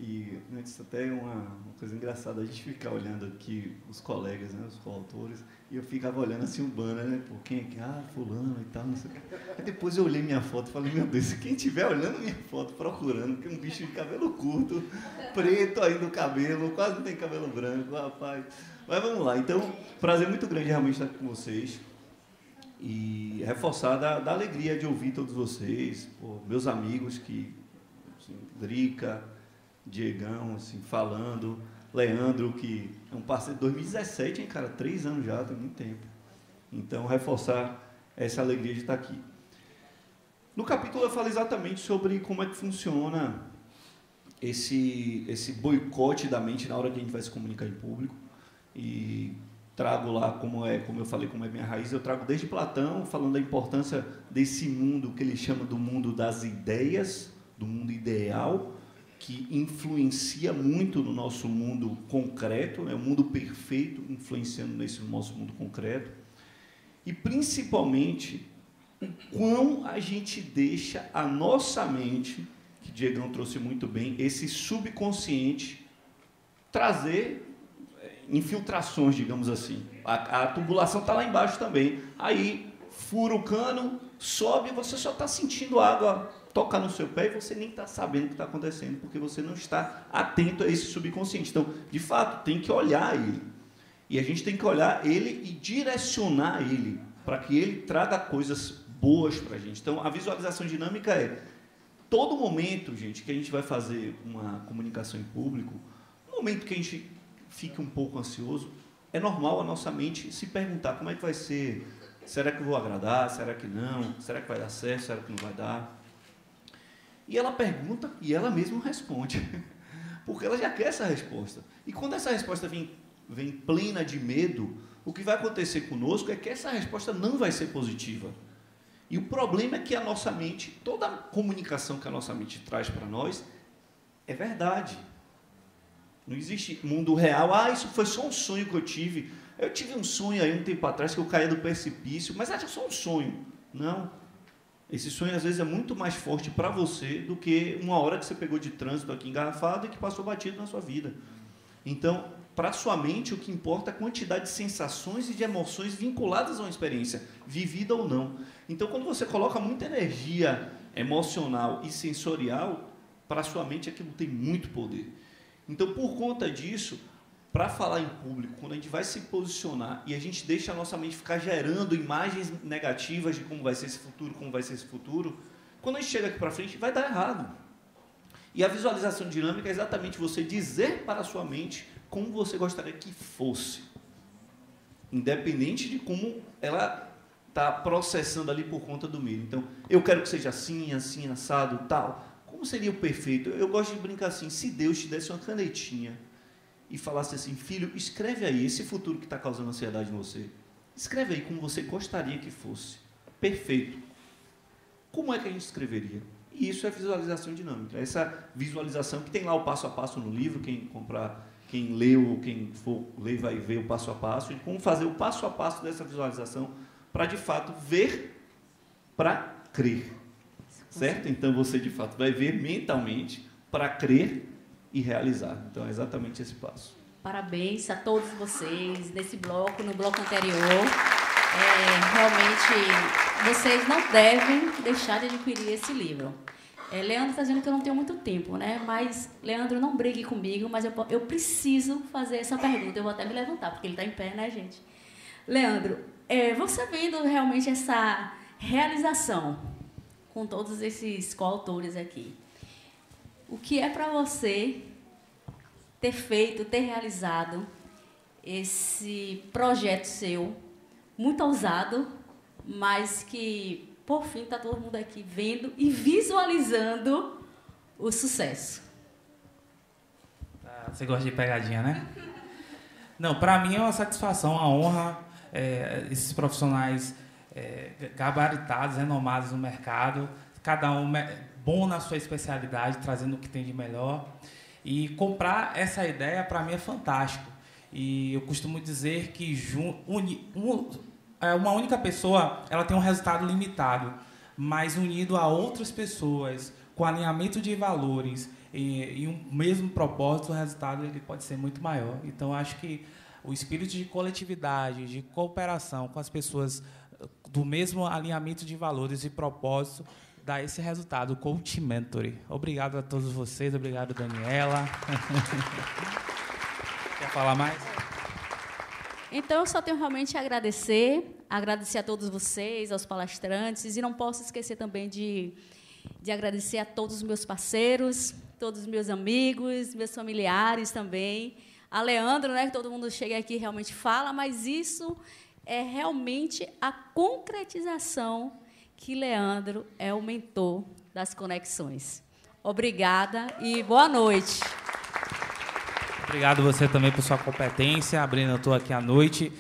E antes até uma coisa engraçada, a gente ficar olhando aqui os colegas, né, os coautores, e eu ficava olhando assim o banner, né, por quem é que, fulano e tal, não sei o que. Aí depois eu olhei minha foto e falei, meu Deus, quem estiver olhando minha foto, procurando, que é um bicho de cabelo curto, preto ainda o cabelo, quase não tem cabelo branco, rapaz. Mas vamos lá, então, prazer muito grande realmente estar aqui com vocês e reforçar da alegria de ouvir todos vocês, meus amigos que, assim, Drica, Diegão, assim, falando, Leandro, que é um parceiro de 2017, hein, cara, 3 anos já, tem muito tempo. Então, reforçar essa alegria de estar aqui. No capítulo eu falo exatamente sobre como é que funciona esse boicote da mente na hora que a gente vai se comunicar em público. E trago lá, como eu falei, como é minha raiz, eu trago desde Platão, falando da importância desse mundo que ele chama do mundo das ideias, do mundo ideal, que influencia muito no nosso mundo concreto, é o mundo perfeito influenciando nesse nosso mundo concreto, e principalmente o quão a gente deixa a nossa mente, que Diegão trouxe muito bem, esse subconsciente, trazer infiltrações, digamos assim. A tubulação está lá embaixo também. Aí, fura o cano, sobe, você só está sentindo água tocar no seu pé e você nem está sabendo o que está acontecendo, porque você não está atento a esse subconsciente. Então, de fato, tem que olhar ele. E a gente tem que olhar ele e direcionar ele, para que ele traga coisas boas para a gente. Então, a visualização dinâmica é, todo momento, gente, que a gente vai fazer uma comunicação em público, no momento que a gente fica um pouco ansioso, é normal a nossa mente se perguntar como é que vai ser, será que eu vou agradar, será que não, será que vai dar certo, será que não vai dar? E ela pergunta e ela mesma responde, porque ela já quer essa resposta. E quando essa resposta vem plena de medo, o que vai acontecer conosco é que essa resposta não vai ser positiva. E o problema é que a nossa mente, toda a comunicação que a nossa mente traz para nós, é verdade. Não existe mundo real. Isso foi só um sonho que eu tive. Eu tive um sonho aí um tempo atrás que eu caía do precipício, mas era só um sonho. Não. Esse sonho, às vezes, é muito mais forte para você do que uma hora que você pegou de trânsito aqui engarrafado e que passou batido na sua vida. Então, para a sua mente, o que importa é a quantidade de sensações e de emoções vinculadas a uma experiência, vivida ou não. Então, quando você coloca muita energia emocional e sensorial, para a sua mente aquilo tem muito poder. Então, por conta disso, para falar em público, quando a gente vai se posicionar e a gente deixa a nossa mente ficar gerando imagens negativas de como vai ser esse futuro, quando a gente chega aqui para frente, vai dar errado. E a visualização dinâmica é exatamente você dizer para a sua mente como você gostaria que fosse, independente de como ela está processando ali por conta do medo. Então, eu quero que seja assim, assim, assado, tal. Como seria o perfeito? Eu gosto de brincar assim, se Deus te desse uma canetinha e falasse assim, filho, escreve aí esse futuro que está causando ansiedade em você. Escreve aí como você gostaria que fosse. Perfeito. Como é que a gente escreveria? E isso é visualização dinâmica. Essa visualização que tem lá o passo a passo no livro, quem comprar, quem leu, quem for ler vai ver o passo a passo, e como fazer o passo a passo dessa visualização para, de fato, ver para crer. Certo? Então, você, de fato, vai ver mentalmente para crer e realizar. Então, é exatamente esse passo. Parabéns a todos vocês nesse bloco, no bloco anterior. Realmente, vocês não devem deixar de adquirir esse livro. Leandro está dizendo que eu não tenho muito tempo, né? Mas, Leandro, não brigue comigo, mas eu preciso fazer essa pergunta. Eu vou até me levantar, porque ele está em pé, né, gente? Leandro, você vendo realmente essa realização com todos esses coautores aqui, o que é para você ter feito, ter realizado esse projeto seu, muito ousado, mas que, por fim, está todo mundo aqui vendo e visualizando o sucesso? Você gosta de pegadinha, né? Não, para mim é uma satisfação, uma honra, esses profissionais gabaritados, renomados no mercado, cada um bom na sua especialidade, trazendo o que tem de melhor. E comprar essa ideia, para mim, é fantástico. E eu costumo dizer que uma única pessoa ela tem um resultado limitado, mas unido a outras pessoas, com alinhamento de valores e um mesmo propósito, o resultado ele pode ser muito maior. Então, acho que o espírito de coletividade, de cooperação com as pessoas do mesmo alinhamento de valores e propósito dá esse resultado, o Coach Mentoring. Obrigado a todos vocês, obrigado, Daniela. Quer falar mais? Então, eu só tenho realmente a agradecer a todos vocês, aos palestrantes, e não posso esquecer também de agradecer a todos os meus parceiros, todos os meus amigos, meus familiares também, a Leandro, né, que todo mundo chega aqui e realmente fala, mas isso é realmente a concretização que Leandro é o mentor das conexões. Obrigada e boa noite. Obrigado você também por sua competência. Breno, eu estou aqui à noite.